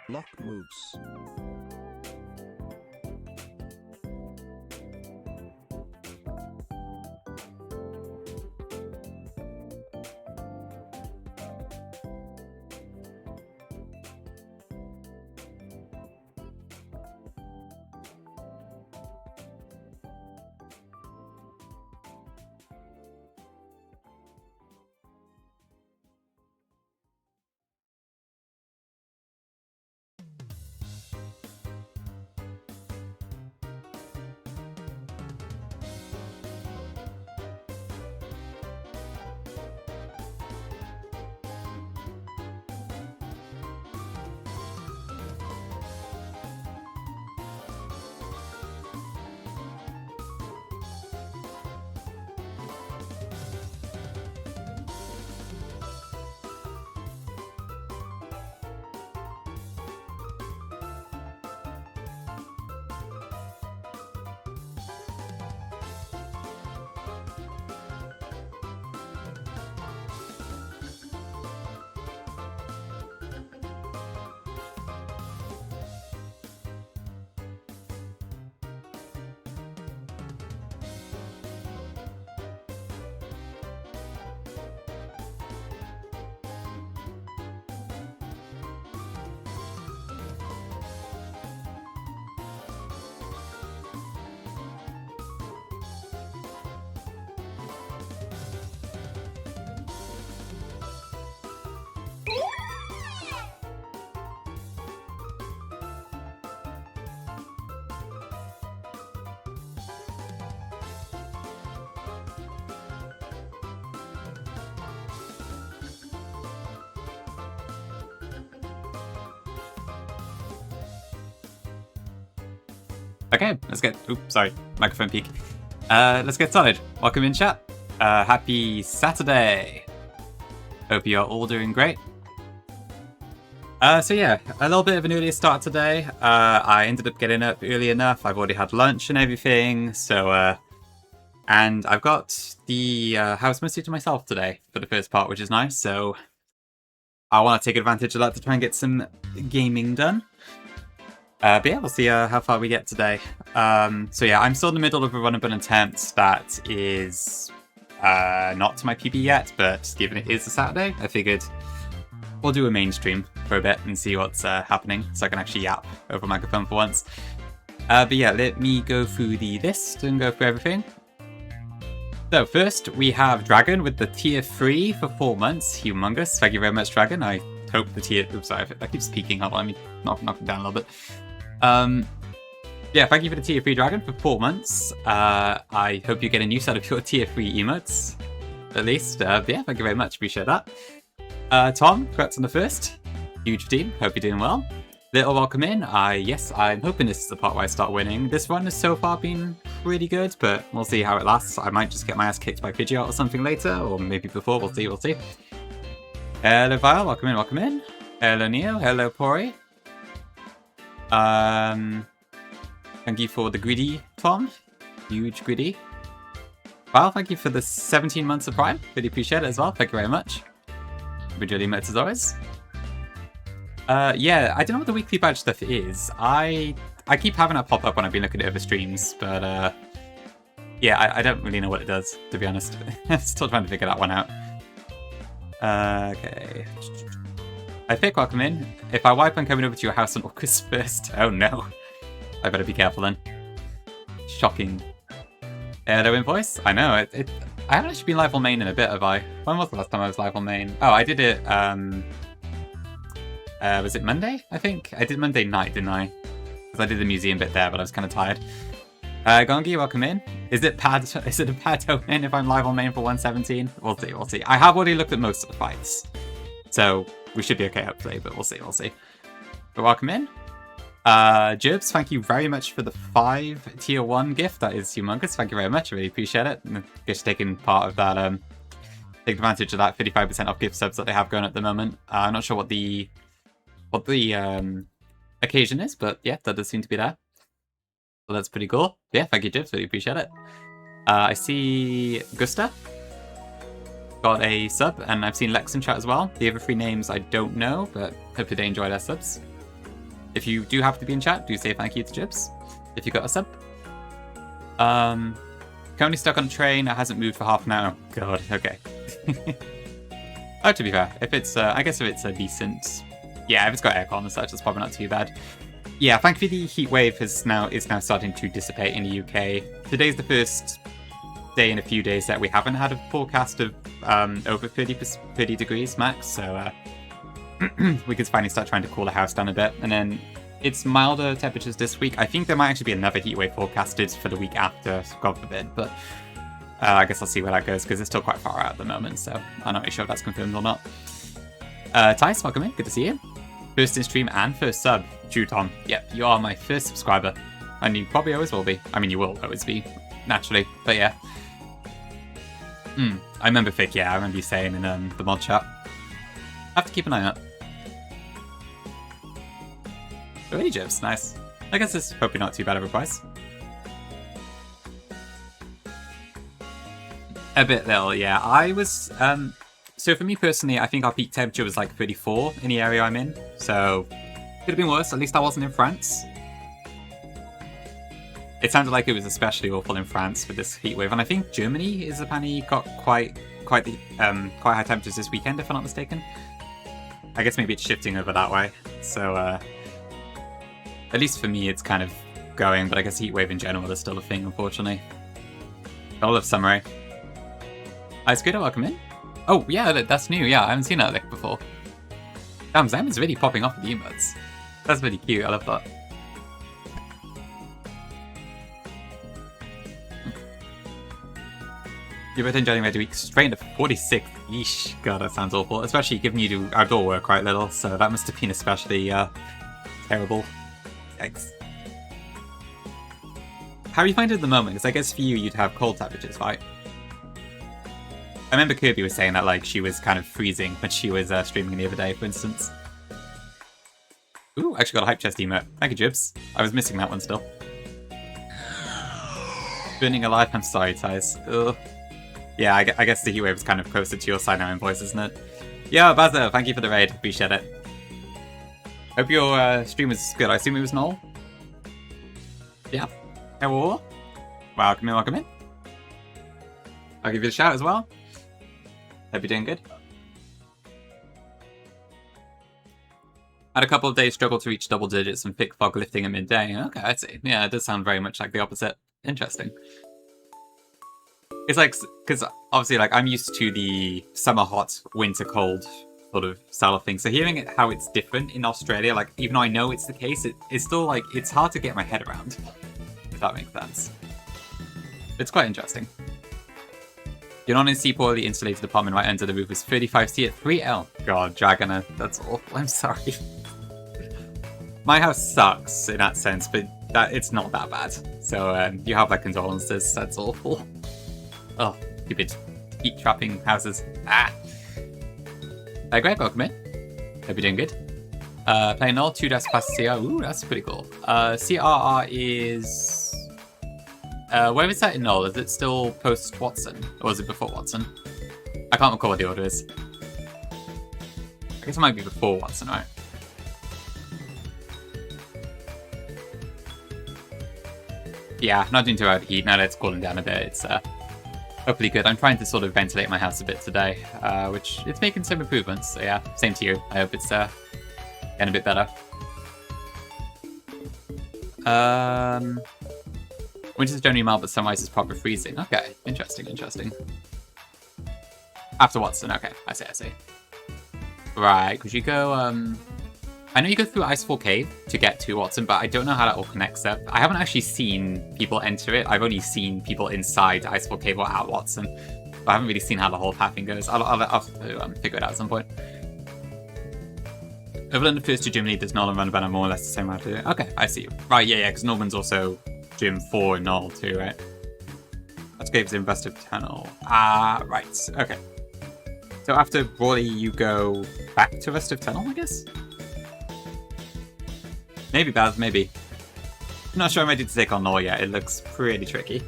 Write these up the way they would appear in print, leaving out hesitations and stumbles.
Lock moves. Okay, let's get... Oops, sorry. Microphone peak. Let's get started. Welcome in, chat. Happy Saturday. Hope you're all doing great. So yeah, a little bit of an earlier start today. I ended up getting up early enough. I've already had lunch and everything. So, and I've got the house mostly to myself today for the first part, which is nice. So I want to take advantage of that to try and get some gaming done. But yeah, we'll see how far we get today. So yeah, I'm still in the middle of a run of an attempt that is not to my PB yet, but given it is a Saturday, I figured we'll do a mainstream for a bit and see what's happening, so I can actually yap over microphone for once. But yeah, let me go through the list and go through everything. So first, we have Dragon with the tier 3 for 4 months. Humongous. Thank you very much, Dragon. I hope the tier... Oops, sorry, I keep speaking. Hold on, let me knock it down a little bit. Yeah, thank you for the tier 3 Dragon for 4 months. I hope you get a new set of your tier 3 emotes, at least. But yeah, thank you very much. Appreciate that. Tom, congrats on the first. Huge team. Hope you're doing well. Little welcome in. Yes, I'm hoping this is the part where I start winning. This run has so far been pretty good, but we'll see how it lasts. I might just get my ass kicked by Pidgeot or something later, or maybe before. We'll see. Hello, Vile. Welcome in. Hello, Neo. Hello, Pori. Thank you for the greedy, Tom. Huge greedy. Vile, thank you for the 17 months of Prime. Really appreciate it as well. Thank you very much. Visually emotes as always. Yeah, I don't know what the weekly badge stuff is. I keep having it pop up when I've been looking at other streams, but yeah, I don't really know what it does, to be honest. I'm still trying to figure that one out. Okay. I think welcome in. If I wipe, I'm coming over to your house on August 1st. Oh no. I better be careful then. Shocking. Hello, Invoice. I know, I haven't actually been live on main in a bit, have I? When was the last time I was live on main? Oh, I did it, was it Monday, I think? I did Monday night, didn't I? Because I did the museum bit there, but I was kind of tired. Gongi, welcome in. Is it a bad omen if I'm live on main for 117? We'll see. I have already looked at most of the fights. So, we should be okay, hopefully, but we'll see. But welcome in. Jibs, thank you very much for the 5 tier 1 gift. That is humongous. Thank you very much. I really appreciate it. Just taking part of that, taking advantage of that 55% off gift subs that they have going at the moment. I'm not sure what the occasion is, but yeah, that does seem to be there. So that's pretty cool. Yeah, thank you, Jibs. Really appreciate it. I see Gusta got a sub, and I've seen Lex in chat as well. The other 3 names I don't know, but hopefully they enjoy their subs. If you do have to be in chat, do say thank you to Jibs, if you got a sub. Currently stuck on a train, it hasn't moved for half an hour. Oh, God, okay. Oh, to be fair, if it's, I guess if it's a decent... Yeah, if it's got aircon and such, it's probably not too bad. Yeah, thankfully the heat wave is now starting to dissipate in the UK. Today's the first day in a few days that we haven't had a forecast of over 30 degrees max, so we could finally start trying to cool the house down a bit. And then it's milder temperatures this week. I think there might actually be another heat wave forecasted for the week after, God forbid, but I guess I'll see where that goes, because it's still quite far out at the moment, so I'm not really sure if that's confirmed or not. Tice, welcome in, good to see you. First in stream and first sub, Juton. Yep, you are my first subscriber, and you probably always will be. I mean, you will always be, naturally, but yeah. I remember Fick, yeah, I remember you saying in the mod chat. I have to keep an eye out. Really, Jibs, nice. I guess it's hopefully not too bad of a price. A bit little, yeah. I was, so for me personally, I think our peak temperature was like 34 in the area I'm in. So, could have been worse, at least I wasn't in France. It sounded like it was especially awful in France with this heat wave, and I think Germany is apparently got quite high temperatures this weekend, if I'm not mistaken. I guess maybe it's shifting over that way. So, at least for me, it's kind of going, but I guess heat wave in general is still a thing, unfortunately. I love summer. Ice Scooter, welcome in. Oh, yeah, that's new. Yeah, I haven't seen that lick before. Damn, Zamon's really popping off with the emotes. That's really cute. I love that. You're both enjoying my week. Straight into 46. Yeesh. God, that sounds awful. Especially given you do outdoor work quite little, so that must have been especially terrible. Yikes. How are you finding it at the moment? Because I guess for you, you'd have cold temperatures, right? I remember Kirby was saying that like she was kind of freezing when she was streaming the other day, for instance. Ooh, I actually got a hype chest emote. Thank you, Jibs. I was missing that one still. Burning alive. I'm sorry, Tice. Ugh. Yeah, I guess the heatwave is kind of closer to your side now in voice, isn't it? Yo, Bazo, thank you for the raid. Appreciate it. Hope your stream was good. I assume it was null. Yeah. Hello. Welcome in, welcome in. I'll give you a shout as well. Hope you're doing good. Had a couple of days struggle to reach double digits and pick fog lifting at midday. Okay, I see. Yeah, it does sound very much like the opposite. Interesting. It's like, because obviously, like, I'm used to the summer hot, winter cold sort of style of thing. So hearing it, how it's different in Australia, like, even though I know it's the case, it's still, like, it's hard to get my head around, if that makes sense. It's quite interesting. Your non-poorly insulated apartment right under the roof is 35C at 3L. God, Dragoner, that's awful. I'm sorry. My house sucks in that sense, but it's not that bad. So you have, like, condolences. That's awful. Oh, stupid heat trapping houses. Ah. Greg, welcome in. Hope you're doing good. Playing all 2 deaths past CR. Ooh, that's pretty cool. CRR is... where is that in null? Is it still post Wattson? Or is it before Wattson? I can't recall what the order is. I guess it might be before Wattson, right? Yeah, not doing too bad heat. Now that it's cooling down a bit, it's hopefully good. I'm trying to sort of ventilate my house a bit today, which it's making some improvements. So yeah, same to you. I hope it's getting a bit better. Winter's generally mild, but sunrise is proper freezing. Okay, interesting, interesting. After Wattson, okay, I see. Right, could you go, I know you go through Icefall Cave to get to Wattson, but I don't know how that all connects up. I haven't actually seen people enter it. I've only seen people inside Icefall Cave or at Wattson. I haven't really seen how the whole pathing goes. I'll have to figure it out at some point. Other than the first 2 Germany, does Nolan run about more or less the same amount of it? Okay, I see you. Right, yeah, because Norman's also Gym 4 and Null too, right? That's Cave's in Rest of Tunnel. Right, okay. So after Brawly, you go back to Rest of Tunnel, I guess? Maybe, Baz, maybe. I'm not sure I'm ready to take on Null yet. It looks pretty tricky.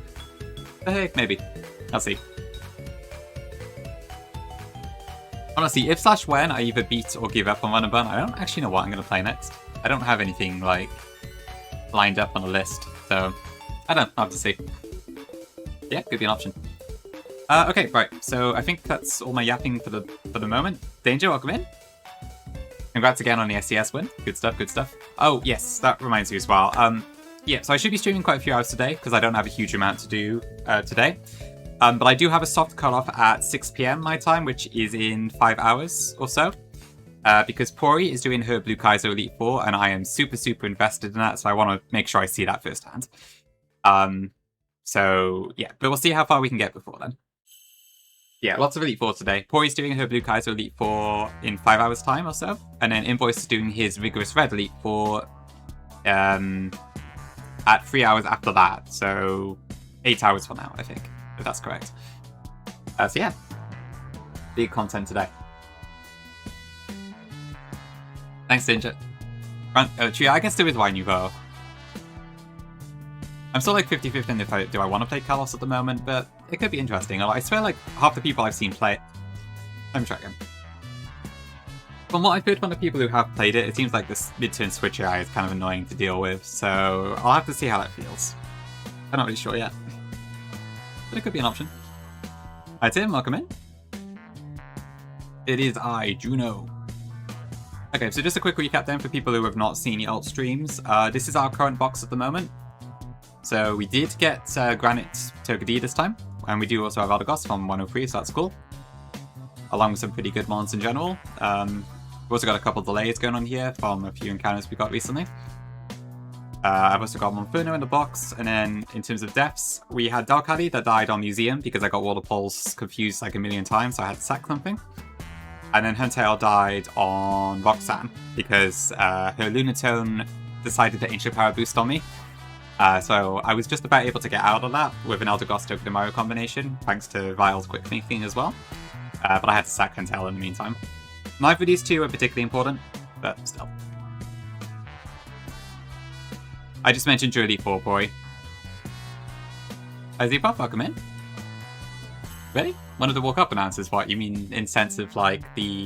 But hey, maybe. I'll see. Honestly, if/when I either beat or give up on Run and Burn, I don't actually know what I'm going to play next. I don't have anything, like, lined up on a list, so I don't know, I'll have to see. Yeah, could be an option. Okay, right, so I think that's all my yapping for the moment. Danger, welcome in. Congrats again on the SCS win. Good stuff, good stuff. Oh, yes, that reminds me as well. Yeah, so I should be streaming quite a few hours today, because I don't have a huge amount to do today. But I do have a soft cutoff at 6 PM my time, which is in 5 hours or so. Because Pori is doing her Blue Kaiser Elite 4, and I am super, super invested in that, so I want to make sure I see that firsthand. So, yeah, but we'll see how far we can get before then. Yeah, lots of Elite 4 today. Pori's doing her Blue Kaiser Elite 4 in 5 hours' time or so, and then Invoice is doing his Vigorous Red Elite 4 at 3 hours after that, so 8 hours from now, I think, if that's correct. So yeah, big content today. Thanks, Danger. True, I guess there is A24. I'm still like 50-50 if do I want to play Kalos at the moment, but it could be interesting. I swear like half the people I've seen play it... Let me try again. From what I've heard from the people who have played it, it seems like this mid-turn switch AI is kind of annoying to deal with, so I'll have to see how that feels. I'm not really sure yet. But it could be an option. Hi Tim, welcome in. It is I, Juno. Okay, so just a quick recap then for people who have not seen the alt streams. This is our current box at the moment. So we did get Granite Togadi this time, and we do also have Eldegoss from 103, so that's cool. Along with some pretty good mons in general. We've also got a couple delays going on here from a few encounters we got recently. I've also got Monferno in the box, and then in terms of deaths, we had Darkali that died on Museum because I got Wall of Pulse confused like a million times, so I had to sack something. And then Huntail died on Roxanne because her Lunatone decided to Ancient Power boost on me. So I was just about able to get out of that with an Eldegoss Togedemaru combination, thanks to Vile's quick thinking as well. But I had to sack Huntail in the meantime. Neither of these two are particularly important, but still. I just mentioned your Elite 4, Pori. Zepop, welcome in. Really? One of the walk up announcers, what? You mean in sense of like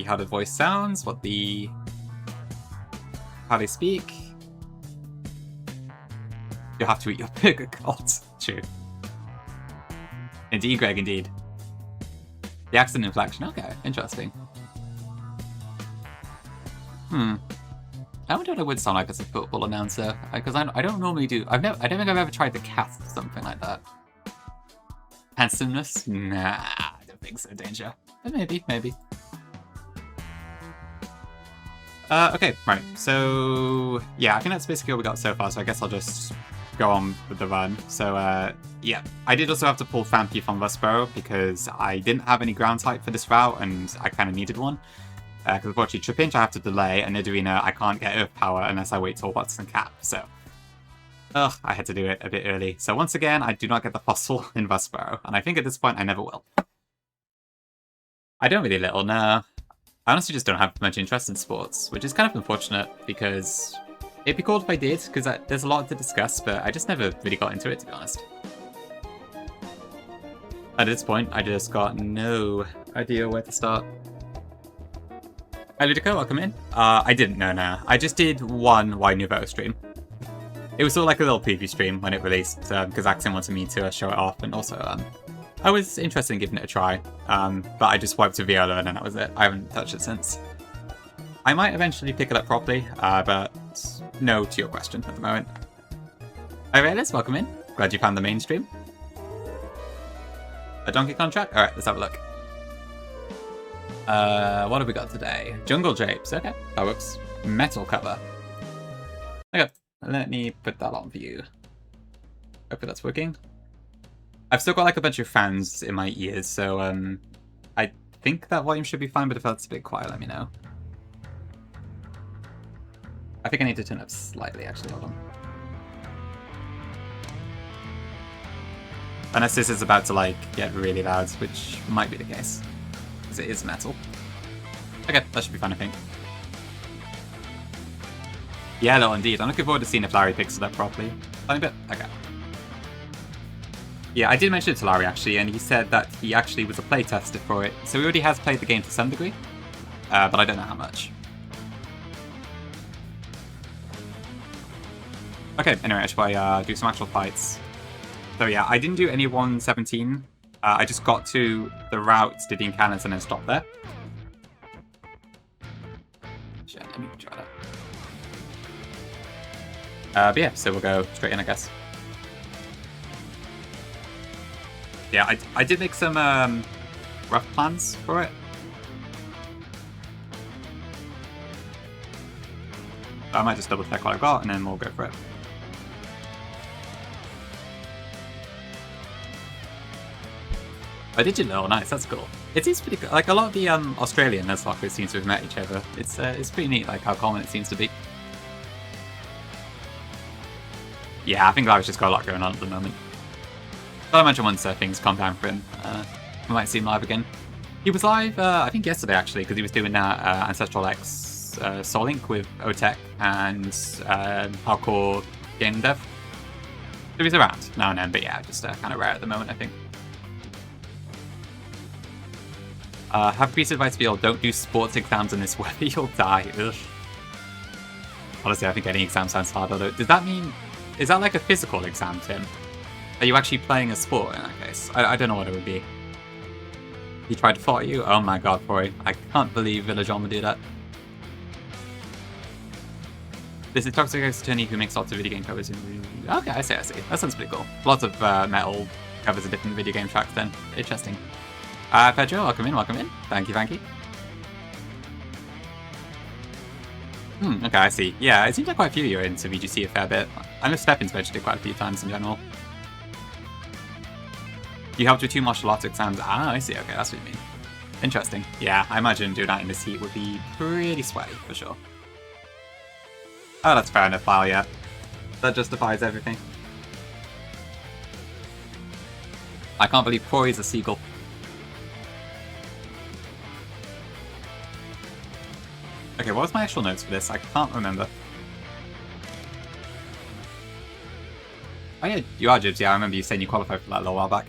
how the voice sounds, how they speak? You'll have to eat your burger, God. True. Indeed, Greg, indeed. The accent inflection, okay, interesting. I wonder what I would sound like as a football announcer, because I don't normally do. I don't think I've ever tried to cast something like that. Handsomeness? Nah, I don't think so, Danger. But maybe. Okay, right, so yeah, I think that's basically all we got so far, so I guess I'll just go on with the run. So yeah, I did also have to pull Fampi from Vespero because I didn't have any ground type for this route, and I kind of needed one. Because unfortunately, Trapinch I have to delay, and Nidorina I can't get Earth Power unless I wait till Wattson Cap, so... Ugh, I had to do it a bit early. So once again, I do not get the Fossil in Vespero, and I think at this point I never will. I don't really little, no. I honestly just don't have much interest in sports, which is kind of unfortunate, because it'd be cool if I did, because there's a lot to discuss, but I just never really got into it, to be honest. At this point, I just got no idea where to start. Hi Ludico, welcome in. I didn't know now. I just did one Y Nouveau stream. It was sort of like a little preview stream when it released, because Axon wanted me to show it off, and also I was interested in giving it a try, but I just wiped to Viola and then that was it. I haven't touched it since. I might eventually pick it up properly, but no to your question at the moment. Hi Raylis, welcome in. Glad you found the mainstream. A donkey contract? Alright, let's have a look. What have we got today? Jungle Japes, okay, that works. Metal cover. Okay, let me put that on for you. Hopefully that's working. I've still got like a bunch of fans in my ears, so I think that volume should be fine, but if that's a bit quiet, let me know. I think I need to turn it up slightly, actually, hold on. Unless this is about to like get really loud, which might be the case. Because it is metal. Okay, that should be fun, I think. Yeah, no, indeed. I'm looking forward to seeing if Larry picks it up properly. Tiny bit? Okay. Yeah, I did mention it to Larry, actually, and he said that he actually was a playtester for it. So he already has played the game to some degree, but I don't know how much. Okay, anyway, I should do some actual fights. So yeah, I didn't do any 117. I just got to the route, did the encounters, and then stopped there. Shit, let me try that. But yeah, so we'll go straight in, I guess. Yeah, I did make some rough plans for it. So I might just double check what I've got, and then we'll go for it. Oh, did you know? Nice, that's cool. It seems pretty cool. Like, a lot of the Australian Nuzlockers seem to have met each other. It's pretty neat, like, how common it seems to be. Yeah, I think Larry's just got a lot going on at the moment. But I imagine once things calm down for him, we might see him live again. He was live, I think yesterday, actually, because he was doing that Ancestral X Soul Link with OTech and Hardcore Game Dev. So he's around now and then, but yeah, just kind of rare at the moment, I think. Have a piece of advice for you all, don't do sports exams in this weather, you'll die. Ugh. Honestly, I think any exam sounds hard, although, does that mean, is that like a physical exam, Tim? Are you actually playing a sport in that case? I don't know what it would be. He tried to fight you? Oh my god, Corey. I can't believe Villajon would do that. This is Toxic X Attorney who makes lots of video game covers. Okay, I see. That sounds pretty cool. Lots of metal covers of different video game tracks then. Interesting. Pedro, welcome in. Thank you. Okay, I see. Yeah, it seems like quite a few you're into VGC a fair bit. I know Steppin's mentioned it quite a few times in general. You helped with 2 martial arts exams. Ah, I see. Okay, that's what you mean. Interesting. Yeah, I imagine doing that in this heat would be pretty sweaty, for sure. Oh, that's fair enough, Lyle, yeah. That justifies everything. I can't believe Corey's a seagull. Okay, what was my actual notes for this? I can't remember. Oh yeah, you are Jibs. Yeah, I remember you saying you qualified for that a little while back.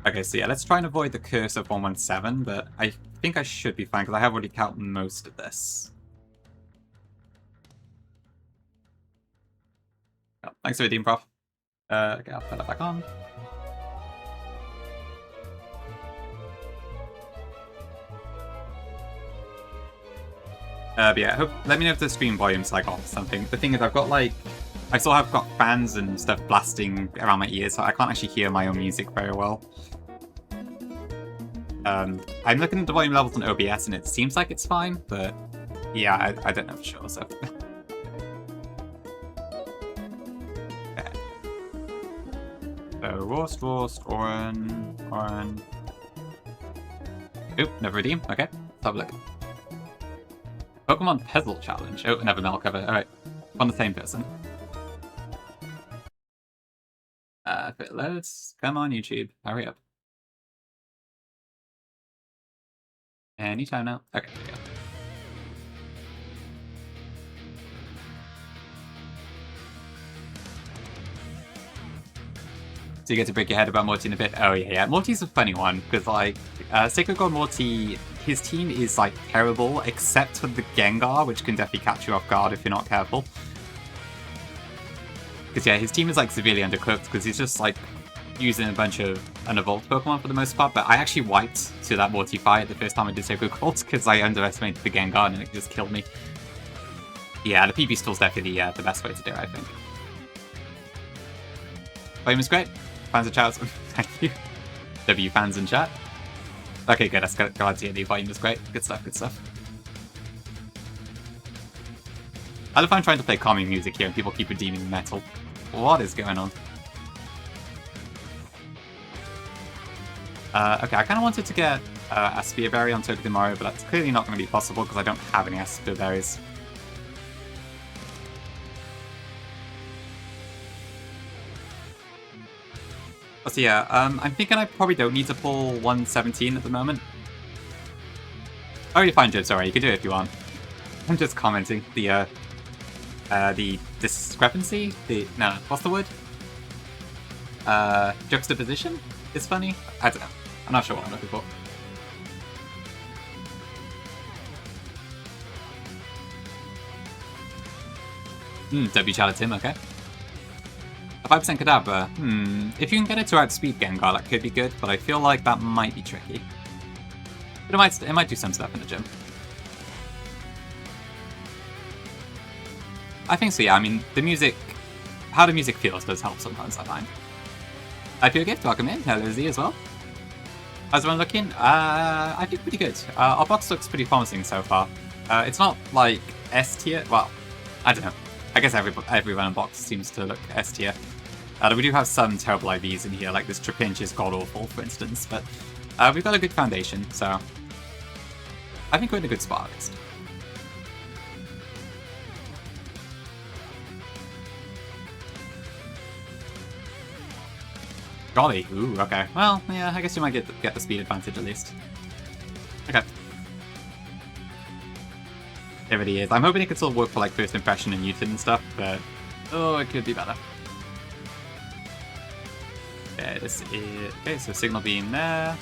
Okay, so yeah, let's try and avoid the curse of 117, but I think I should be fine, because I have already counted most of this. Oh, thanks for the Dean Prof. Okay, I'll put that back on. But yeah, let me know if the stream volume's like off or something. The thing is, I still have got fans and stuff blasting around my ears, so I can't actually hear my own music very well. I'm looking at the volume levels on OBS and it seems like it's fine, but yeah, I don't know for sure, so. Okay. So, roast, Oren. Oop, never redeem. Okay, let's have a look. Pokemon Puzzle Challenge. Oh, another Mel cover. Alright. On the same person. If it loads, come on YouTube. Hurry up. Anytime now. Okay, there we go. So you get to break your head about Morty in a bit. Oh yeah. Morty's a funny one, because like, Sacred God Morty, his team is like terrible, except for the Gengar, which can definitely catch you off guard if you're not careful. Because yeah, his team is like severely undercooked, because he's just like using a bunch of unevolved Pokemon for the most part, but I actually wiped to that Morty fight the first time I did Sacred Gold, because I underestimated the Gengar and it just killed me. Yeah, the PB Stall's definitely the best way to do it, I think. Volume is great. Fans of chat, thank you. W fans in chat. Okay, good. That's glad to hear the volume is great. Good stuff. I love how I'm trying to play calming music here and people keep redeeming metal. What is going on? Okay, I kind of wanted to get a Spear Berry on Togedemaru, but that's clearly not going to be possible because I don't have any Spear Berries. So yeah, I'm thinking I probably don't need to pull 117 at the moment. Oh, you're fine, Jib, sorry, you can do it if you want. I'm just commenting the discrepancy? No, what's the word? Juxtaposition is funny? I don't know. I'm not sure what I'm looking for. W Chelle Tim, okay. A 5% Kadabra. If you can get it to outspeed Gengar, that could be good, but I feel like that might be tricky. But it might do some stuff in the gym. I think so, yeah. I mean, the music... How the music feels does help sometimes, I find. I feel gift, welcome in. Hello, Z as well. How's everyone looking? I feel pretty good. Our box looks pretty promising so far. It's not like S tier. Well, I don't know. I guess every random box seems to look S tier. We do have some terrible IVs in here, like this Trapinch is god-awful, for instance, but we've got a good foundation, so I think we're in a good spot, at least. Brawly. Ooh, okay. Well, yeah, I guess you might get the speed advantage at least. Okay. There it is. I'm hoping it can still work for like first impression and Newton and stuff, but oh, it could be better. Okay, this is okay. So signal beam there,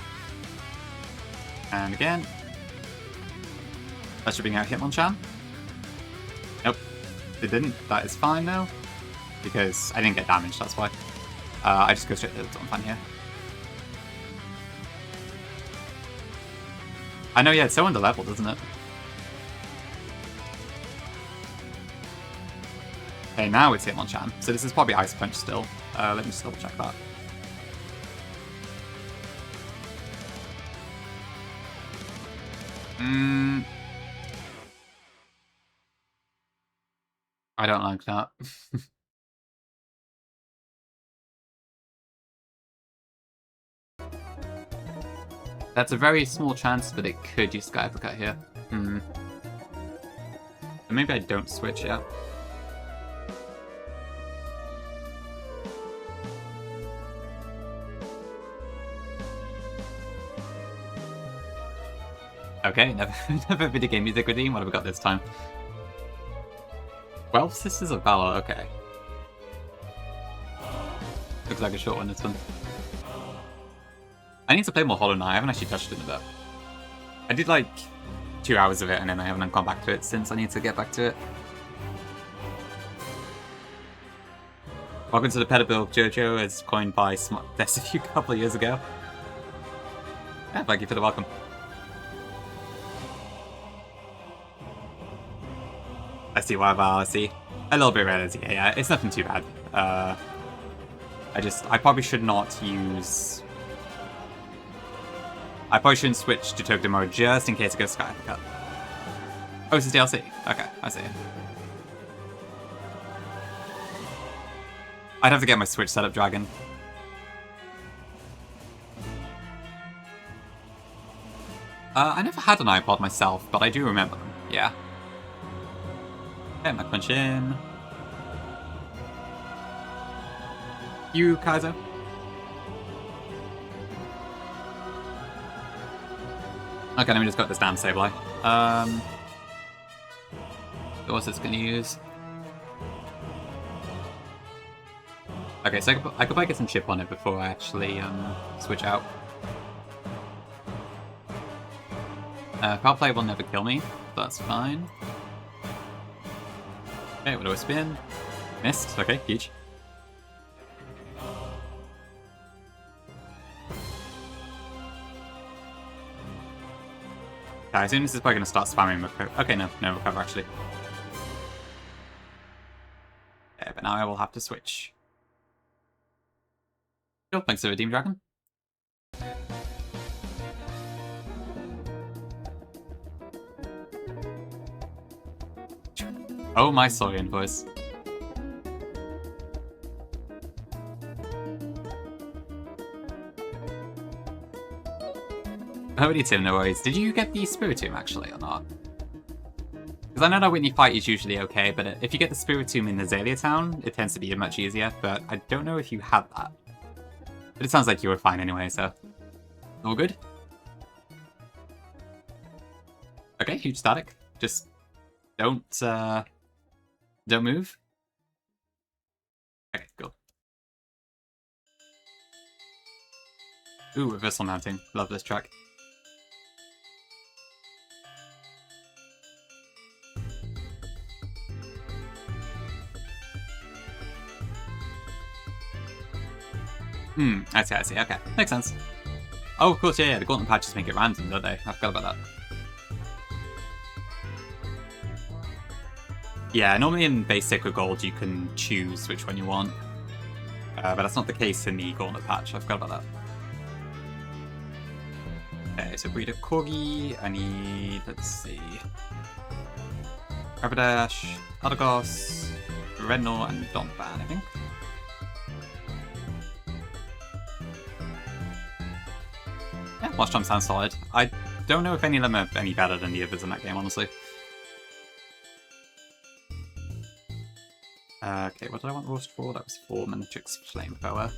and again. That should bring out Hitmonchan. Nope, it didn't. That is fine though, because I didn't get damaged. That's why. I just go straight to the Donphan here. I know, yeah, it's so under level, doesn't it? Okay, now it's Hitmonchan. So this is probably Ice Punch still. Let me just double check that. I don't like that. That's a very small chance, but it could use Sky Uppercut here. But maybe I don't switch yet. Okay, never video game music redeem. What have we got this time? 12 Sisters of Valor, okay. Looks like a short one, this one. I need to play more Hollow Knight. I haven't actually touched it in a bit. I did like 2 hours of it and then I haven't gone back to it since. I need to get back to it. Welcome to the Pedophile Jojo, as coined by Smart Death a couple of years ago. Yeah, thank you for the welcome. I see why Val, I see. A little bit rarity, yeah, it's nothing too bad. I probably should not use... I probably shouldn't switch to Togedemaru just in case it goes Sky Uppercut. Oh, this is DLC. Okay, I see. I'd have to get my Switch set up, Dragon. I never had an iPod myself, but I do remember them. Yeah. Okay, my punch in. You, Kaizo. Okay, let me just got this damn Sableye. What's this gonna use? Okay, so I could probably get some chip on it before I actually switch out. Foul Play will never kill me, that's fine. Okay, what do I spin? Missed, okay, huge. Okay, as soon as this is probably going to start spamming recover. Okay, no recover actually. Yeah, but now I will have to switch. Cool, thanks to Redeem Dragon. Oh my Saurian voice. Holy Tim, no worries. Did you get the Spiritomb actually or not? Because I know that Whitney fight is usually okay, but if you get the Spiritomb in Azalea Town, it tends to be much easier, but I don't know if you had that. But it sounds like you were fine anyway, so... All good? Okay, huge static. Just don't move. Okay, cool. Ooh, reversal mounting. Love this track. I see. Okay, makes sense. Oh, of course, yeah, the gauntlet patches make it random, don't they? I forgot about that. Yeah, normally in basic or gold you can choose which one you want. But that's not the case in the gauntlet patch, I forgot about that. Okay, so breeder Corgi, I need, let's see... Rapidash, Argos, Rednor, and Donphan, I think. Yeah, Watch Jump sounds solid. I don't know if any of them are any better than the others in that game, honestly. Okay, what did I want Roast for? That was for Minitrix Flamethrower.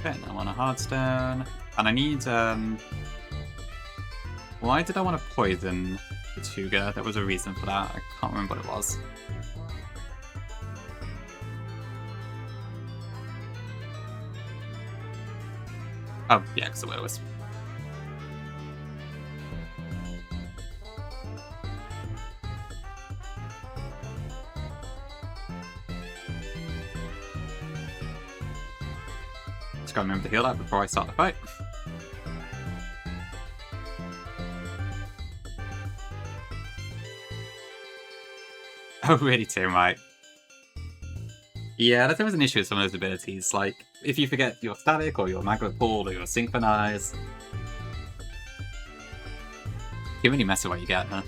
Okay, now I want a Hardstone. And I need, why did I want to poison the Tuga? There was a reason for that. I can't remember what it was. Oh, yeah, because the Will-O-Wisp. Just gotta remember to heal that before I start the fight. Oh, really, Tim, right? Yeah, that's always an issue with some of those abilities. Like, if you forget your static, or your magnet ball, or your synchronize, you really mess with what you get, huh?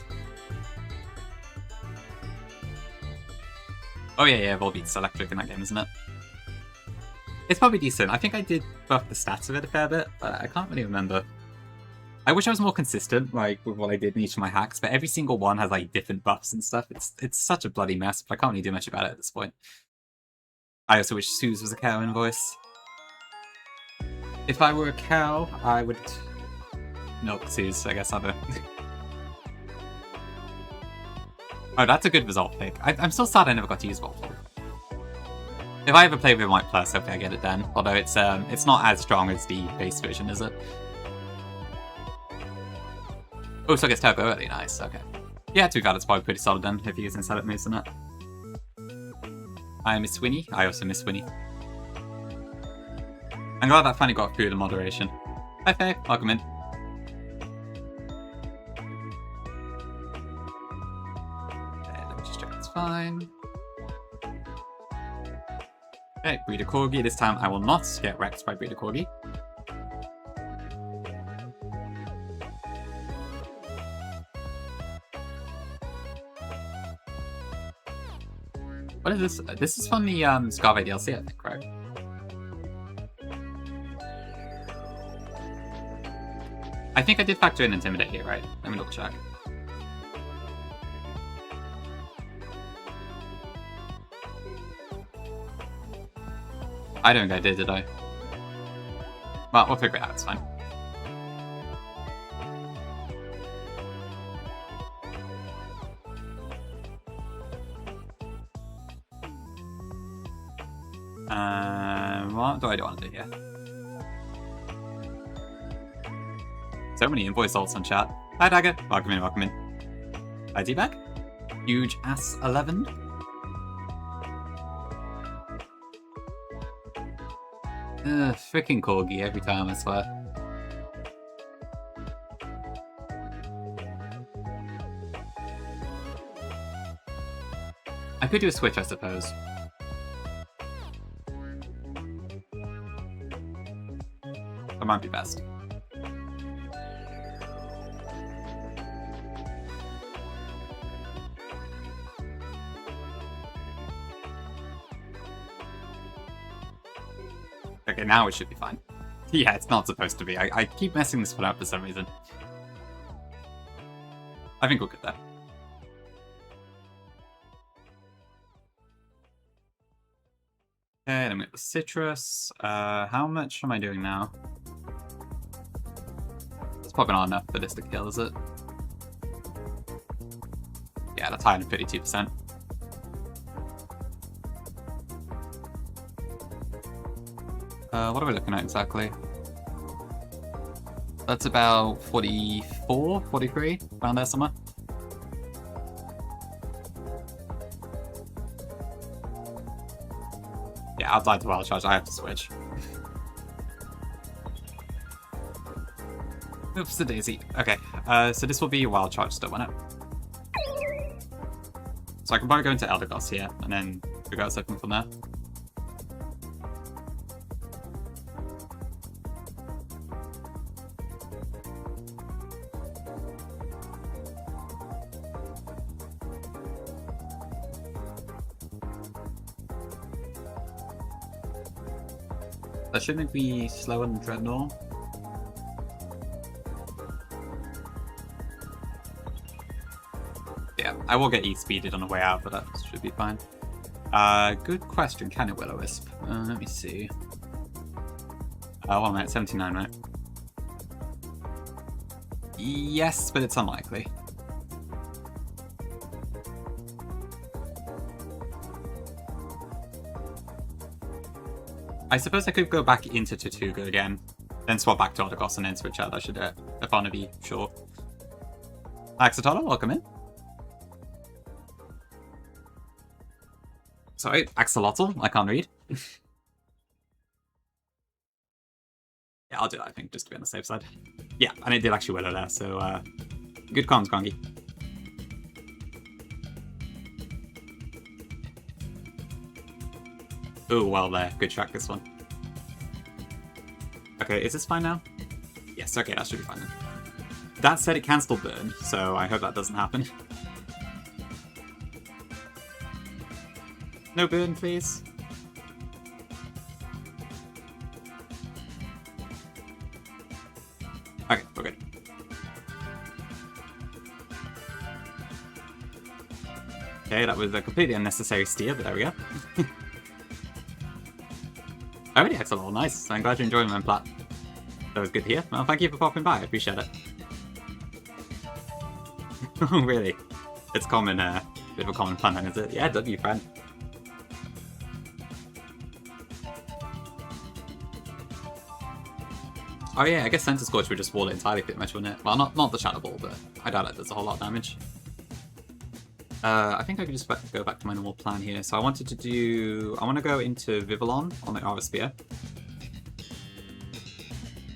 Oh yeah, Volbeat's electric in that game, isn't it? It's probably decent. I think I did buff the stats of it a fair bit, but I can't really remember. I wish I was more consistent, like, with what I did in each of my hacks, but every single one has, like, different buffs and stuff. It's such a bloody mess, but I can't really do much about it at this point. I also wish Suze was a cow in voice. If I were a cow, I would milk Suze, I guess. I don't know. Oh, that's a good result pick. I'm still sad I never got to use Volt. If I ever play with White Plus, hopefully I get it then. Although it's not as strong as the base version, is it? Oh, so it gets turbo early, nice, okay. Yeah, to be fair, it's probably pretty solid then, if you're using setup moves in it. I miss Winnie. I also miss Winnie. I'm glad that finally got through the moderation. Hi Faye, welcome in. Okay, let me just check it's fine. Okay, Breeder Corgi. This time I will not get wrecked by Breeder Corgi. What is this? This is from the Scarve DLC, I think, right? I think I did factor in Intimidate here, right? Let me double check. I don't think I did I? Well, we'll figure it out, it's fine. What do I want to do here? So many invoice ults on chat. Hi Dagger, welcome in, welcome in. Hi D-Bag. Huge ass 11. Freaking Corgi every time, I swear. I could do a switch, I suppose. That might be best. Okay, now it should be fine. Yeah, it's not supposed to be. I keep messing this one up for some reason. I think we're good there. Okay, then we have the citrus. How much am I doing now? That's probably not enough for this to kill, is it? Yeah, that's higher than 52%. What are we looking at exactly? That's about 44, 43, around there somewhere. Yeah, outside the wild charge, I have to switch. Oops, the daisy. Okay, so this will be wild charge still, won't it? So I can probably go into Elder Gods here, and then figure out something from there. That shouldn't be slower than Dreadnought. Yeah, I will get E-speeded on the way out, but that should be fine. Good question. Can it Will-O-Wisp? Let me see. Oh, I'm at 79, right? Yes, but it's unlikely. I suppose I could go back into Tortuga again, then swap back to Odagos and then switch out. That should do it, if I want to be sure. Axolotl, welcome in. Sorry, Axolotl? I can't read. Yeah, I'll do that, I think, just to be on the safe side. Yeah, and it did actually Willow there, so good comms, Grongi. Oh, well there. Good track, this one. Okay, is this fine now? Yes, okay, that should be fine then. That said, it can still burn, so I hope that doesn't happen. No burn, please. Okay, we're good. Okay, that was a completely unnecessary steer, but there we go. Alrighty, excellent. Nice. I'm glad you're enjoying my plat. That was good to hear. Well, thank you for popping by. I appreciate it. Oh, really? It's common, bit of a common pun, is it? Yeah, W, friend. Oh yeah, I guess Center Scorch would just wall it entirely pretty much, wouldn't it? Well, not the Shadow Ball, but I doubt it does a whole lot of damage. I think I could just go back to my normal plan here. So I wanted to do... I want to go into Vivillon on the Aura Spear.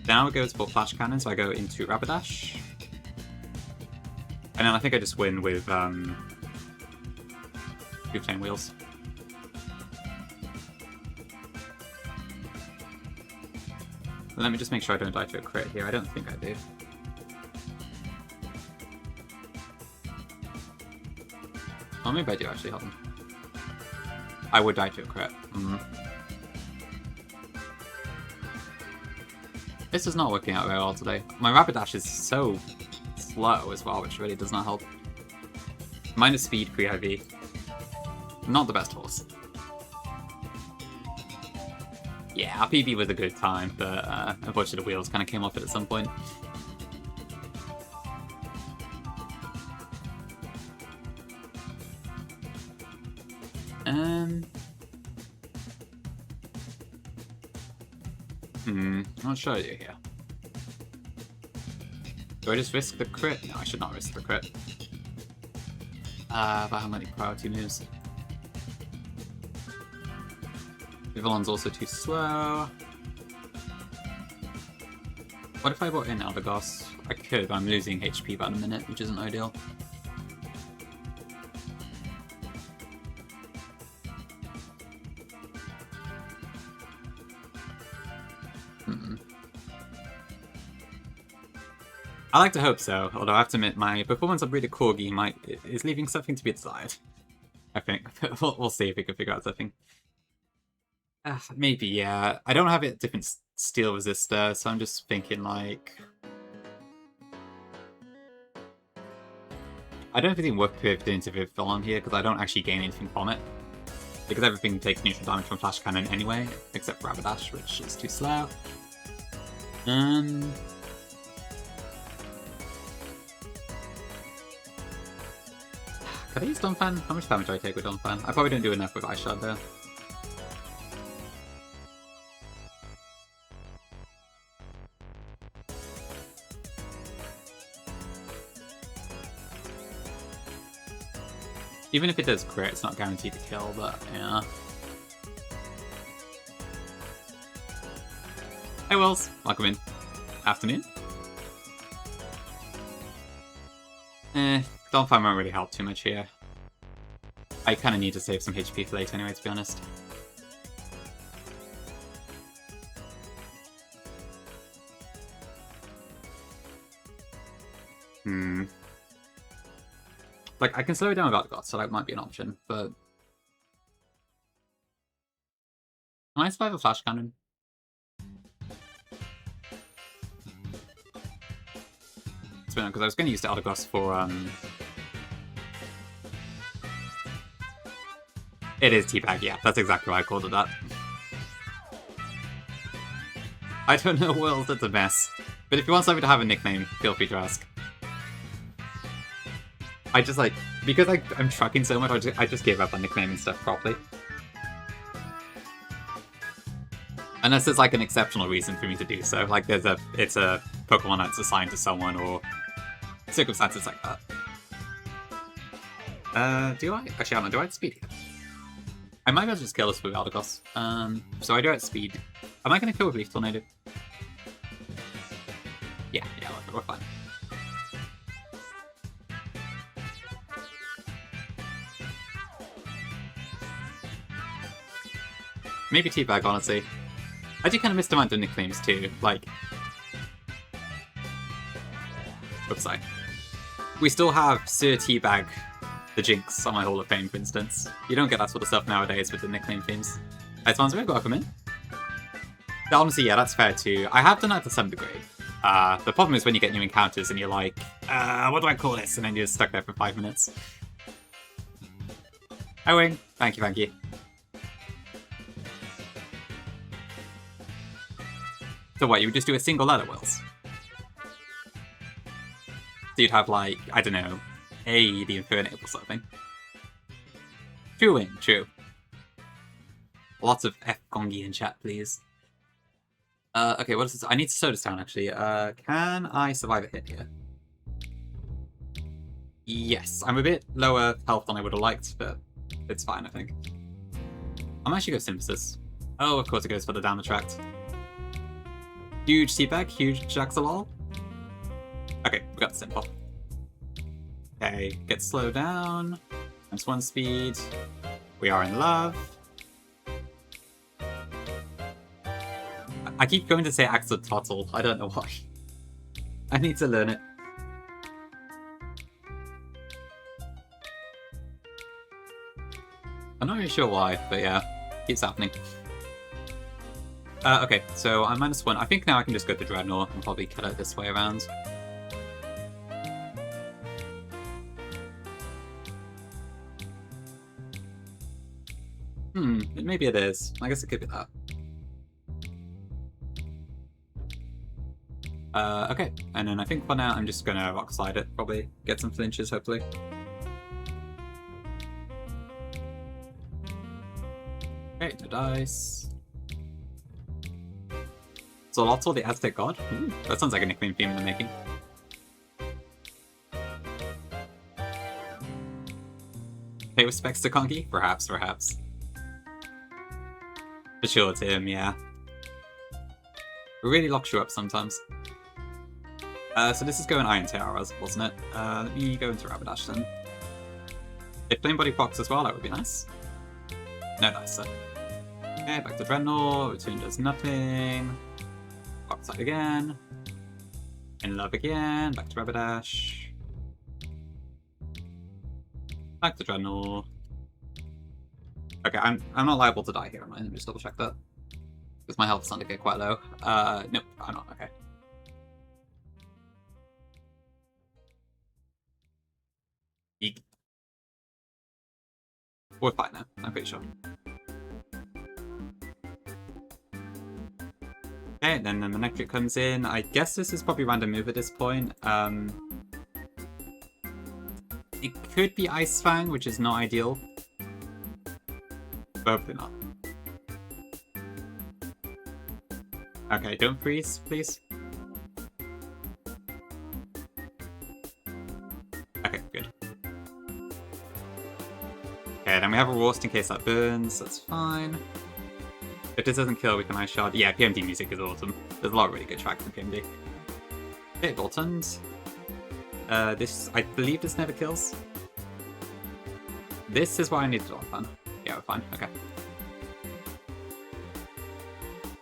Then I would go for Flash Cannon, so I go into Rapidash. And then I think I just win with Chain Wheels. Let me just make sure I don't die to a crit here. I don't think I do. Oh, maybe I do actually, hold on. I would die to a crit. This is not working out very well today. My Rapidash is so slow as well, which really does not help. Minus speed pre-IV. Not the best horse. Yeah, our PB was a good time, but unfortunately the wheels kind of came off it at some point. I'll show you here. Do I just risk the crit? No, I should not risk the crit. But how many priority moves? Vivillon's also too slow. What if I brought in Eldegoss? I could, but I'm losing HP about a minute, which isn't ideal. I like to hope so, although I have to admit my performance of Breeder Corgi is leaving something to be desired. I think. We'll see if we can figure out something. Maybe, yeah. I don't have a different steel resistor, so I'm just thinking like... I don't think it worth pivoting into Vivillon here, because I don't actually gain anything from it. Because everything takes neutral damage from Flash Cannon anyway, except for Rapidash, which is too slow. Could I use Donphan? How much damage do I take with Donphan? I probably don't do enough with Ice Shard there. Even if it does crit, it's not guaranteed to kill, but yeah. Hey Wills, welcome in. Afternoon. Don't find won't really help too much here. I kind of need to save some HP for later anyway, to be honest. Like, I can slow it down without God, so that might be an option, but... Can I survive a flash cannon? It's been because I was going to use the Eldergoss for, It is Teabag, yeah, that's exactly why I called it that. I don't know, World, it's a mess. But if you want somebody to have a nickname, feel free to ask. I just, like, because I'm trucking so much, I just gave up on nicknaming stuff properly. Unless there's, like, an exceptional reason for me to do so. Like, it's a Pokemon that's assigned to someone, or circumstances like that. Do I? Actually, I don't know, do I have speed here? I might be able to just kill this with Eldergoss. So I do have speed. Am I going to kill with Leaf Tornado? Yeah, we're fine. Maybe Teabag, honestly. I do kind of miss the amount of nicknames too, like... Oops, sorry. We still have Sir Teabag, the Jinx, on my Hall of Fame, for instance. You don't get that sort of stuff nowadays with the nickname themes. Hey, Swansbury, welcome in. Honestly, yeah, that's fair too. I have done that to some degree. The problem is when you get new encounters and you're like, what do I call this? And then you're stuck there for 5 minutes. Hi, Wing. Thank you, thank you. So what, you would just do a single letter, Wills? So you'd have, like, I don't know, A, the Infernape or something. True, Wing, true. Lots of F Gongi in chat, please. Okay, what is this? I need to slow this down, actually. Can I survive a hit here? Yes, I'm a bit lower health than I would have liked, but it's fine, I think. I might actually go Synthesis. Oh, of course it goes for the down the tract. Huge Teabag, huge Jaxalol. Okay, we got the Simple. Okay, get slowed down. Times 1 speed. We are in love. I keep going to say Axolotl. I don't know why. I need to learn it. I'm not really sure why, but yeah, keeps happening. Okay, so I'm -1. I think now I can just go to Dreadnought and probably cut it this way around. Maybe it is. I guess it could be that. Okay, and then I think for now I'm just gonna Rock Slide it, probably. Get some flinches, hopefully. Okay, no dice. Zolotl, the Aztec god? Ooh, that sounds like a nickname theme in the making. Pay respects to Conky? Perhaps, perhaps. For sure, it's him, yeah. It really locks you up sometimes. So this is going Iron Tower, wasn't it? Let me go into Rapidash then. If Flame Body procs as well, that would be nice. No dice, so. Okay, back to Dreadnought, Return does nothing. Rock Slide again. In love again, back to Rapidash. Back to Dreadnought. Okay, I'm not liable to die here, am I? Let me just double check that. Because my health's starting to get quite low. Nope, I'm not, okay. Eek. We're fine now, I'm pretty sure. Okay, then the Manectric comes in. I guess this is probably random move at this point. It could be Ice Fang, which is not ideal. Hopefully not. Okay, don't freeze, please. Okay, good. Okay, then we have a roast in case that burns, that's fine. If this doesn't kill, we can ice shard. Yeah, PMD music is awesome. There's a lot of really good tracks in PMD. Okay, Boltons. This, I believe this never kills. This is what I need to do on fun. Yeah, we're fine. Okay.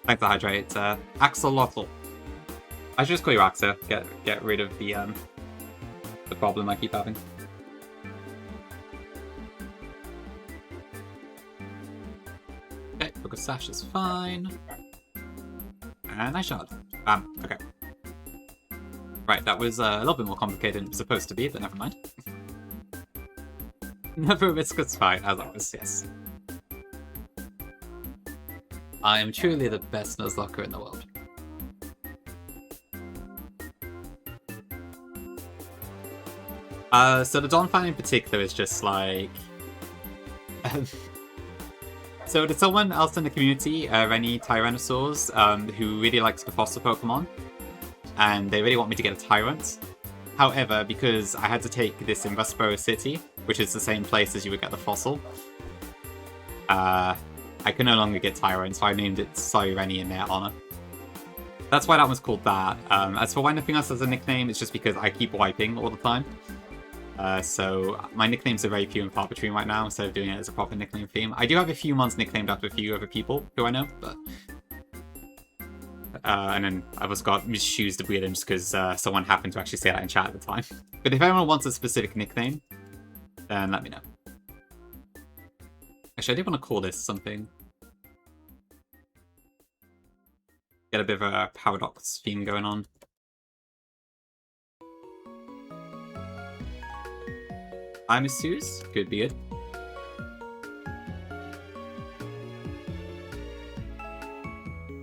Thanks to hydrate. Axolotl. I should just call you Axo. Get rid of the problem I keep having. Okay, Book of Sash is fine. And I shard. Bam. Okay. Right, that was a little bit more complicated than it was supposed to be, but never mind. Never risk a fight, as always, yes. I am truly the best Nuzlocker in the world. So the Dawn fan in particular is just like... So there's someone else in the community, Rennie Tyrannosaurs, who really likes to foster Pokemon. And they really want me to get a Tyrant. However, because I had to take this in Westboro City, which is the same place as you would get the fossil, I could no longer get Tyrant, so I named it Sorry Rennie in their honor. That's why that one's called that. As for why nothing else has a nickname, it's just because I keep wiping all the time. So my nicknames are very few and far between right now, instead of doing it as a proper nickname theme. I do have a few mons nicknamed after a few other people who I know, but... and then I've also got Miss Shoes the Weird just because someone happened to actually say that in chat at the time. But if anyone wants a specific nickname, then let me know. Actually, I do want to call this something. Get a bit of a paradox theme going on. Hi, Miss Shoes. Good, be good.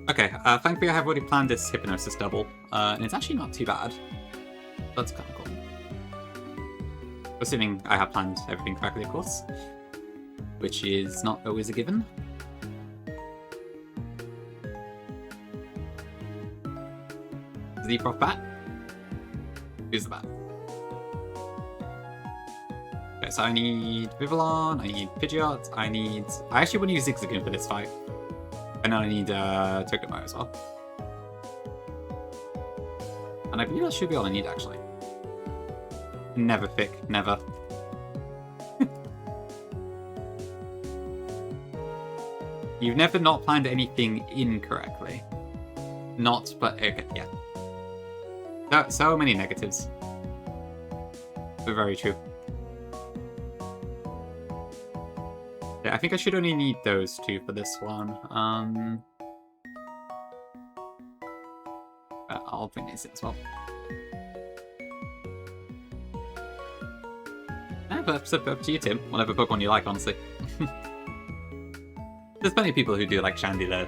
Okay, thankfully I have already planned this Hypnosis double, and it's actually not too bad. That's kind of cool. Assuming I have planned everything correctly, of course. Which is not always a given. Is the prof bat? Who's the bat? Okay, so I need Vivillon, I need Pidgeot, I actually want to use Zigzagoon for this fight. And then I need Togedemaru as well. And I believe that should be all I need, actually. Never thick, never. You've never not planned anything incorrectly. Not, but okay, yeah. So many negatives. But very true. Yeah, I think I should only need those two for this one. I'll bring these in as well. Yeah, but it's up to you, Tim. Whatever Pokemon you like, honestly. There's plenty of people who do like Shandy though.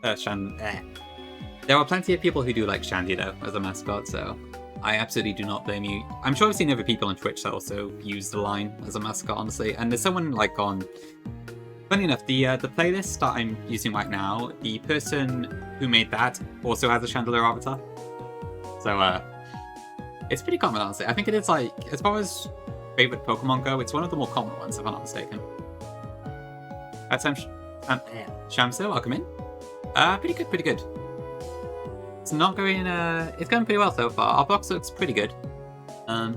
There are plenty of people who do like Shandy though as a mascot, so I absolutely do not blame you. I'm sure I've seen other people on Twitch that also use the line as a mascot, honestly. And there's someone like on... Funny enough, the playlist that I'm using right now, the person who made that also has a Chandelier avatar. So, it's pretty common, honestly. I think it is like, as far as favorite Pokemon go, it's one of the more common ones, if I'm not mistaken. That's Shamso, welcome in. Pretty good, pretty good. It's not going, it's going pretty well so far. Our box looks pretty good.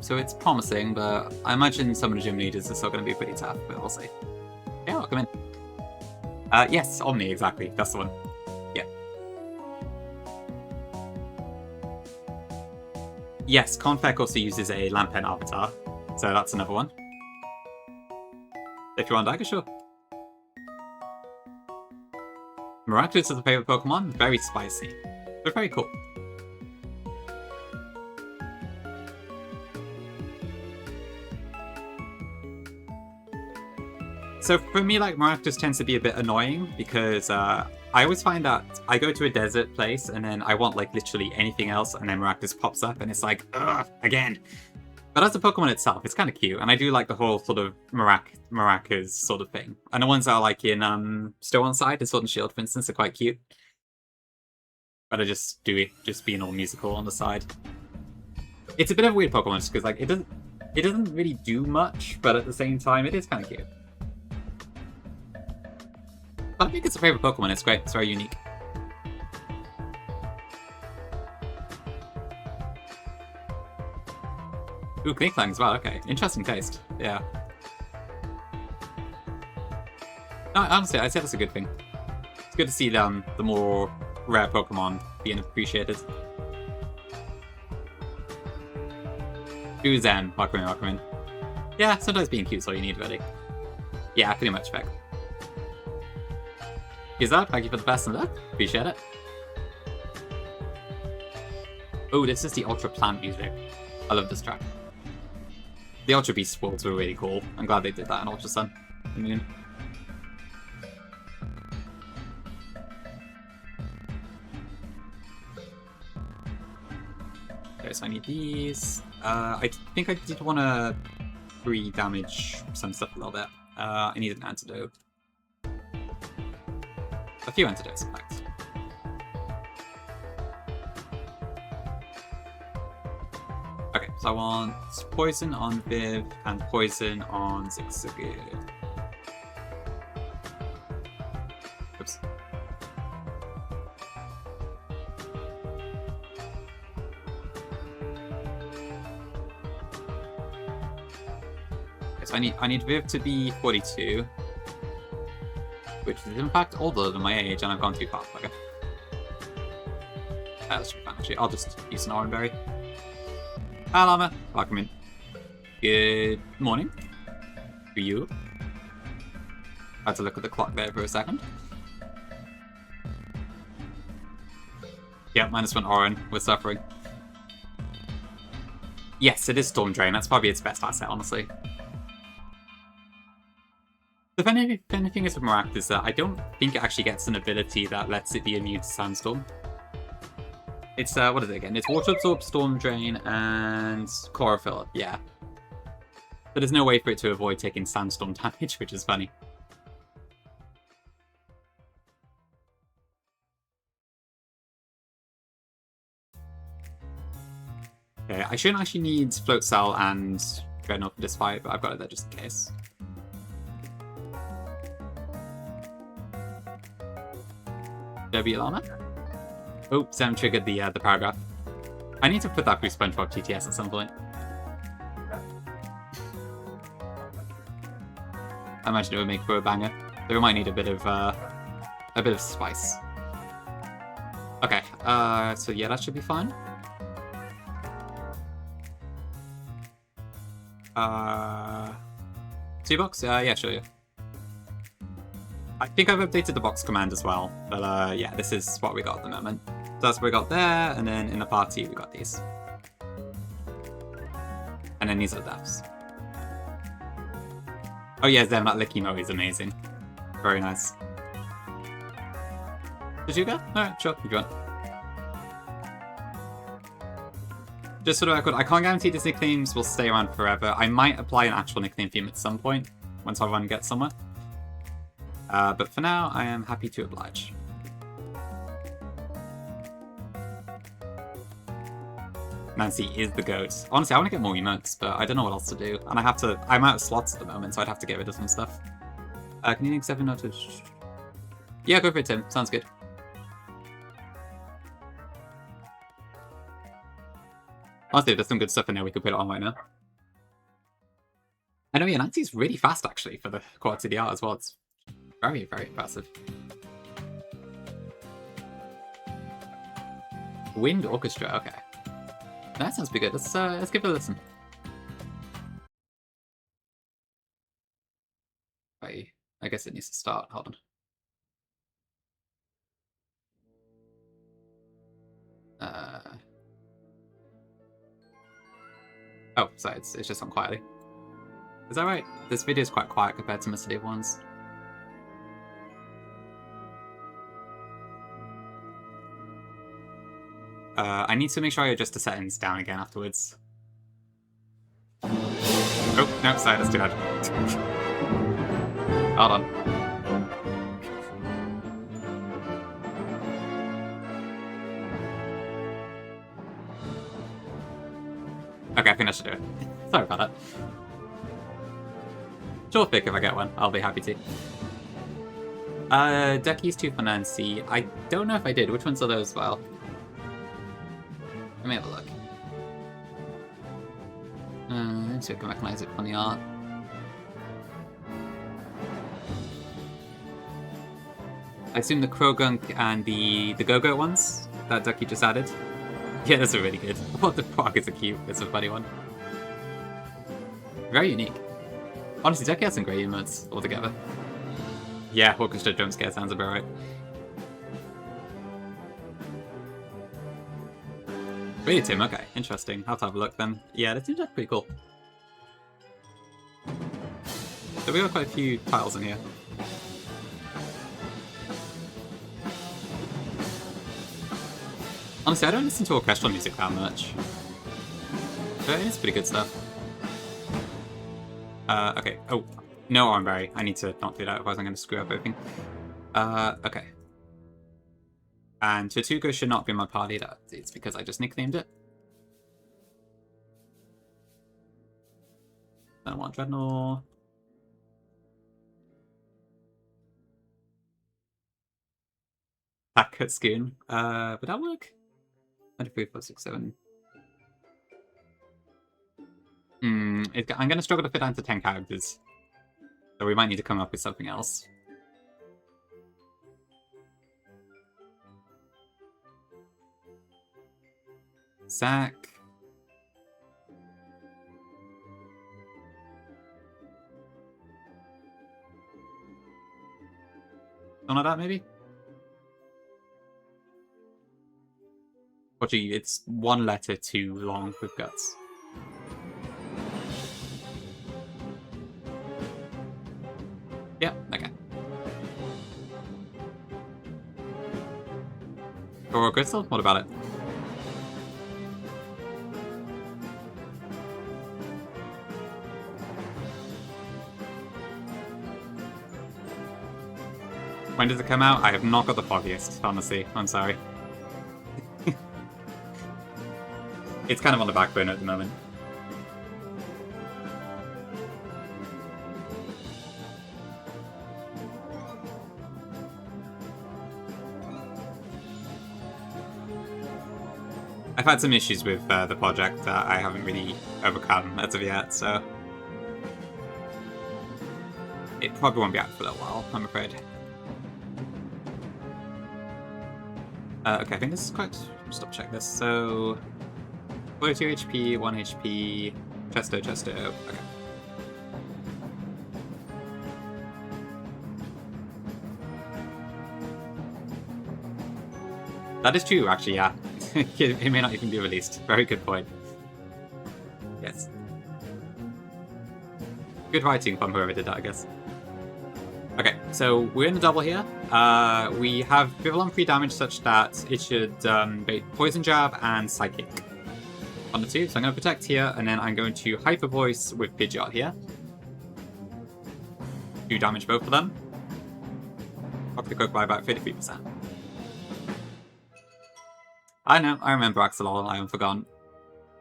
So it's promising, but I imagine some of the gym leaders are still going to be pretty tough, but we'll see. Yeah, welcome in. Yes, Omni, exactly. That's the one. Yeah. Yes, Confec also uses a Lampen avatar, so that's another one. If you're on Dagger, sure. Miraculous is a favorite Pokemon. Very spicy, but very cool. So for me, like, Miraculous tends to be a bit annoying because I always find that I go to a desert place and then I want, like, literally anything else and then Miraculous pops up and it's like, ugh, again. But as a Pokemon itself, it's kind of cute. And I do like the whole sort of Maracas sort of thing. And the ones that are, like, in Stow on Side, in Sword and Shield, for instance, are quite cute. But I just do it, just being all musical on the side. It's a bit of a weird Pokemon just because, like, it doesn't really do much, but at the same time, it is kind of cute. I think it's a favorite Pokemon. It's great. It's very unique. Ooh, Kninklang as well. Okay, interesting taste. Yeah. No, honestly, I'd say that's a good thing. It's good to see the more rare Pokemon being appreciated. Ooh, Zen. Welcome in. Yeah, sometimes being cute's all you need, really. Yeah, pretty much, Beck. Here's that. Thank you for the best and luck. Appreciate it. Oh, this is the Ultra Plant music. I love this track. The Ultra Beast worlds were really cool. I'm glad they did that in Ultra Sun and Moon. Okay, so I need these. I think I did want to pre-damage some stuff a little bit. I need an antidote. A few antidotes, in fact. Okay, so I want poison on Viv and poison on Zigzagoon. Oops. Okay, so I need Viv to be 42. Which is in fact older than my age, and I've gone too far. Okay. That should be fine, actually. I'll just use an Orange Berry. Hi, Llama. Welcome in. Good morning. To you. I had to look at the clock there for a second. Yeah, minus one Oran. We're suffering. Yes, it is Storm Drain. That's probably its best asset, honestly. The funny thing is with Maractus is that I don't think it actually gets an ability that lets it be immune to Sandstorm. It's, what is it again? It's Water Absorb, Storm Drain, and Chlorophyll, yeah. But there's no way for it to avoid taking Sandstorm damage, which is funny. Okay, I shouldn't actually need Float Cell and Dreadnought for this fight, but I've got it there just in case. W Llama? Oh, Sam triggered the paragraph. I need to put that through SpongeBob TTS at some point. I imagine it would make for a banger. But we might need a bit of spice. Okay, so yeah, that should be fine. $2? Yeah, sure, yeah. I think I've updated the box command as well, but yeah, this is what we got at the moment. So that's what we got there, and then in the party we got these. And then these are the deaths. Oh yeah, Zem, that Licky Mo is amazing. Very nice. Did you go? Alright, sure, if you want. Just for the record, I can't guarantee these nicknames will stay around forever. I might apply an actual nickname theme at some point, once everyone gets somewhere. But for now, I am happy to oblige. Nancy is the goat. Honestly, I want to get more emotes, but I don't know what else to do. And I'm out of slots at the moment, so I'd have to get rid of some stuff. Can you link 7 notice? Yeah, go for it, Tim. Sounds good. Honestly, there's some good stuff in there we could put it on right now. I know, yeah, Nancy's really fast, actually, for the quality of the art as well. It's very, very impressive. Wind Orchestra, okay. That sounds pretty good. Let's give it a listen. Right, I guess it needs to start. Hold on. Oh, sorry, it's just on quietly. Is that right? This video is quite quiet compared to most of the other ones. I need to make sure I adjust the settings down again afterwards. Oh, no, sorry, that's too bad. Hold on. Okay, I think I should do it. Sorry about that. Sure pick if I get one. I'll be happy to. Ducky's 2 for Nancy. I don't know if I did. Which ones are those, well? Let me have a look. So I can recognize it from the art. I assume the Krogunk and the Go-Go ones that Ducky just added. Yeah, those are really good. I thought the frog is a cute. It's a funny one. Very unique. Honestly, Ducky has some great emotes altogether. Yeah, orchestra jump scare sounds about right. Really, Tim? Okay, interesting. I'll have to have a look then. Yeah, that seems like pretty cool. So we got quite a few tiles in here. Honestly, I don't listen to orchestral music that much. But it's pretty good stuff. Okay. Oh, no Oranberry. I need to not do that, otherwise I'm going to screw up everything. Okay. And Tortuga should not be my party. It's because I just nicknamed it. I don't want Dreadnought. That cut Scoon. Would that work? 23, 4, 6, 7. I'm going to struggle to fit down to 10 characters. So we might need to come up with something else. Zack. Something like that, maybe? Or gee, it's one letter too long with guts. Yeah, okay. Or Crystal? What about it? When does it come out? I have not got the foggiest, honestly. I'm sorry. It's kind of on the back burner at the moment. I've had some issues with the project that I haven't really overcome as of yet, so it probably won't be out for a little while, I'm afraid. Okay, I think this is quite... Just double check this. So 42 HP, 1 HP, Chesto, okay. That is true, actually, yeah. It may not even be released. Very good point. Yes. Good writing from whoever did that, I guess. Okay, so we're in a double here. We have Vivillon free damage such that it should bait Poison Jab and Psychic on the two. So I'm going to protect here, and then I'm going to Hyper Voice with Pidgeot here. Do damage both of them. Pop the cook by about 33%. I know, I remember Axolotl, I am forgotten.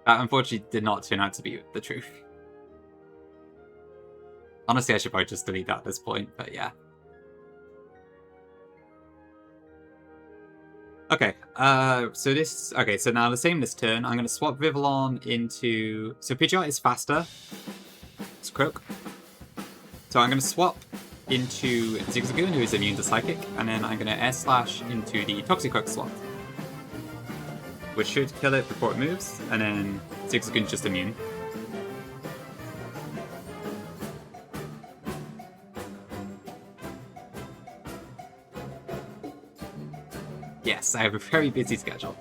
That unfortunately did not turn out to be the truth. Honestly, I should probably just delete that at this point, but yeah. Okay, so now the same this turn, I'm going to swap Vivillon into... So Pidgeot is faster. It's Croak. So I'm going to swap into Zigzagoon, who is immune to Psychic, and then I'm going to Air Slash into the Toxicroak slot, which should kill it before it moves, and then Zigzagoon's just immune. Yes, I have a very busy schedule.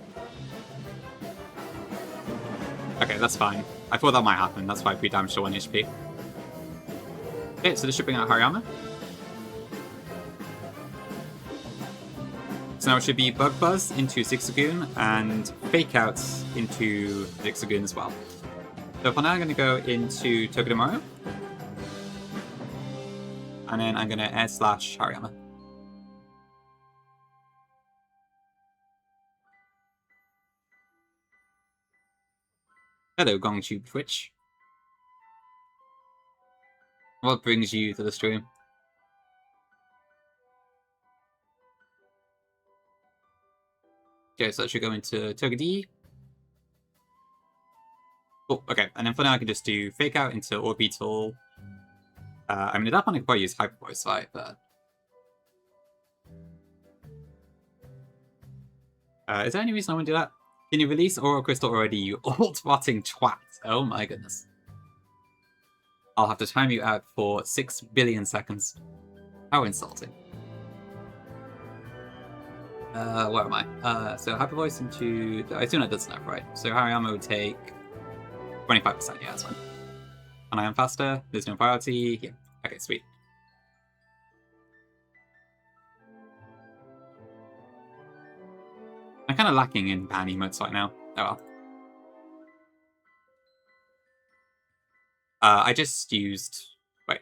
Okay, that's fine. I thought that might happen, that's why I pre-damaged to 1 HP. Okay, so this should bring out Hariyama. So now it should be Bug Buzz into Zigzagoon and Fake Out into Zigzagoon as well. So for now I'm going to go into Togedemaru. And then I'm going to Air Slash Hariyama. Hello, GongTube Twitch. What brings you to the stream? Okay, so that should go into Togedi. Oh, okay, and then for now I can just do Fake Out into Orbital. I mean, at that point I could probably use Hyper Voice Fight, but... is there any reason I want to do that? Can you release Aura Crystal already, you alt-rotting twat? Oh my goodness. I'll have to time you out for 6 billion seconds. How insulting. Where am I? So Hyper Voice into... I assume that does enough, right? So Hariyama would take 25%, yeah, that's fine. And I am faster, there's no priority. Yeah, okay, sweet. I'm kind of lacking in ban emotes right now. Oh well. I just used... Wait.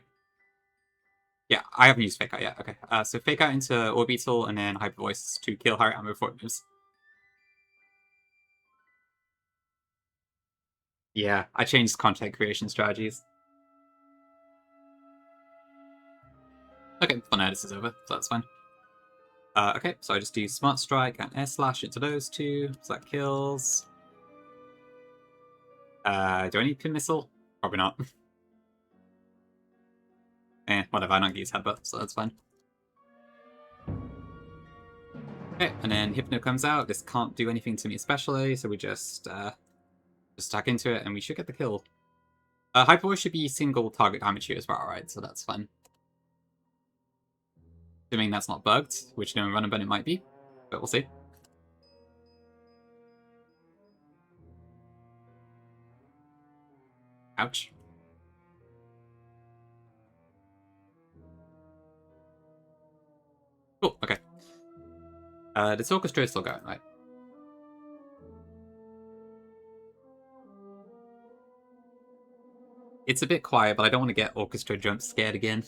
Yeah, I haven't used Fake Out yet. Okay, so Fake Out into Orbital and then Hyper Voice to kill Hariyama before it moves. Yeah, I changed content creation strategies. Okay, for now this is over, so that's fine. Okay, so I just do Smart Strike and Air Slash into those two, so that kills. Do I need Pin Missile? Probably not. Whatever, I don't use Headbutt, so that's fine. Okay, and then Hypno comes out. This can't do anything to me especially, so we just attack into it, and we should get the kill. Hyper Voice should be single target damage here as well, right? So that's fine. Assuming that's not bugged, which no run about it might be, but we'll see. Ouch. Cool, okay. This orchestra is still going, right? It's a bit quiet, but I don't want to get orchestra jump scared again.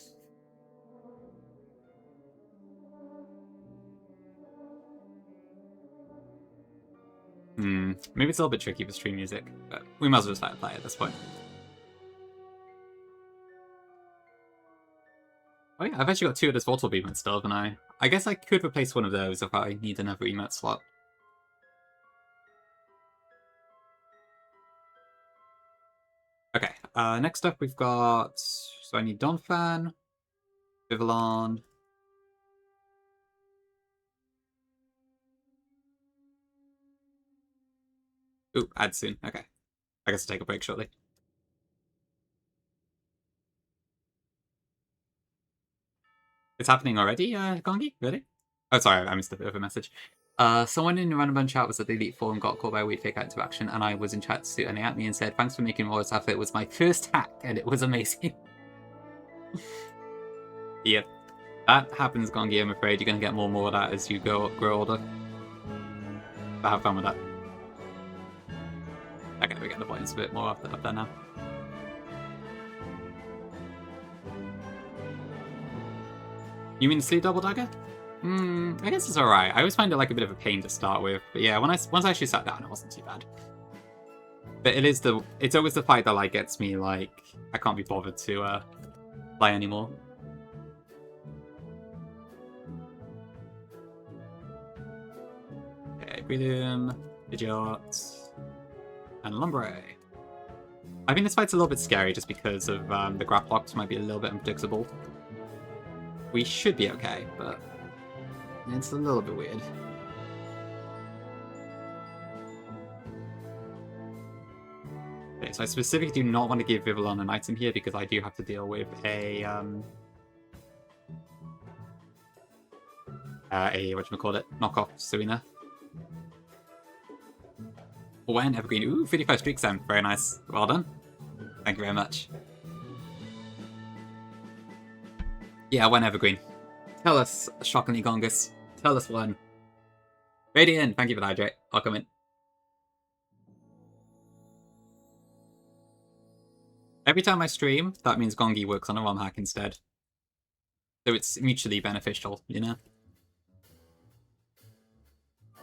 Maybe it's a little bit tricky for stream music, but we might as well just let it play at this point. Oh yeah, I've actually got 2 of this Vortal Beam and stuff, and I guess I could replace one of those if I need another emote slot. Okay, next up we've got... So I need Donphan, Vivillon... Ooh, add soon, okay. I guess I'll take a break shortly. It's happening already, Gongi? Really? Oh, sorry, I missed a bit of a message. Someone in the random chat was at the Elite 4 and got caught by a weird fake out interaction, and I was in chat too, and they at me and said, thanks for making Warriors Half. It was my first hack, and it was amazing. Yep. That happens, Gongi, I'm afraid. You're going to get more and more of that as you grow older. But have fun with that. Okay, we get the points a bit more up there now. You mean Sleep Double Dagger? I guess it's alright. I always find it like a bit of a pain to start with. But yeah, once I actually sat down, it wasn't too bad. But it's always the fight that like gets me like, I can't be bothered to play anymore. Okay, Breedum, Pidgeot, and Lumbre. I think this fight's a little bit scary just because of the grab blocks might be a little bit unpredictable. We should be okay, but it's a little bit weird. Okay, so I specifically do not want to give Vivillon an item here because I do have to deal with a whatchamacallit, knockoff Serena. When Evergreen, ooh, 55 streak Sam, very nice, well done. Thank you very much. Yeah, when Evergreen. Tell us, shockingly Gongus. Tell us when. Radiant, thank you for the hydrate. I'll come in. Every time I stream, that means Gongi works on a ROM hack instead. So it's mutually beneficial, you know?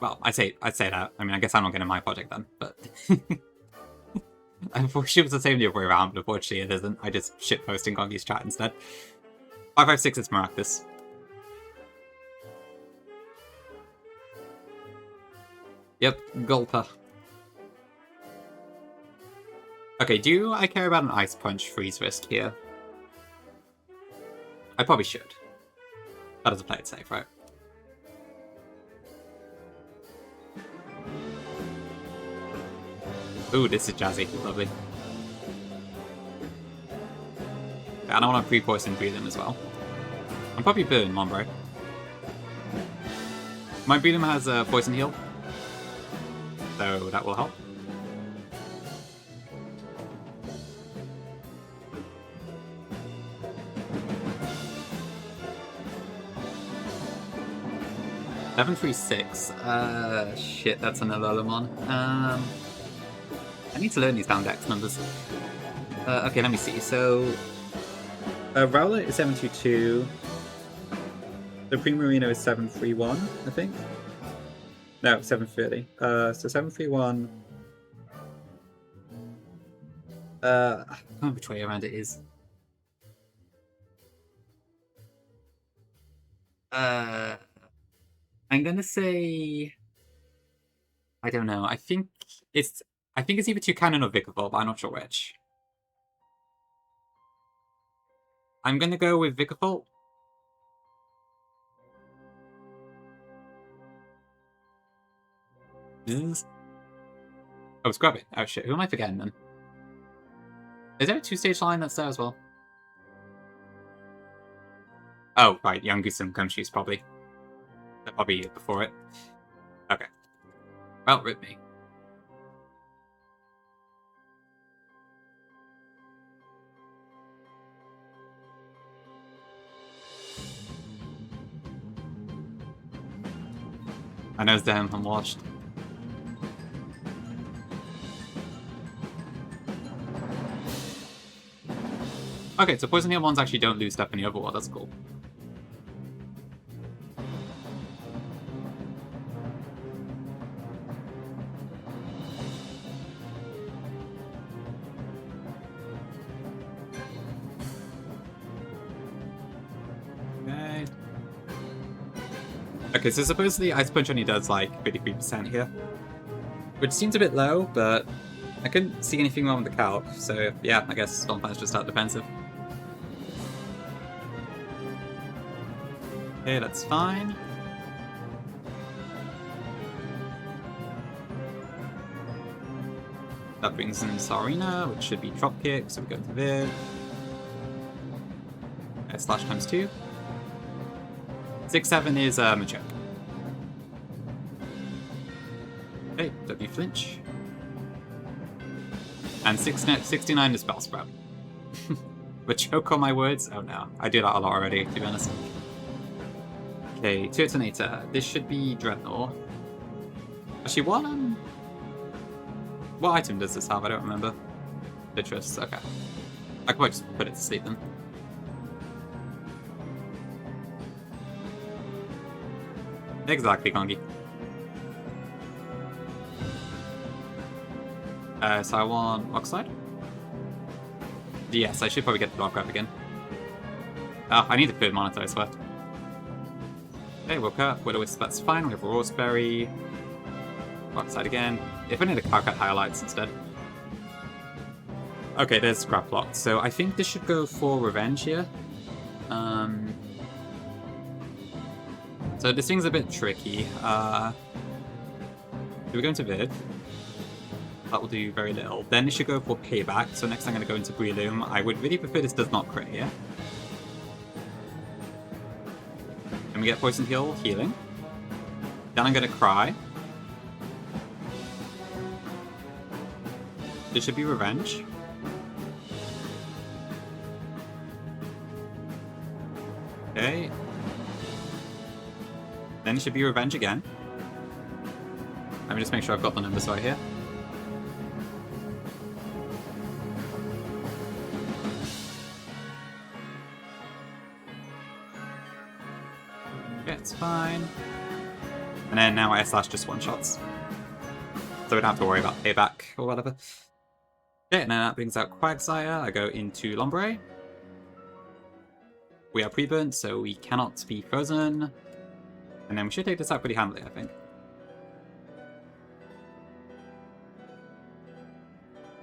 Well, I'd say that. I mean, I guess I'm not getting my project then, but... I wish it was the same the other way around, but unfortunately it isn't. I just shitposting Gongi's chat instead. 556 is Maractus. Yep, Gulper. Okay, do I care about an Ice Punch freeze risk here? I probably should. That doesn't play it safe, right? Ooh, this is jazzy. Lovely. And I want to pre-poison breathe him as well. I'm probably burn Lombre. My Breedham has a poison heal, so that will help. Seven, 3, 6. Shit, that's another Lemon. I need to learn these down dex numbers. Okay, let me see. So, Rowlet is 722. The Primarina is 731, I think. No, 730. So 731. I don't know which way around it is. I'm gonna say. I don't know. I think it's either Toucannon or Vikavolt, but I'm not sure which. I'm gonna go with Vikavolt. Oh, scrub it. Oh shit, who am I forgetting then? Is there a 2-stage line that's there as well? Oh, right, Yungoos and Gumshoes probably. They're probably before it. Okay. Well, rip me. I know it's damn unwatched. Okay, so Poison Heal ones actually don't lose stuff in the overworld, that's cool. Okay. Okay, so supposedly Ice Punch only does like 53% here. Which seems a bit low, but I couldn't see anything wrong with the calc, so yeah, I guess Storm Punch just out defensive. Okay, that's fine. That brings in Sarina, which should be drop kick, so we go to Vid. Slash times 2. 6-7 is Machoke. Okay, W flinch. And 69 is Spell Sprout. Machoke on my words? Oh no, I do that a lot already, to be honest. Okay, Turtonator. This should be Dreadnought. Actually, what item does this have? I don't remember. Citrus, okay. I could probably just put it to sleep then. Exactly, Kongi. So I want Rockslide? Yes, I should probably get the Rock Grab again. Ah, I need the third monitor, I swear. Okay, woke up. Will-O-Wisp, that's fine. We have a Roseberry. Rockslide again. If I need a Cowcat highlights instead. Okay, there's Scrap Locked. So I think this should go for Revenge here. So this thing's a bit tricky. Do we go into Vid? That will do very little. Then it should go for Payback. So next I'm going to go into Breloom. I would really prefer this does not crit here. And we get Poison Heal, healing. Then I'm going to Cry. This should be Revenge. Okay. Then it should be Revenge again. Let me just make sure I've got the numbers right here. Okay, it's fine. And then now I slash just one-shots. So we don't have to worry about payback or whatever. Okay, and then that brings out Quagsire. I go into Lombre. We are pre-burnt, so we cannot be frozen. And then we should take this out pretty handily, I think.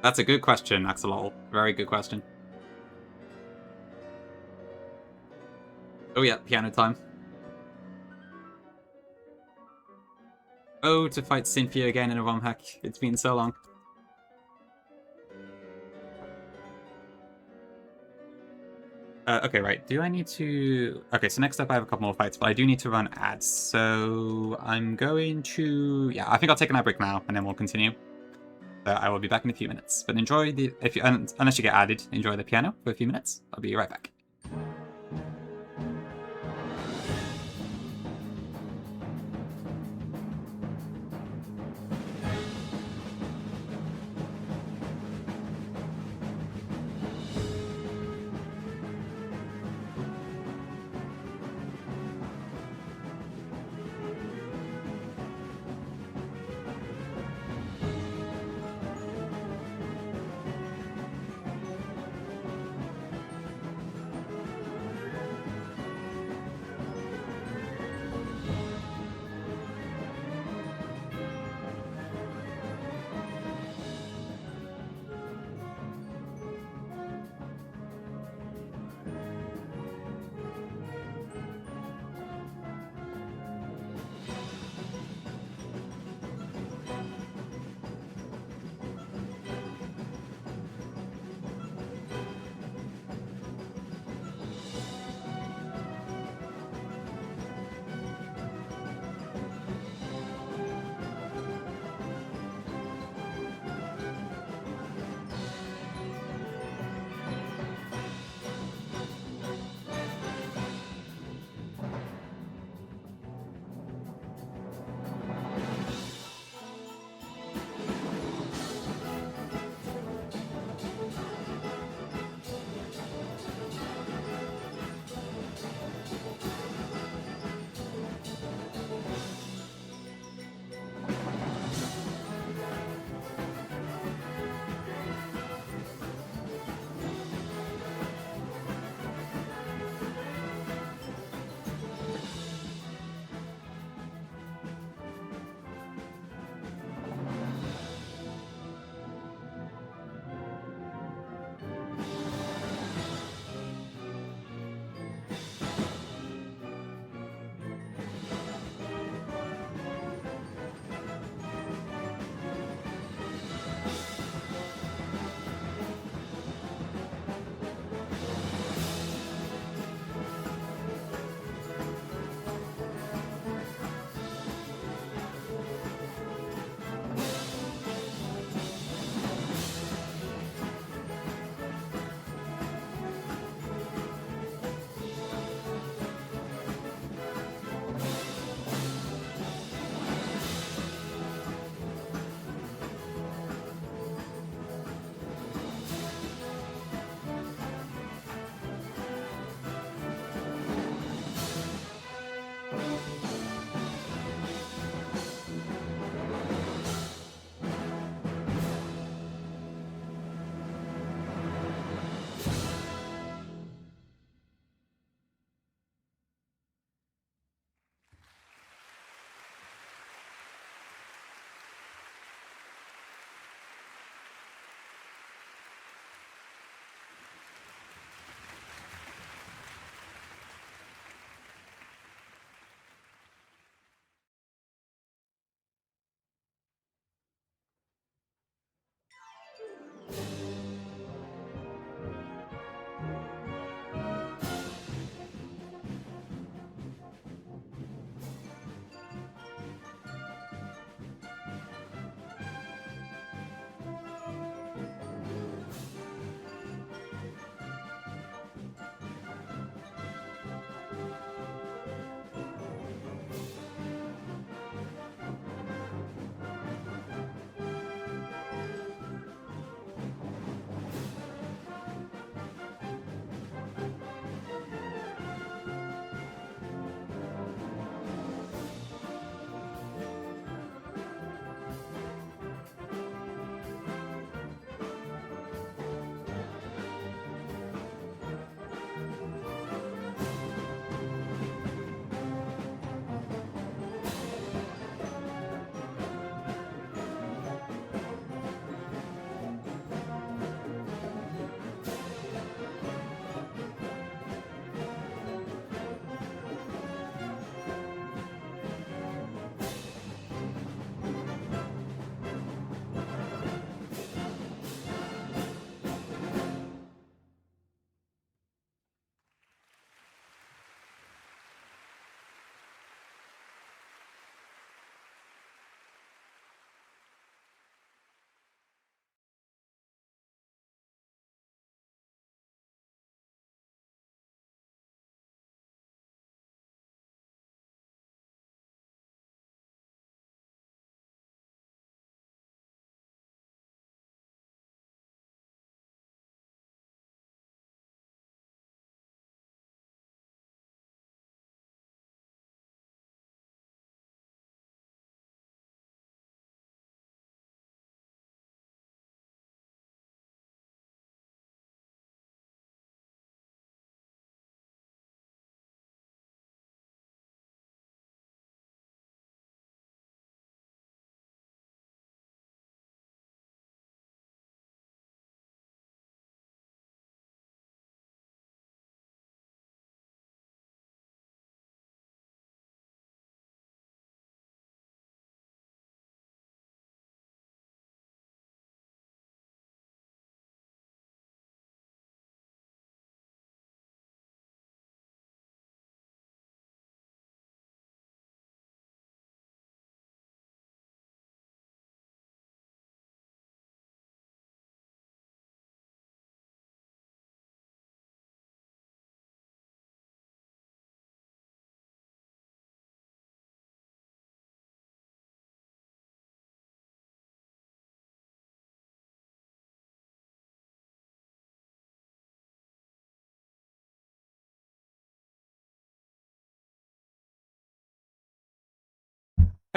That's a good question, Axolotl. Very good question. Oh yeah, piano time. Oh, to fight Cynthia again in a ROM hack. It's been so long. Okay, right. Do I need to... Okay, so next up I have a couple more fights, but I do need to run ads. So I'm going to... Yeah, I think I'll take an ad break now, and then we'll continue. So I will be back in a few minutes. But enjoy the... Unless you get added, enjoy the piano for a few minutes. I'll be right back.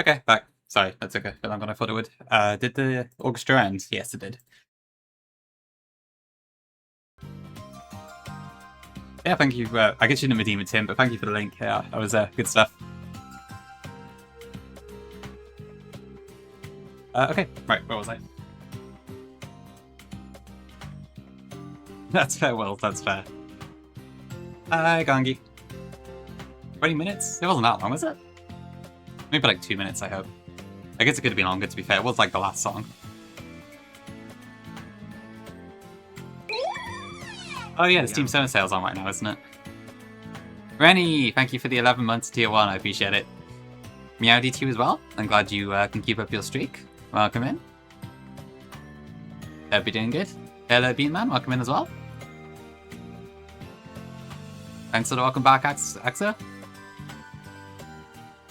Okay, back. Sorry, that's okay. I'm gonna thought it would. Did the orchestra end? Yes, it did. Yeah, thank you. I guess you didn't redeem it, Tim, but thank you for the link. Yeah, that was good stuff. Okay, right, where was I? That's fair, Will, that's fair. Hi, Gangi. 20 minutes? It wasn't that long, was it? Maybe like 2 minutes, I hope. I guess it could have been longer, to be fair. It was like the last song. Oh yeah, the Steam Summer Sale's on right now, isn't it? Rennie, thank you for the 11 months tier 1, I appreciate it. Meowdy to you as well. I'm glad you can keep up your streak. Welcome in. Hope you're doing good. Hello, Beanman, welcome in as well. Thanks for the welcome back, Axa.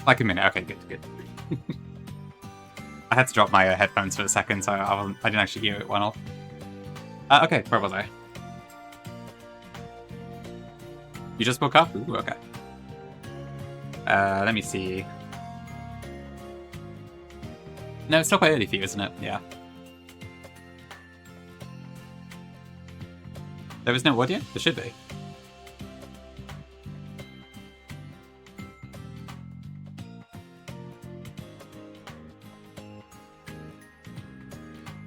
Like a minute, okay, good. I had to drop my headphones for a second, so I didn't actually hear it went off. Okay, where was I? You just woke up? Ooh, okay. Let me see. No, it's still quite early for you, isn't it? Yeah. There was no audio? There should be.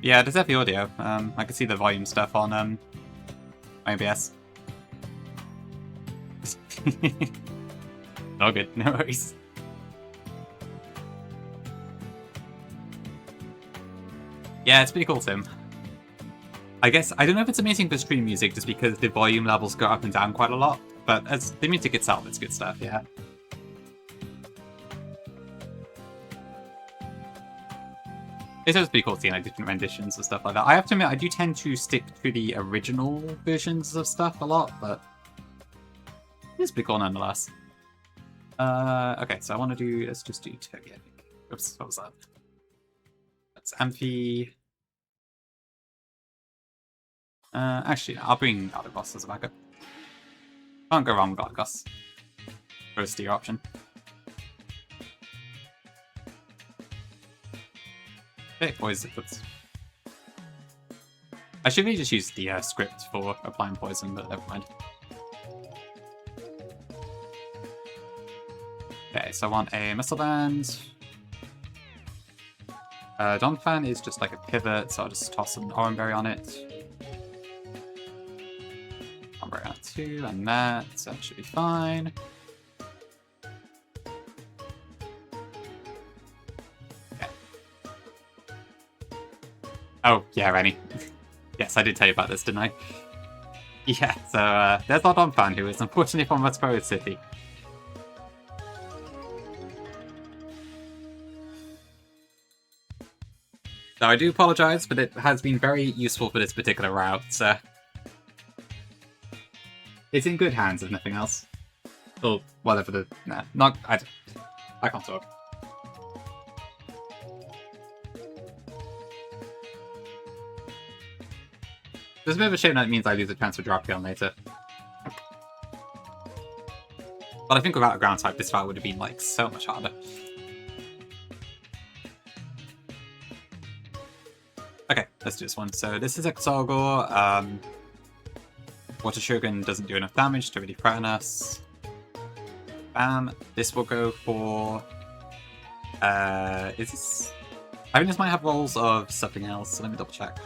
Yeah, there's definitely audio. I can see the volume stuff on my OBS. Oh, good. No worries. Yeah, it's pretty cool, Tim. I guess, I don't know if it's amazing for stream music just because the volume levels go up and down quite a lot, but as the music itself, it's good stuff, yeah. It's always pretty cool seeing like different renditions and stuff like that. I have to admit, I do tend to stick to the original versions of stuff a lot, but it's pretty cool nonetheless. Okay, so I want to do, let's just do Toby, I think. Oops, what was that? That's Amphi. Actually, I'll bring Argos as a backup. Can't go wrong with Argos. First tier option. Okay, what is it? I should really just use the script for applying poison, but never mind. Okay, so I want a missile band. Donphan is just like a pivot, so I'll just toss an Oranberry on it. Oranberry on 2, and that, so that should be fine. Okay. Oh, yeah, Rennie. Yes, I did tell you about this, didn't I? Yeah, so there's our Donphan, who is unfortunately from Westborough City. So I do apologise, but it has been very useful for this particular route, so... It's in good hands, if nothing else. Or whatever the... Nah, not... I can't talk. There's a bit of a shame that it means I lose a chance for Drapion later. But I think without a ground type, this fight would have been, like, so much harder. Okay, let's do this one. So this is Exargor. Water Shogun doesn't do enough damage to really threaten us. Bam. This will go for... is this... I think this might have rolls of something else, so let me double check.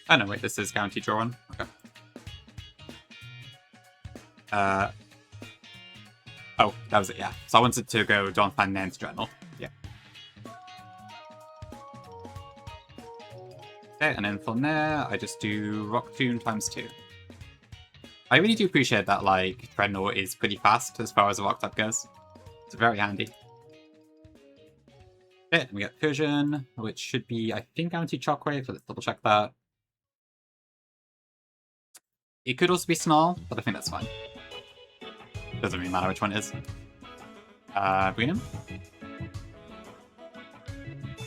Oh no, wait, this is guaranteed draw one. Okay. Oh, that was it, yeah. So I wanted to go Donphan then to Dreadnought. Yeah. Okay, and then from there, I just do Rock Tomb times 2. I really do appreciate that, like, Dreadnought is pretty fast as far as the rock type goes. It's very handy. Okay, and we get Fusion, which should be, I think, guaranteed Shockwave, so let's double check that. It could also be Snarl, but I think that's fine. Doesn't really matter which one it is. Bring him.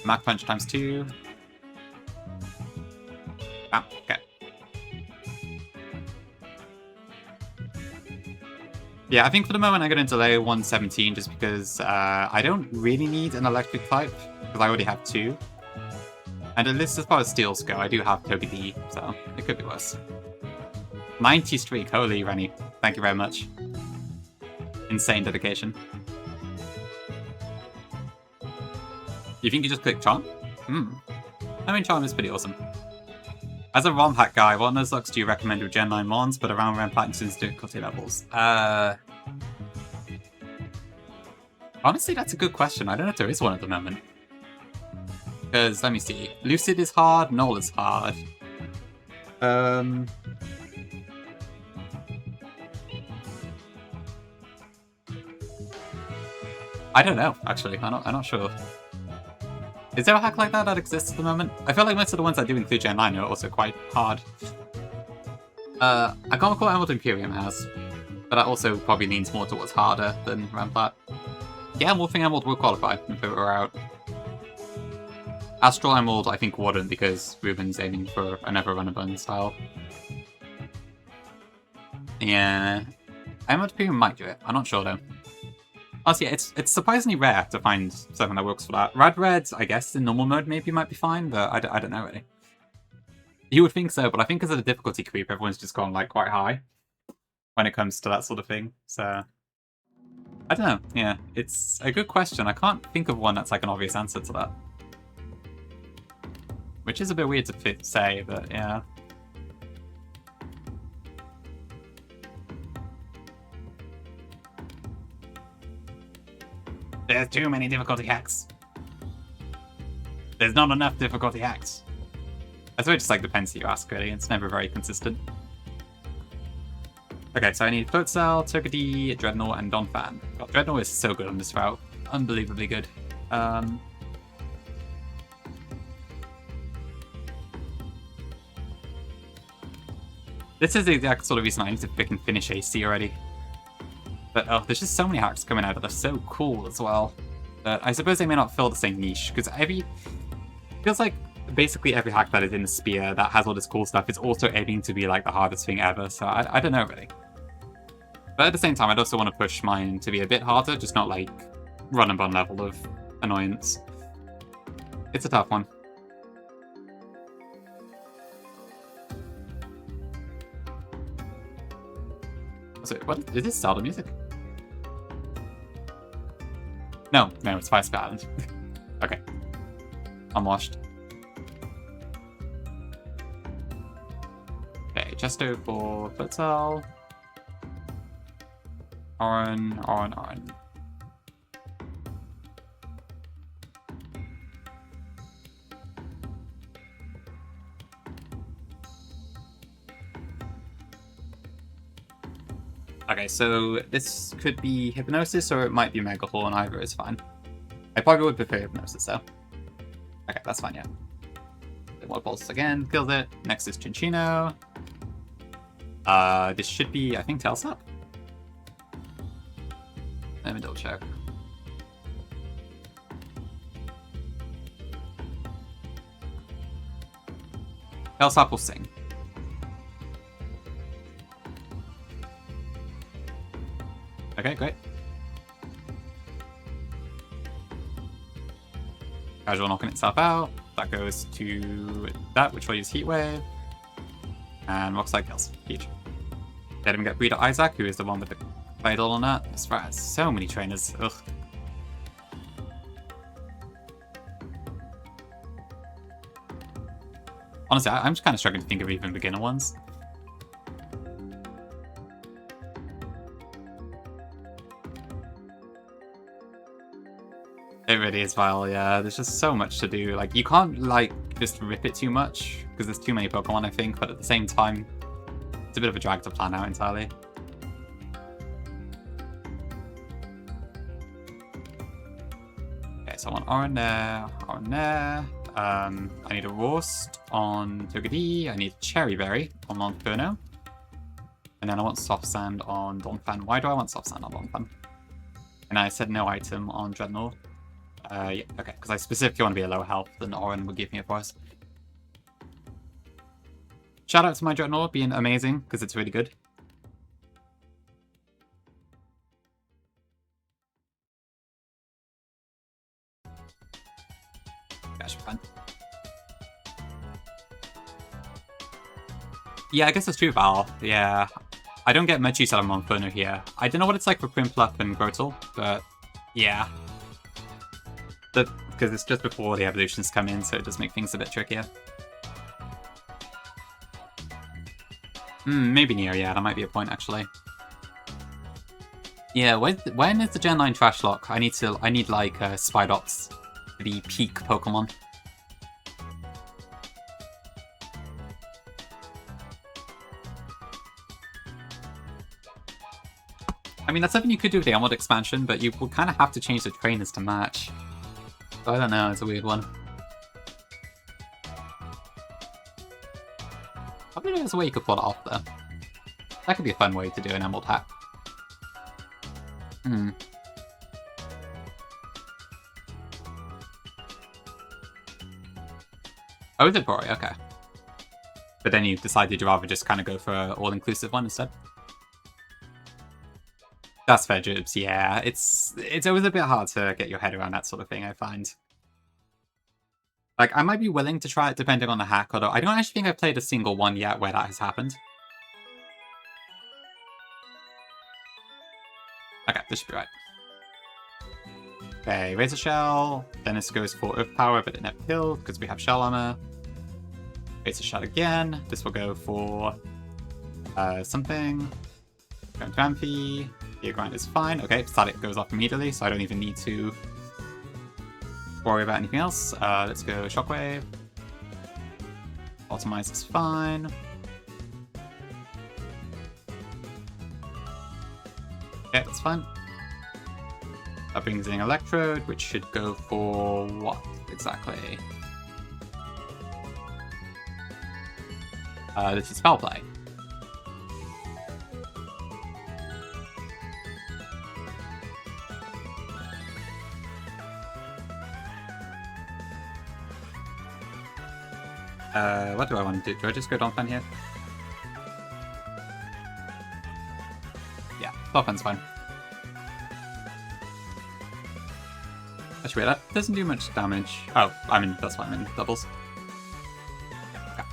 Mach Punch times 2. Ah, okay. Yeah, I think for the moment I'm going to delay 117 just because I don't really need an electric type, because I already have 2. And at least as far as steals go, I do have Toby D, so it could be worse. 90 streak, holy Rennie. Thank you very much. Insane dedication. You think you just click Charm? I mean, Charm is pretty awesome. As a ROM hack guy, what Nuzlocke do you recommend with Gen 9 Mons, but around Rampartington's difficulty levels? Honestly, that's a good question. I don't know if there is one at the moment. Because, let me see. Lucid is hard, Null is hard. I don't know, actually. I'm not sure. Is there a hack like that exists at the moment? I feel like most of the ones that do include Gen 9 are also quite hard. I can't recall what Emerald Imperium has, but that also probably leans more towards harder than Rampart. Yeah, Morphing Emerald will qualify if it were out. Astral Emerald, I think, wouldn't, because Ruben's aiming for a Never Run Abundant style. Yeah. Emerald Imperium might do it. I'm not sure, though. Also, yeah, it's surprisingly rare to find something that works for that. Red, I guess, in normal mode maybe might be fine, but I don't know, really. You would think so, but I think because of the difficulty creep, everyone's just gone, like, quite high when it comes to that sort of thing, so... I don't know, yeah. It's a good question. I can't think of one that's, like, an obvious answer to that. Which is a bit weird to say, but, yeah. There's too many difficulty hacks. There's not enough difficulty hacks. I suppose it just like depends who you ask, really. It's never very consistent. Okay, so I need Float Cell, Turkey, Dreadnought, and Donphan. God, Dreadnought is so good on this route. Unbelievably good. This is the exact sort of reason I need to pick and finish AC already. But oh, there's just so many hacks coming out that are so cool as well. But I suppose they may not fill the same niche, because feels like basically every hack that is in the spear that has all this cool stuff is also aiming to be like the hardest thing ever, so I don't know really. But at the same time, I'd also want to push mine to be a bit harder, just not like run and bun level of annoyance. It's a tough one. So, what is this Zelda music? No, it's Vice Island. Okay. I'm washed. Okay, Chesto for Futsal. Oran. Okay, so this could be Hypnosis or it might be Megahorn, either is fine. I probably would prefer Hypnosis though. Okay, that's fine, yeah. One pulse again, kills it. Next is Chinchino. This should be, I think, Tailsap. Let me double check. Tailsap will sing. Okay, great. Casual knocking itself out. That goes to that, which will use Heat Wave. And Rockside kills. Huge. Let him get Breeder Isaac, who is the one with the Fatal on that. This rat has so many trainers. Ugh. Honestly, I'm just kind of struggling to think of even beginner ones. It really is vile, yeah. There's just so much to do. Like, you can't, like, just rip it too much, because there's too many Pokemon, I think, but at the same time, it's a bit of a drag to plan out entirely. Okay, so I want Oran there. I need a Roast on Togedee. I need Cherry Berry on Monferno. And then I want Soft Sand on Donphan. Why do I want Soft Sand on Donphan? And I said no item on Dreadnought. Yeah, okay, because I specifically want to be a lower health than Oran would give me a forest. Shout out to my Dreadnought being amazing, because it's really good. should be fine. Yeah, I guess that's true, Val. Yeah. I don't get much use out of Monferno here. I don't know what it's like for Primplup and Grotle, but yeah. Because it's just before the evolutions come in, so it does make things a bit trickier. Maybe Neo, yeah, that might be a point, actually. Yeah, when is the Gen 9 Trash Lock? I need like Spidops, the peak Pokemon. I mean, that's something you could do with the Emerald expansion, but you will kind of have to change the trainers to match. So I don't know, it's a weird one. I believe there's a way you could pull it off, though. That could be a fun way to do an Emerald hack. Oh, is it Brawly? Okay. But then you decided you'd rather just kind of go for an all-inclusive one instead? That's fair, Jibs. Yeah, it's always a bit hard to get your head around that sort of thing, I find. Like, I might be willing to try it depending on the hack, although I don't actually think I've played a single one yet where that has happened. Okay, this should be right. Okay, Razor Shell. Then this goes for Earth Power, but it never killed because we have Shell Armor. Razor Shell again. This will go for something. Going to Amphi. Gear Grind is fine. Okay, Static goes off immediately, so I don't even need to worry about anything else. Let's go Shockwave. Optimize is fine. Okay, that's fine. That brings in Electrode, which should go for what exactly? This is Spell Play. What do I want to do? Do I just go Donphan here? Yeah, Donphan's fine. Actually, wait, that doesn't do much damage. Oh, I mean, that's fine, I'm in doubles. Okay.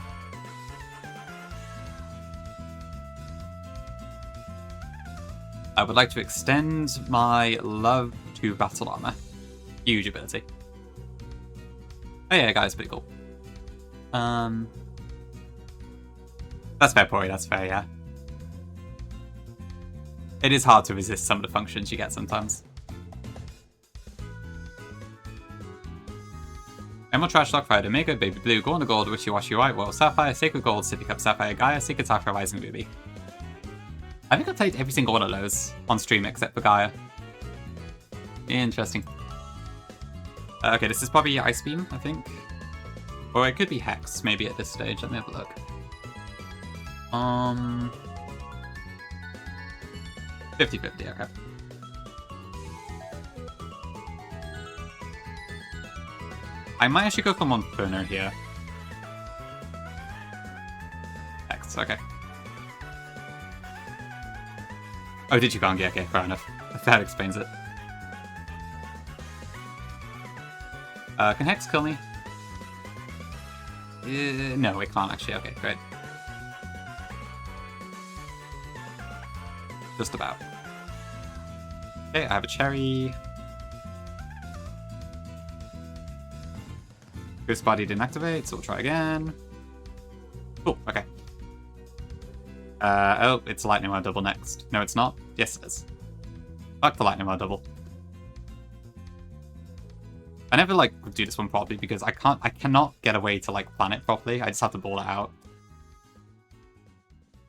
I would like to extend my love to Battle Armor. Huge ability. Oh yeah, guys, pretty cool. That's fair, Pori, that's fair, yeah. It is hard to resist some of the functions you get sometimes. Emerald Trash Lock, Fire Omega, Baby Blue, Gold and Gold, Wishy Washy White, Royal Sapphire, Sacred Gold, Sippy Cup Sapphire, Gaia, Secret Sapphire, Rising Ruby. I think I played every single one of those on stream except for Gaia. Interesting. Okay, this is probably Ice Beam, I think. Or it could be Hex, maybe at this stage. Let me have a look. 50-50, okay. I might actually go for Monferno here. Hex, okay. Oh, did you found? Yeah, okay, fair enough. That explains it. Can Hex kill me? No, it can't actually. Okay, great. Just about. Okay, I have a cherry. Ghost Body didn't activate, so we'll try again. Oh, okay. Oh, it's a Lightning Rod double next. No, it's not. Yes, it is. Fuck the Lightning Rod double. I never, like, do this one properly because I cannot get away to, like, plan it properly. I just have to ball it out.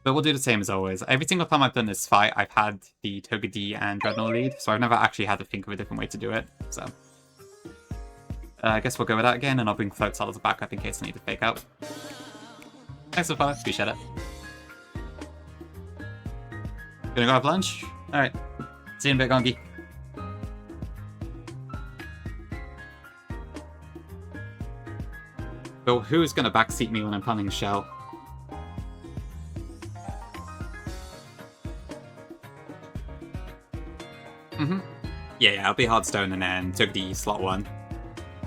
But we'll do the same as always. Every single time I've done this fight, I've had the Togepi and Dreadnought lead, so I've never actually had to think of a different way to do it, so. I guess we'll go with that again, and I'll bring Float Cell as a backup in case I need to fake out. Thanks so far. Appreciate it. Gonna go have lunch? Alright. See you in a bit, Gongi. So who's gonna backseat me when I'm planning Shell? Yeah, I'll be Hearthstone and then took the slot 1.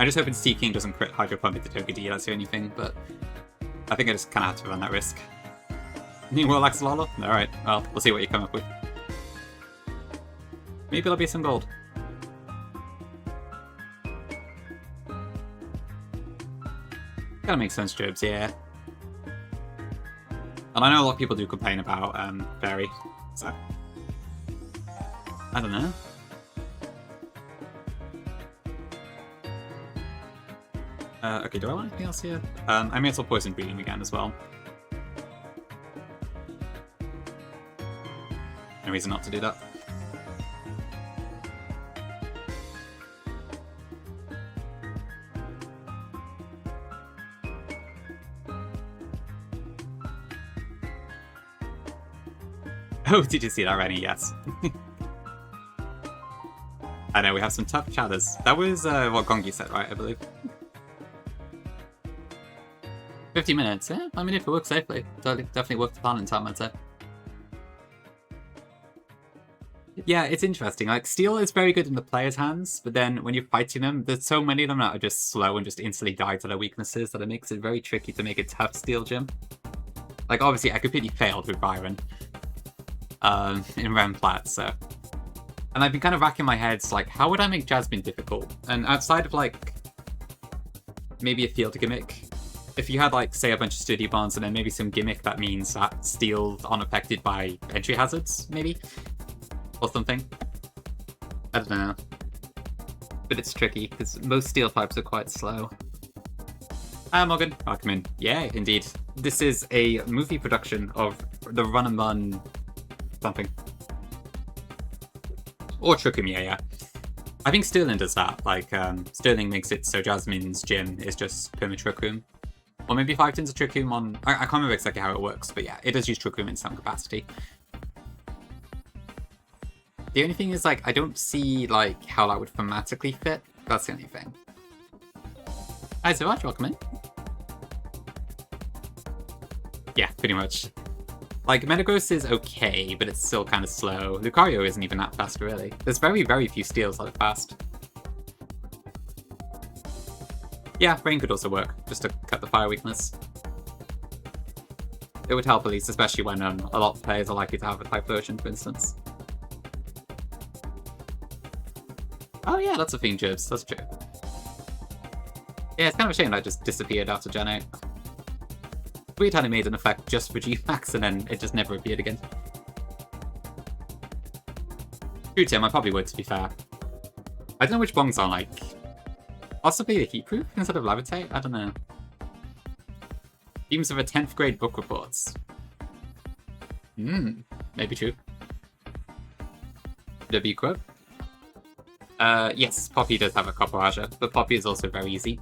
I'm just hoping Seeking doesn't crit Hydro Pump into Togepi, that's the only thing, but I think I just kind of have to run that risk. New World Axolotl? Alright, well, we'll see what you come up with. Maybe there'll be some gold. Kinda makes sense, Jobs, yeah. And I know a lot of people do complain about Fairy, so I don't know. Okay, do I want anything else here? I may as well poison breeding again as well. No reason not to do that. Oh, did you see that, Rennie? Yes. I know, we have some tough chatters. That was what Gongi said, right, I believe? 50 minutes, yeah? I mean, if it works safely, definitely worth the plan in time, I'd say. Yeah, it's interesting. Like, Steel is very good in the player's hands, but then when you're fighting them, there's so many of them that are just slow and just instantly die to their weaknesses that it makes it very tricky to make a tough Steel gym. Like, obviously, I completely failed with Byron in Ren Plat, so... And I've been kind of racking my heads, like, how would I make Jasmine difficult? And outside of, like, maybe a field gimmick, if you had, like, say, a bunch of sturdy bonds and then maybe some gimmick that means that Steel's unaffected by entry hazards, maybe? Or something. I don't know. But it's tricky, because most Steel types are quite slow. Hi, Morgan. Welcome in. Yeah, indeed. This is a movie production of the Run and Run something. Or Trick 'em, yeah. I think Sterling does that. Like, Sterling makes it so Jasmine's gym is just perma Trick Room. Or maybe 5 tins of Trick Room on... I can't remember exactly how it works, but yeah, it does use Trick Room in some capacity. The only thing is, like, I don't see, like, how that would thematically fit. That's the only thing. Hi, Savage, welcome in. Yeah, pretty much. Like, Metagross is okay, but it's still kind of slow. Lucario isn't even that fast, really. There's very, very few Steels that are fast. Yeah, Rain could also work, just to cut the fire weakness. It would help at least, especially when a lot of players are likely to have a Typhlosion, for instance. Oh yeah, that's a thing, Jibs. That's true. Yeah, it's kind of a shame that it just disappeared after Gen 8. Weird how it made an effect just for GMAX and then it just never appeared again. True, Tim, I probably would, to be fair. I don't know which bongs are like. Possibly a heat proof instead of levitate? I don't know. Themes of a 10th grade book reports. Maybe true. W quote. Yes, Poppy does have a Copperaja, but Poppy is also very easy.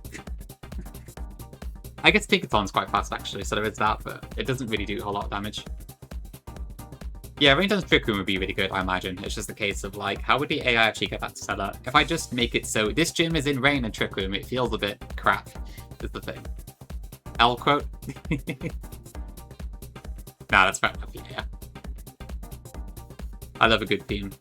I guess Tinkaton's quite fast actually, so there is that, but it doesn't really do a whole lot of damage. Yeah, Rainton's Trick Room would be really good, I imagine. It's just a case of, like, how would the AI actually get that set up? If I just make it so this gym is in Rain and Trick Room, it feels a bit crap, is the thing. L quote? Nah, that's fair enough, yeah. I love a good theme.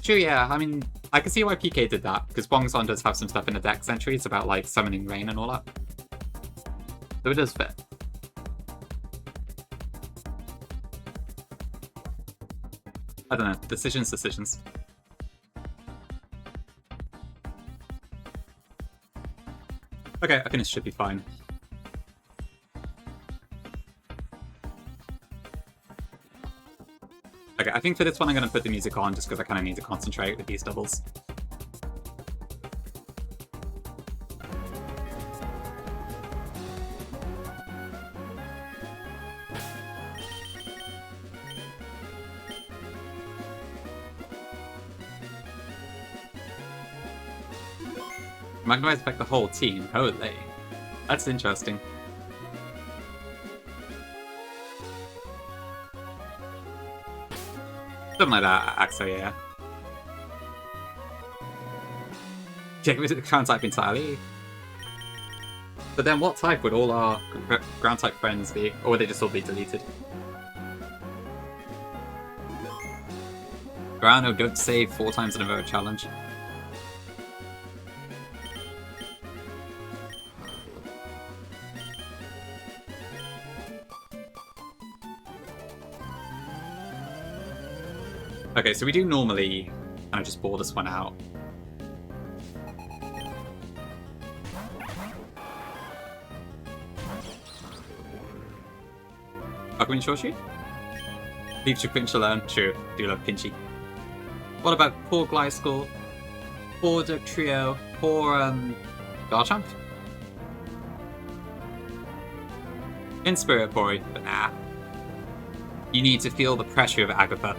True, yeah, I mean, I can see why PK did that, because Bongson does have some stuff in the Dex entries about, like, summoning rain and all that. So it does fit. I don't know, decisions. Okay, I think this should be fine. Okay, I think for this one I'm going to put the music on just because I kind of need to concentrate with these doubles. Magnetize affect the whole team. Holy. That's interesting. Something like that, Axo, yeah. Yeah, we ground type entirely. But then what type would all our ground type friends be? Or would they just all be deleted? Grano, don't save 4 times in a row challenge. Okay, so we do normally kind of just bore this one out. Pokemon Shoshi? Leaves your pinch alone. True, do love Pinchy. What about poor Gliscor? Poor Dugtrio? Poor, Garchomp? Inspiratory, but nah. You need to feel the pressure of Agrippa.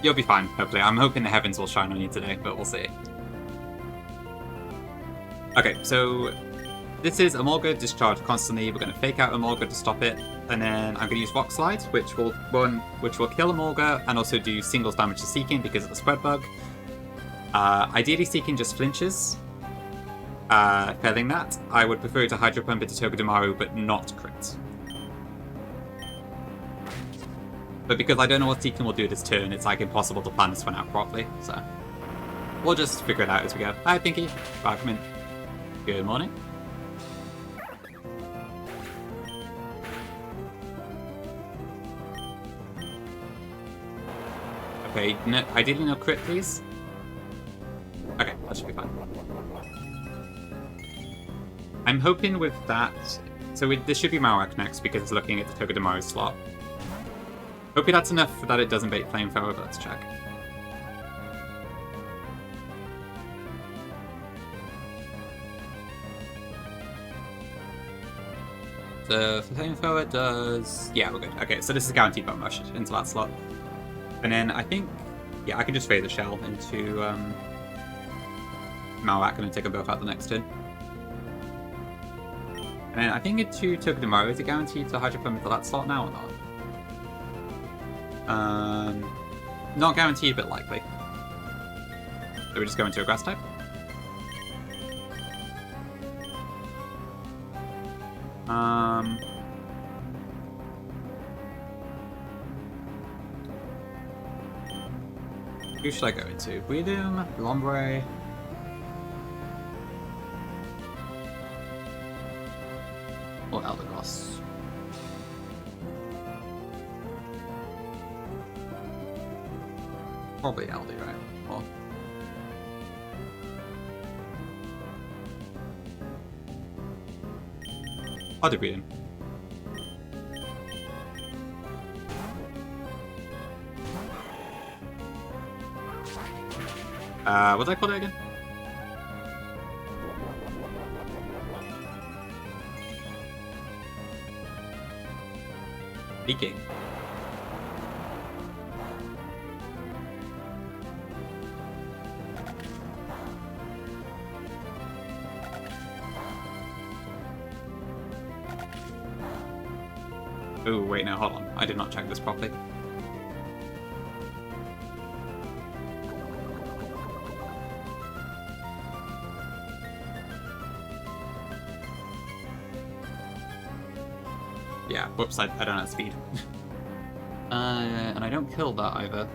You'll be fine, hopefully. I'm hoping the heavens will shine on you today, but we'll see. Okay, so this is Emolga discharged constantly. We're going to fake out Emolga to stop it, and then I'm going to use Rock Slide, which will kill Emolga and also do singles damage to Seeking because of the spread bug. Ideally, Seeking just flinches. Failing that, I would prefer to Hydro Pump into Togedemaru, but not crit. But because I don't know what Seeking will do this turn, it's like impossible to plan this one out properly, so we'll just figure it out as we go. Hi, Pinky. Bye, come in. Good morning. Okay, no, ideally no crit, please. Okay, that should be fine. I'm hoping with that... So this should be Marowak next because it's looking at the Togedemaru slot. Hoping that's enough that it doesn't bait Flamethrower, but let's check. The Flamethrower does... Yeah, we're good. Okay, so this is guaranteed Bone Rush into that slot. And then I think... Yeah, I can just phase the Chelle into Marowak and take them both out the next turn. And then I think into Togedemaru, is it guaranteed to Hydro Pump into that slot now or not? Not guaranteed, but likely. So we just go into a Grass type. Who should I go into? Breedum, Lombre. Or Eldegoss. Probably Aldi, right? Or... I'll do Breedum. What did I call it again? Leaking. Oh, wait, no, hold on. I did not check this properly. Yeah, whoops, I don't have speed. And I don't kill that either.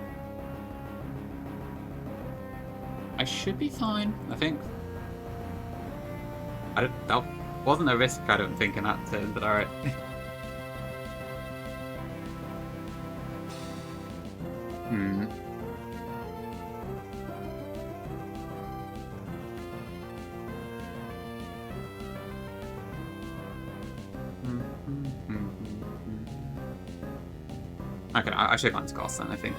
I should be fine, I think. That wasn't a risk, I don't think, in that turn, but alright. Okay, I should have gone to Goss then, I think.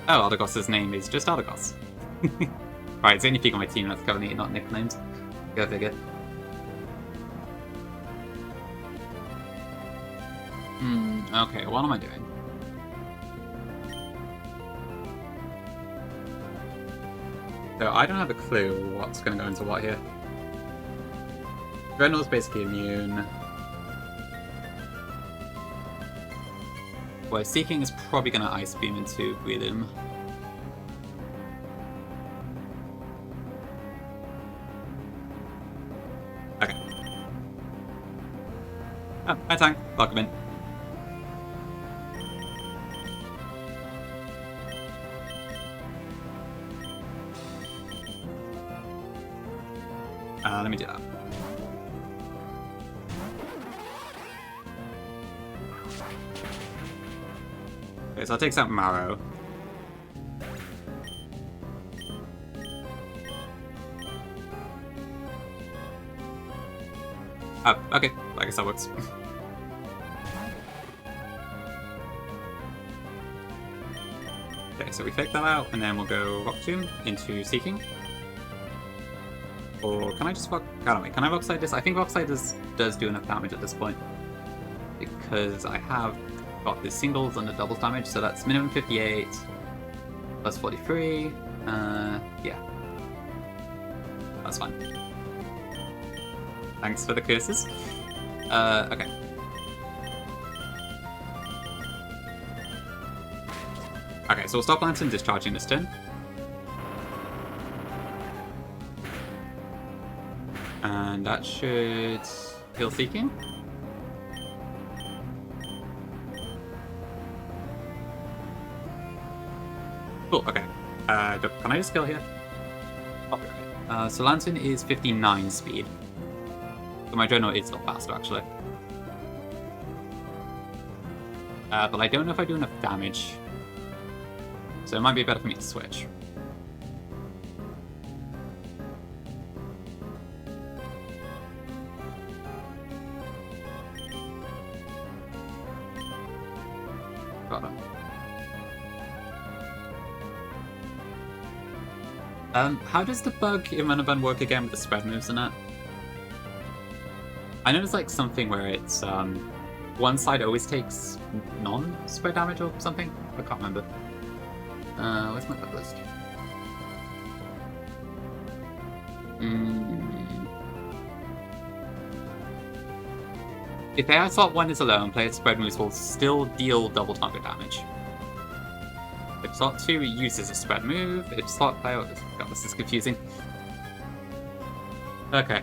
Oh, Eldegoss's name is just Eldegoss. Right, it's the only thing on my team that's currently not nicknamed. Go figure. Okay, what am I doing? So I don't have a clue what's going to go into what here. Dreadnought's basically immune. Well, Seeking is probably going to Ice Beam into Breedum. Okay. Oh, hi Tank. Welcome in. Let me do that. Okay, so that takes out Marrow. Oh, okay. I guess that works. Okay, so we fake that out, and then we'll go Rock Tomb into Seeking. Or can I just rock? I don't know. Can I Rock Slide this? I think Rock Slide does do enough damage at this point. Because I have got the singles and the doubles damage, so that's minimum 58 plus 43. Yeah. That's fine. Thanks for the curses. Okay. Okay, so we'll stop Lantern discharging this turn. And that should heal Seeking. Cool, okay. Can I just kill here? Okay. So Lantern is 59 speed. So my Dreadnought is still faster, actually. But I don't know if I do enough damage. So it might be better for me to switch. Got it. How does the bug in Mana Burn work again with the spread moves and that? I know there's like something where it's one side always takes non-spread damage or something. I can't remember. Where's my bug list? If AI slot 1 is alone, player spread moves will still deal double target damage. If slot 2 uses a spread move, if slot player... God, this is confusing. Okay.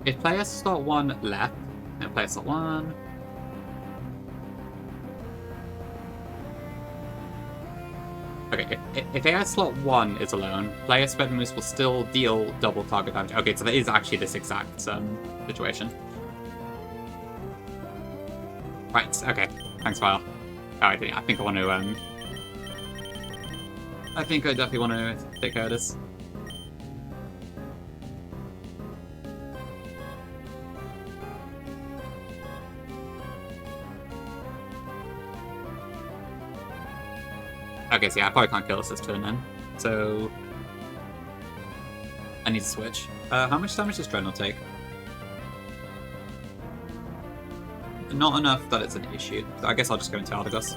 If player slot 1 left, and player slot 1... Okay, if AI slot 1 is alone, player spread moves will still deal double target damage. Okay, so that is actually this exact situation. Right, okay. Thanks, File. Oh, I think I want to, I think I definitely want to take care of this. Okay, so yeah, I probably can't kill us this turn then. So... I need to switch. How much damage does Dreadnought take? Not enough that it's an issue. So I guess I'll just go into Ardigos.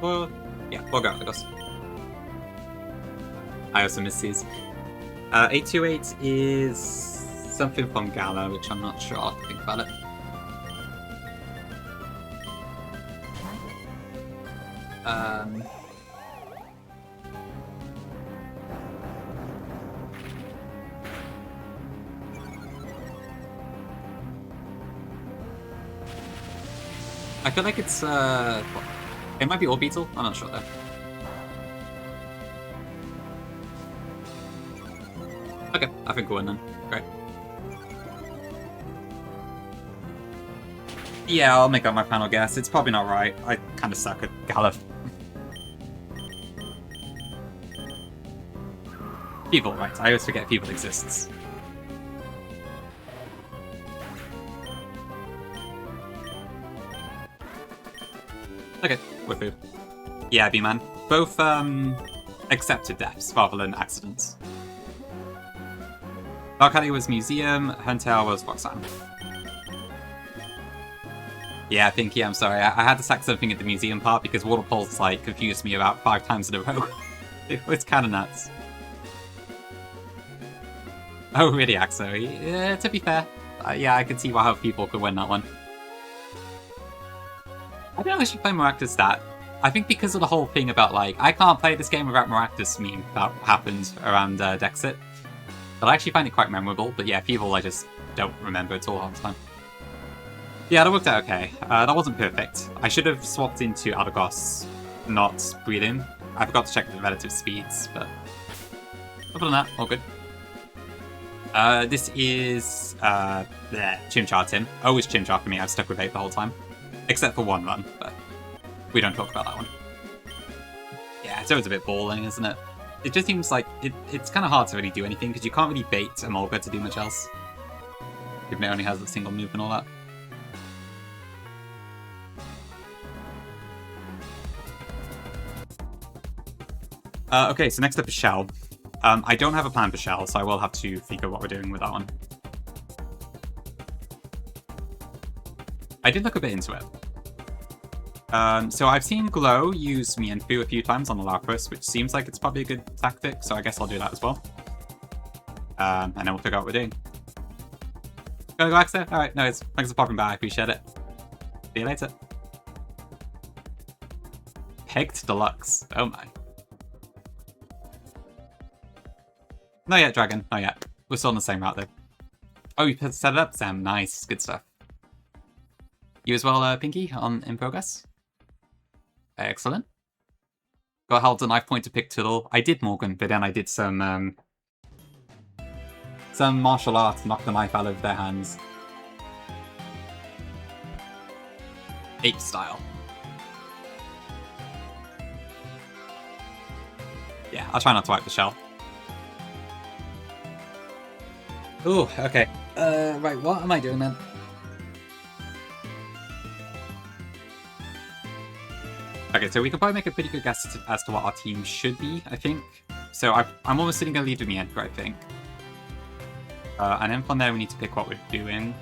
Well, yeah, we'll go Ardigos. I also miss these. 828 is something from Gala, which I'm not sure. I'll have to think about it. I feel like it's, it might be Orbeetle, I'm not sure though. Okay, I think we'll win then. Great. Yeah, I'll make up my final guess. It's probably not right. I kind of suck at Galuf. People, right. I always forget people exists. Okay, we're food. Yeah, B-Man. Both, accepted deaths rather than accidents. Dark Alley was Museum, Huntail was Wattson. Yeah, Pinky, I'm sorry. I had to sack something at the museum part because Water Pulse, like, confused me about 5 times in a row. It was kind of nuts. Oh, really, Axo? Yeah, to be fair. Yeah, I can see how people could win that one. I don't actually play Maractus stat. I think because of the whole thing about, like, I can't play this game without Maractus meme that happened around Dexit. But I actually find it quite memorable, but yeah, people I just don't remember at all half the time. Yeah, that worked out okay. That wasn't perfect. I should have swapped into Albatross, not breathing. I forgot to check the relative speeds, but other than that, all good. This is Chimchar Tim. Always Chimchar for me. I've stuck with 8 the whole time, except for one run, but we don't talk about that one. Yeah, it's always a bit balling, isn't it? It just seems like it's kind of hard to really do anything because you can't really bait a Mulga to do much else, given it only has a single move and all that. Okay, so next up is Chelle. I don't have a plan for Chelle, so I will have to figure what we're doing with that one. I did look a bit into it. So I've seen Glow use Mienfoo a few times on the Lapras, which seems like it's probably a good tactic, so I guess I'll do that as well. And then we'll figure out what we're doing. Gonna go Axter? Alright, no, thanks for popping by, I appreciate it. See you later. Pegged Deluxe. Oh my. Not yet, Dragon. Not yet. We're still on the same route, though. Oh, you set it up, Sam. Nice. Good stuff. You as well, Pinky, in progress? Excellent. Got held a knife point to pick Twiddle. I did Morgan, but then I did some martial arts, knock the knife out of their hands. Ape style. Yeah, I'll try not to wipe the shell. Oh, okay. Right, what am I doing then? Okay, so we can probably make a pretty good guess as to what our team should be, I think. So I'm almost sitting going to lead with Mienfoo, I think. And then from there we need to pick what we're doing.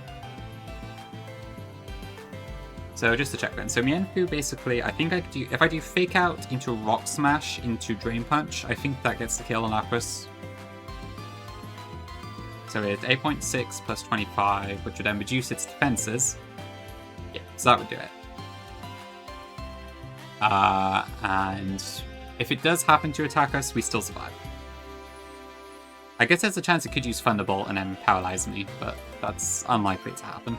So just to check then. So Mienfoo basically, I think I could do, if I do Fake Out into Rock Smash into Drain Punch, I think that gets the kill on Lapras. So it's 8.6 plus 25, which would then reduce its defenses. Yeah, so that would do it. And if it does happen to attack us, we still survive. I guess there's a chance it could use Thunderbolt and then paralyze me, but that's unlikely to happen.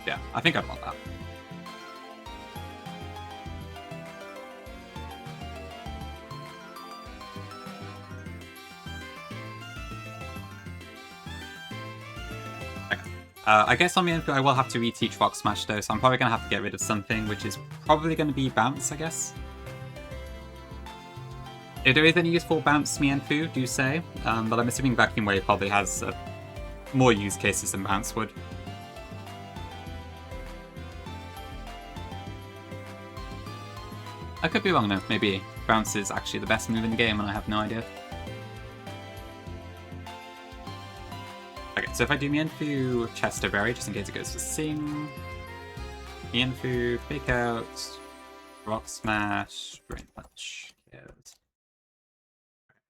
Yeah, I think I'd want that. I guess on Mienfoo I will have to reteach Rock Smash though, so I'm probably going to have to get rid of something, which is probably going to be Bounce, I guess. If there is any useful Bounce Mienfoo, do say, but I'm assuming Vacuum Wave probably has more use cases than Bounce would. I could be wrong though, maybe Bounce is actually the best move in the game and I have no idea. Okay, so if I do Mienfoo, Chester Berry, just in case it goes for Sing. Mienfoo, Fake Out, Rock Smash, Drain Punch.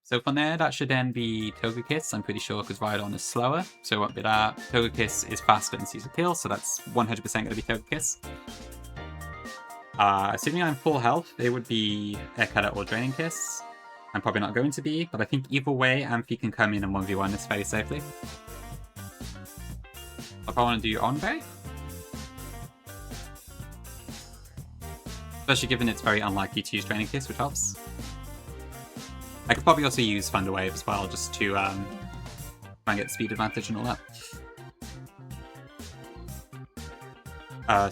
So from there, that should then be Togekiss, I'm pretty sure, because Rhydon is slower, so it won't be that. Togekiss is faster and sees a kill, so that's 100% going to be Togekiss. Assuming I'm full health, it would be Air Cutter or Draining Kiss. I'm probably not going to be, but I think either way, Amphi can come in and 1v1 this fairly safely. If I want to do Ombre, especially given it's very unlikely to use Draining Kiss, which helps. I could probably also use Thunder Wave as well, just to try and get speed advantage and all that.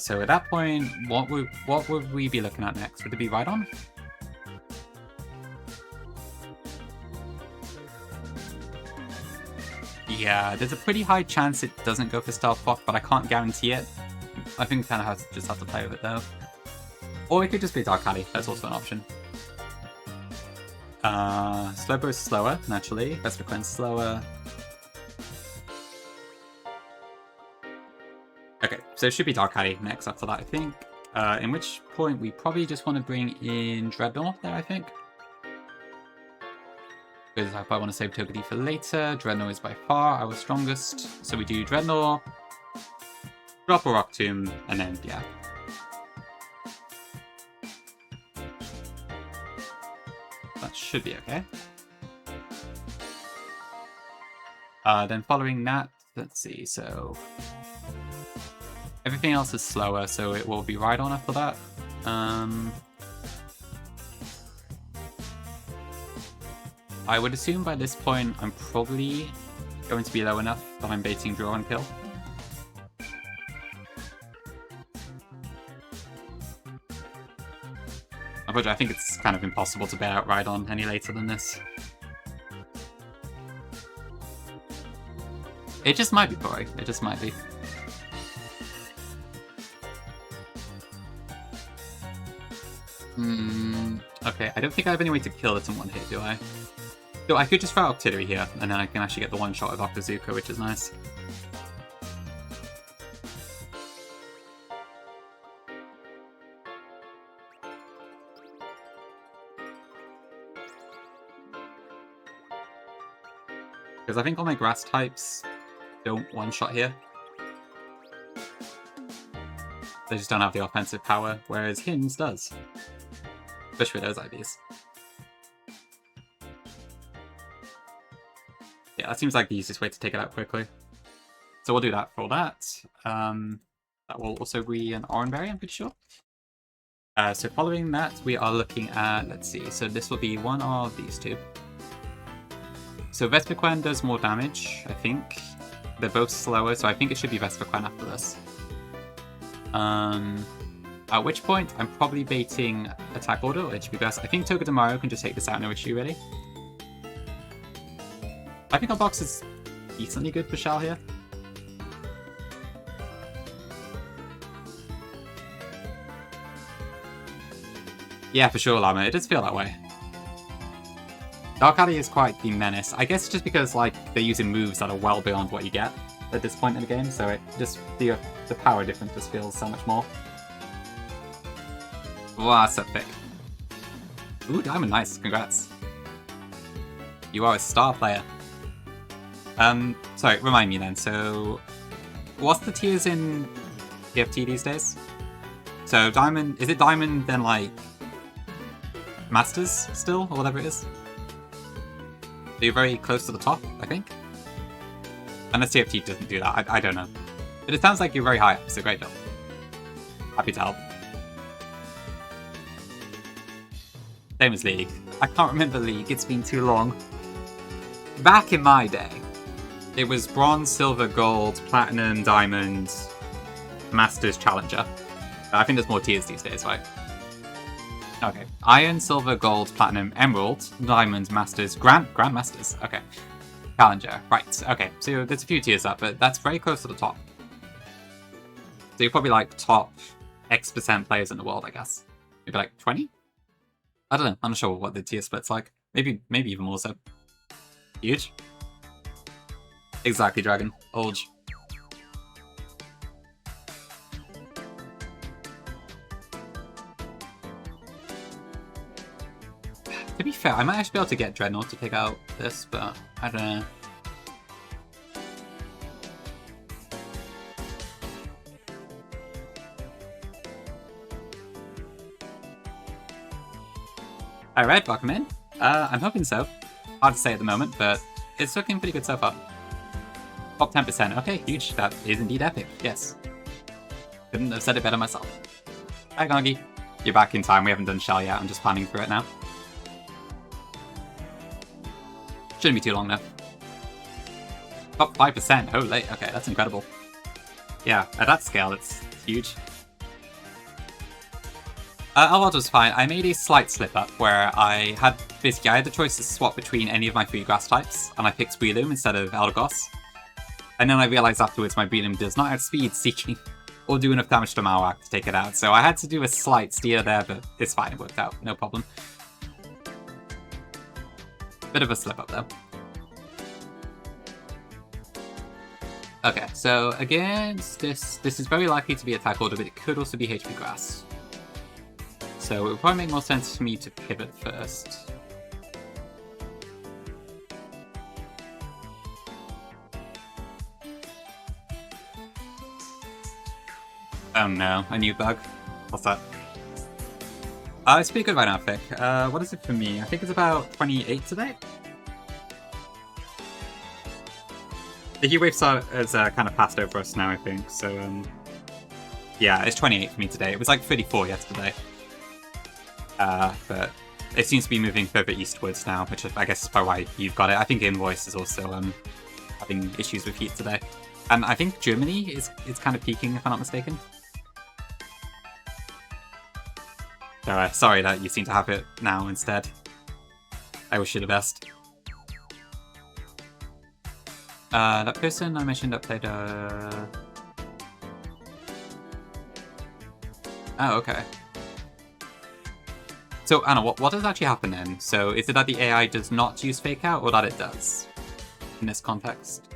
So at that point, what would we be looking at next? Would it be Rhydon? Yeah, there's a pretty high chance it doesn't go for Stealth Rock, but I can't guarantee it. I think we kind of just have to play with it though. Or it could just be Dark Alley, that's also an option. Slowbro is slower, naturally. Best Frequency slower. Okay, so it should be Dark Alley next after that, I think. In which point we probably just want to bring in Dreadnought there, I think. Because I probably want to save Togepi for later. Dreadnought is by far our strongest. So we do Dreadnought, drop a Rock Tomb, and then, yeah. That should be okay. Then following that, let's see, so... everything else is slower, so it will be right on after that. I would assume by this point I'm probably going to be low enough that I'm baiting draw and kill. Unfortunately, I think it's kind of impossible to bait out Rhydon any later than this. It just might be boring. It just might be. Okay, I don't think I have any way to kill it in one hit, do I? So I could just throw Artillery here, and then I can actually get the one shot of Okazuka, which is nice. Because I think all my grass types don't one-shot here. They just don't have the offensive power, whereas Hims does. Especially with those IVs. Yeah, that seems like the easiest way to take it out quickly. So we'll do that for that. That will also be an Oranberry, I'm pretty sure. So following that, we are looking at, let's see, so this will be one of these two. So Vespiquen does more damage, I think. They're both slower, so I think it should be Vespiquen after this. At which point, I'm probably baiting Attack Order or HP Burst. I think Togedemaru can just take this out no issue, really. I think our box is decently good for Chelle here. Yeah, for sure, Llama. It does feel that way. Dark Alley is quite the menace. I guess just because, like, they're using moves that are well beyond what you get at this point in the game, so it just, the power difference just feels so much more. Wow, that's so thick. Ooh, Diamond, nice. Congrats. You are a star player. Sorry, remind me then. So, what's the tiers in TFT these days? So, Diamond, is it Diamond then, like, Masters still, or whatever it is? So you're very close to the top, I think? Unless TFT doesn't do that, I don't know. But it sounds like you're very high up, so great job. Happy to help. Same as League. I can't remember League, it's been too long. Back in my day, it was Bronze, Silver, Gold, Platinum, Diamond, Masters, Challenger. I think there's more tiers these days, right? Okay. Iron, Silver, Gold, Platinum, Emerald, Diamond, Masters, Grandmasters. Okay. Challenger. Right. Okay. So there's a few tiers up, but that's very close to the top. So you're probably like top X% players in the world, I guess. Maybe like 20? I don't know. I'm not sure what the tier split's like. Maybe even more so. Huge. Exactly, Dragon. Olge. To be fair, I might actually be able to get Dreadnought to take out this, but I don't know. Alright, welcome in. I'm hoping so. Hard to say at the moment, but it's looking pretty good so far. Top 10%. Okay, huge. That is indeed epic. Yes. Couldn't have said it better myself. Hi, Gongi. You're back in time. We haven't done Chelle yet. I'm just planning for it now. Shouldn't be too long now. Top 5%. Oh, late. Okay, that's incredible. Yeah, at that scale, it's huge. Alvard was fine. I made a slight slip-up where I had the choice to swap between any of my 3 grass types, and I picked Breloom instead of Eldegoss. And then I realized afterwards my Breloom does not have Speed Seeking or do enough damage to Marowak to take it out, so I had to do a slight steer there, but it's fine, it worked out, no problem. Bit of a slip-up though. Okay, so against this is very likely to be Attack Order, but it could also be HP Grass. So it would probably make more sense for me to pivot first. Oh no, a new bug. What's that? It's pretty good right now, Vic. What is it for me? I think it's about 28 today? The heat wave has kind of passed over us now, I think. So, yeah, it's 28 for me today. It was like 34 yesterday. But it seems to be moving further eastwards now, which I guess is probably why you've got it. I think Invoice is also having issues with heat today. And I think Germany is kind of peaking, if I'm not mistaken. So, sorry that you seem to have it now instead. I wish you the best. That person I mentioned that played, Oh, okay. So, Anna, what does actually happen then? So, is it that the AI does not use fake out, or that it does? In this context?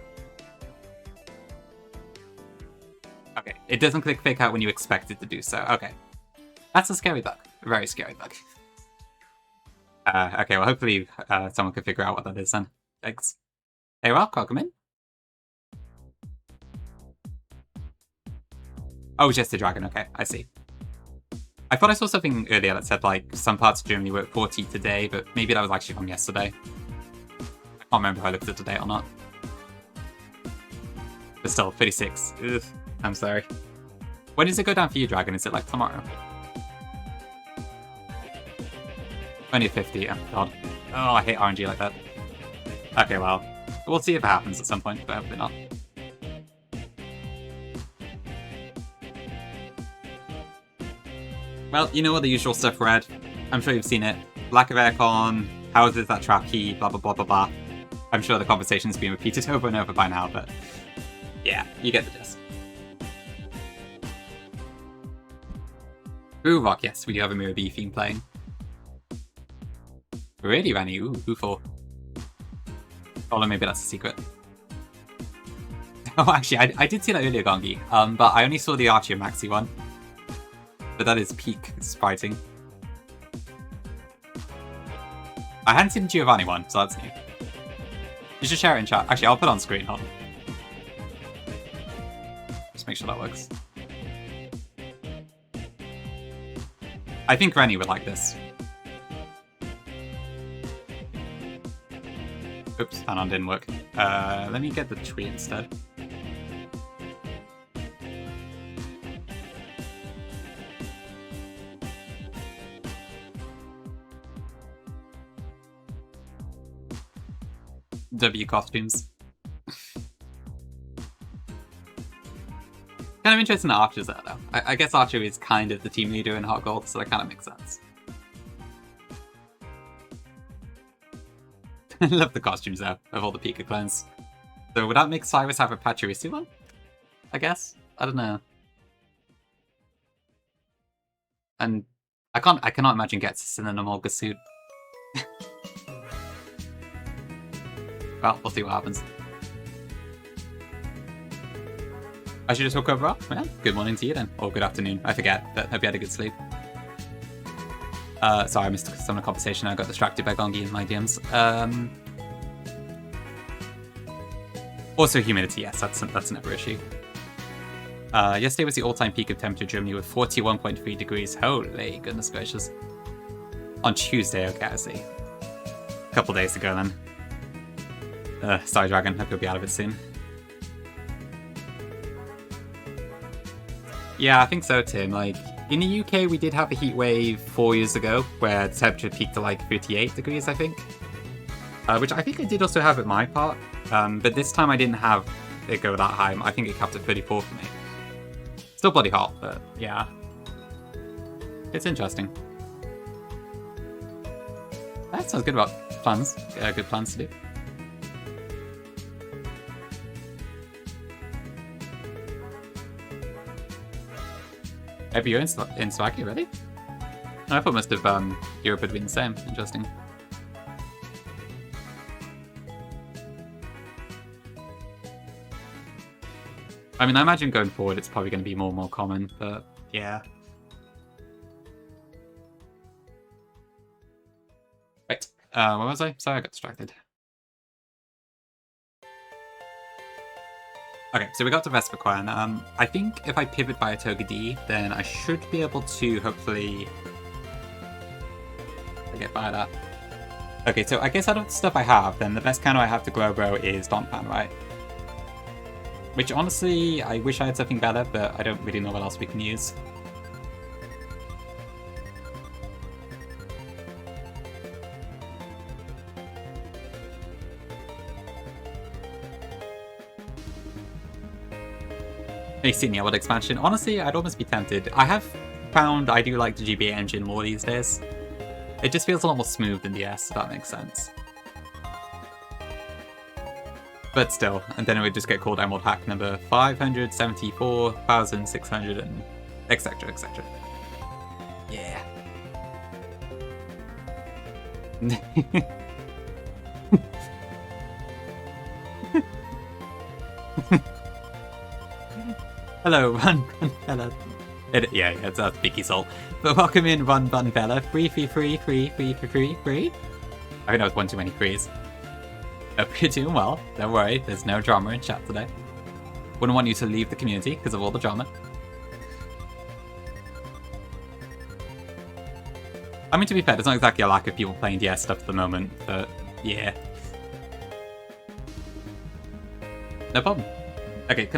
Okay, it doesn't click fake out when you expect it to do so. Okay. That's a scary bug. A very scary bug. Okay, well, hopefully someone can figure out what that is then. Thanks. Hey, Rock, welcome in. Oh, just the dragon. Okay, I see. I thought I saw something earlier that said, like, some parts of Germany were at 40 today, but maybe that was actually from yesterday. I can't remember if I looked at today or not. But still, 36. Ugh, I'm sorry. When does it go down for you, Dragon? Is it, like, tomorrow? Only 50, oh god. Oh, I hate RNG like that. Okay, well, we'll see if it happens at some point, but hopefully not. Well, you know all the usual stuff, Red. I'm sure you've seen it. Lack of aircon, houses that trap heat, blah blah blah blah blah. I'm sure the conversation's been repeated over and over by now, but yeah, you get the gist. Ooh, Rock, yes, we do have a Mirror B theme playing. Really, Ranny? Ooh, who for? Oh, maybe that's a secret. Oh, actually, I did see that earlier, Gongi, but I only saw the Archie and Maxi one. But that is peak spriting. I hadn't seen the Giovanni one, so that's new. You should share it in chat. Actually, I'll put it on screen, hold on. Just make sure that works. I think Rennie would like this. Oops, that one didn't work. Let me get the tweet instead. W costumes. Kind of interesting that Archer's there, though. I guess Archer is kind of the team leader in Hot Gold, so that kind of makes sense. I love the costumes, though, of all the Pika clones. So would that make Cyrus have a Pachirisu one? I guess? I don't know. And I cannot imagine Getsus in an Amolga suit. Well, we'll see what happens. I should just hook over up? Well, good morning to you then. Or good afternoon. I forget, but hope you had a good sleep. Sorry, I missed some of the conversation. I got distracted by Gongi and my DMs. Also humidity, yes, that's another issue. Yesterday was the all-time peak of temperature in Germany with 41.3 degrees. Holy goodness gracious. On Tuesday, okay, I see. A couple days ago then. Sorry, Dragon. Hope you'll be out of it soon. Yeah, I think so, Tim. Like, in the UK, we did have a heat wave 4 years ago where the temperature peaked to like 38 degrees, I think. Which I think I did also have at my part. But this time I didn't have it go that high. I think it capped at 34 for me. Still bloody hot, but yeah. It's interesting. That sounds good about plans. Good plans to do. Maybe you're in Swaggy already? I thought most of Europe had been the same. Interesting. I mean, I imagine going forward it's probably going to be more and more common, but yeah. Right, where was I? Sorry, I got distracted. Okay, so we got to Vesperquan. I think if I pivot by a Toga D, then I should be able to hopefully get by that. Okay, so I guess out of the stuff I have, then the best counter I have to Globro is Donphan, right? Which, honestly, I wish I had something better, but I don't really know what else we can use. A senior world expansion. Honestly, I'd almost be tempted. I have found I do like the GBA engine more these days. It just feels a lot more smooth than the S, if that makes sense. But still, and then it would just get called Emerald Hack number 574,600 and etc, etc. Yeah. Hello, Run Bella. Yeah, it's a Biggie Soul. But welcome in, Run Bella. Free. I think that was one too many threes. Hope you're doing well. Don't worry, there's no drama in chat today. Wouldn't want you to leave the community because of all the drama. I mean, to be fair, there's not exactly a lack of people playing DS stuff at the moment, but yeah. No problem. Okay,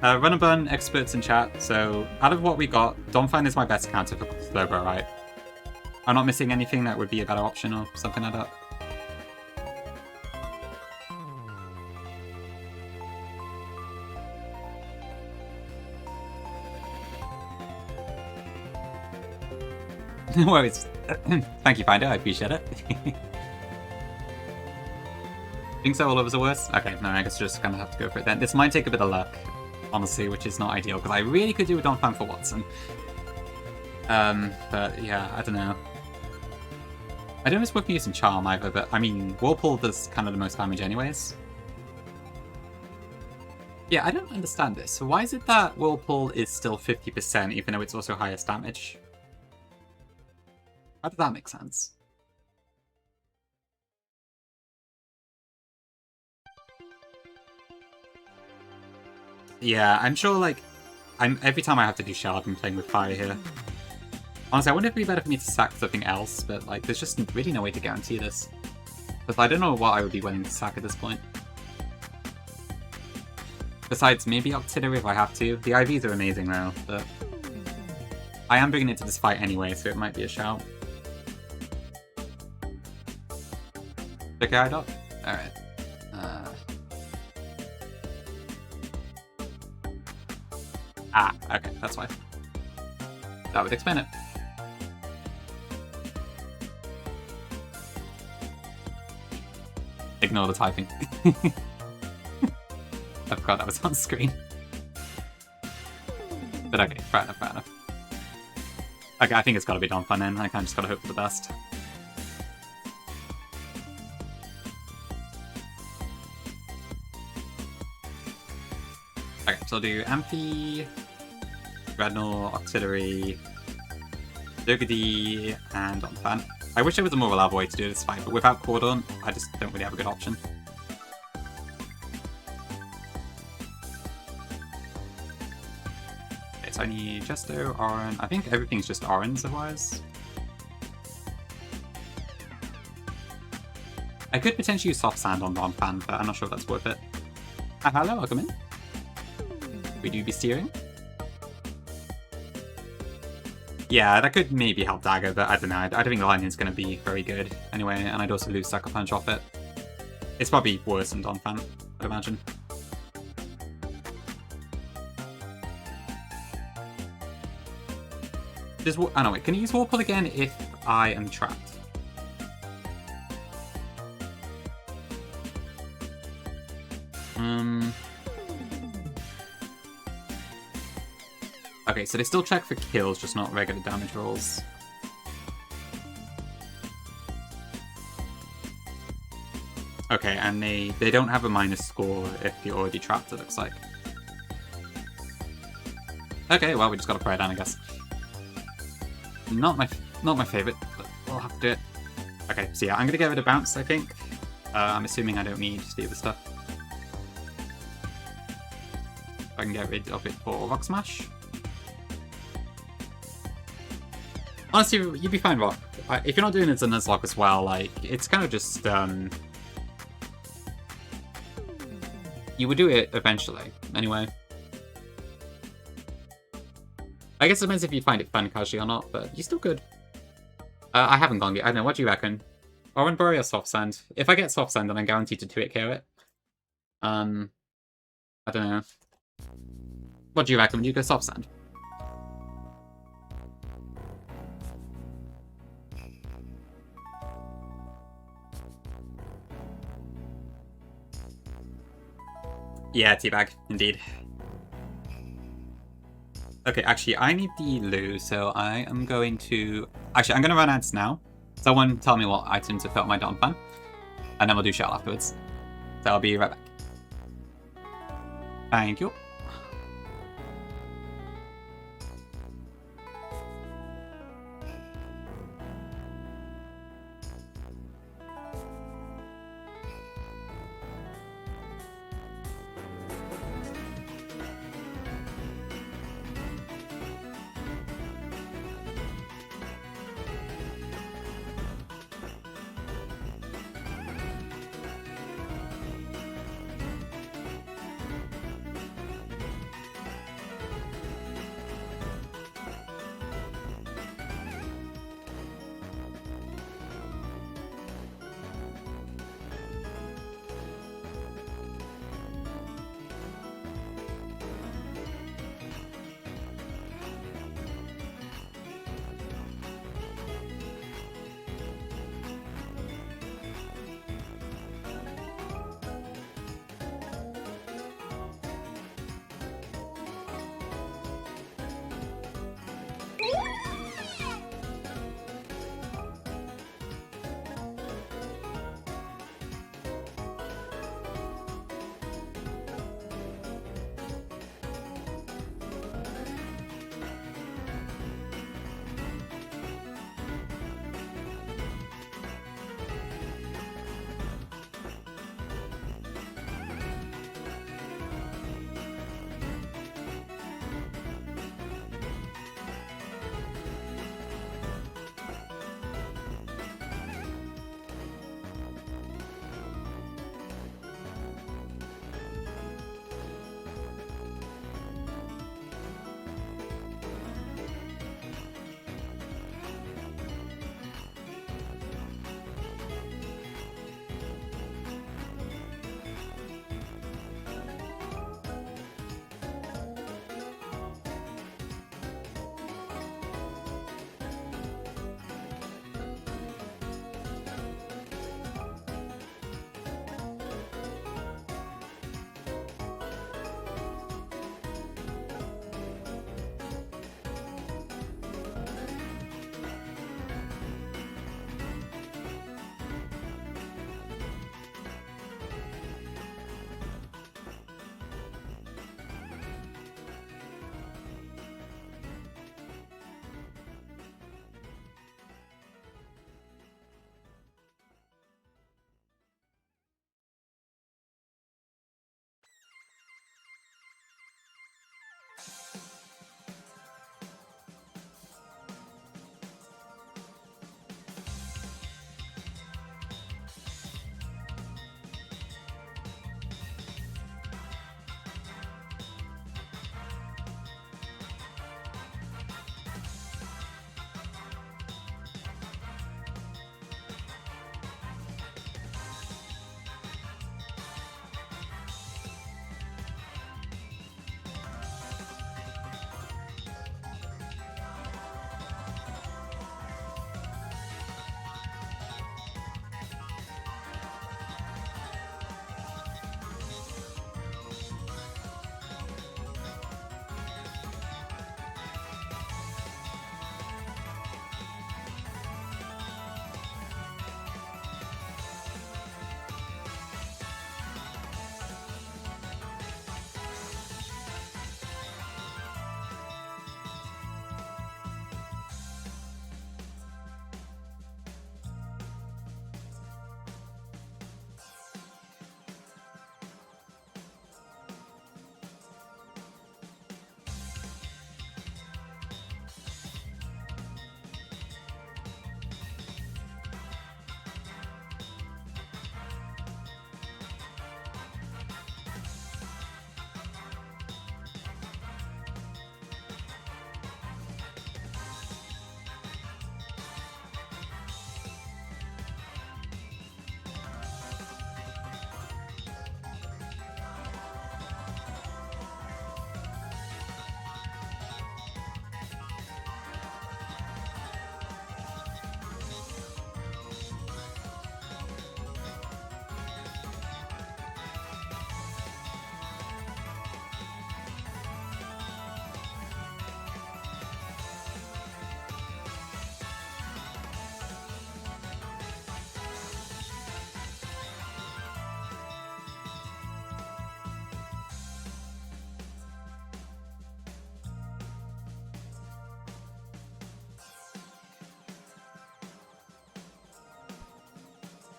Run and Bun, experts in chat. So, out of what we got, Donphan is my best counter for Slowbro, right? I'm not missing anything that would be a better option or something like that. No worries. Thank you, Finder. I appreciate it. Think so? All of us are worse? Okay, no, I guess just gonna have to go for it then. This might take a bit of luck, honestly, which is not ideal, because I really could do a Donphan for Wattson. But yeah, I don't know. I don't know if it's worth me using Charm either, but I mean, Whirlpool does kind of the most damage anyways. Yeah, I don't understand this. So why is it that Whirlpool is still 50% even though it's also highest damage? How does that make sense? Yeah, I'm sure, like, every time I have to do Chelle, I've been playing with fire here. Honestly, I wonder if it'd be better for me to sack something else, but, like, there's just really no way to guarantee this. But I don't know what I would be willing to sack at this point. Besides, maybe Auxiliary if I have to. The IVs are amazing now, but I am bringing it to this fight anyway, so it might be a shout. Okay, I don't. Alright. Okay, that's fine. That would explain it. Ignore the typing. I forgot that was on screen. But okay, fair enough. Okay, I think it's gotta be Donphan then. I kinda just gotta hope for the best. Okay, so I'll do Amphi, Dreadnought, Auxiliary, Durgadi, and Donphan. I wish there was a more reliable way to do this fight, but without Cordon, I just don't really have a good option. Okay, so I need Jesto, Oran. I think everything's just Orans otherwise. I could potentially use Soft Sand on Donphan, but I'm not sure if that's worth it. Hello, welcome in. We do be steering. Yeah, that could maybe help Dagger, but I don't know. I don't think the lightning's going to be very good anyway, and I'd also lose Sucker Punch off it. It's probably worse than Donphan, I'd imagine. Oh no, wait, can you use Whirlpool again if I am trapped? Okay, so they still check for kills, just not regular damage rolls. Okay, and they don't have a minus score if you're already trapped, it looks like. Okay, well, we just gotta pray down, I guess. Not my favorite, but we'll have to do it. Okay, so yeah, I'm gonna get rid of Bounce, I think. I'm assuming I don't need the other stuff. I can get rid of it for Rock Smash. Honestly, you'd be fine, Rock. If you're not doing it as a Nuzlocke as well, like, it's kind of just, You would do it eventually, anyway. I guess it depends if you find it fun casually or not, but you still could. I haven't gone yet. I don't know, what do you reckon? Orange Berry or Soft Sand? If I get Soft Sand, then I'm guaranteed to 2-hit KO it. I don't know. What do you reckon? Would you go Soft Sand? Yeah, Teabag, indeed. Okay, actually, I need the loo, so I am going to... Actually, I'm going to run ads now. Someone tell me what items have felt my darn fun. And then we'll do Chelle afterwards. So I'll be right back. Thank you.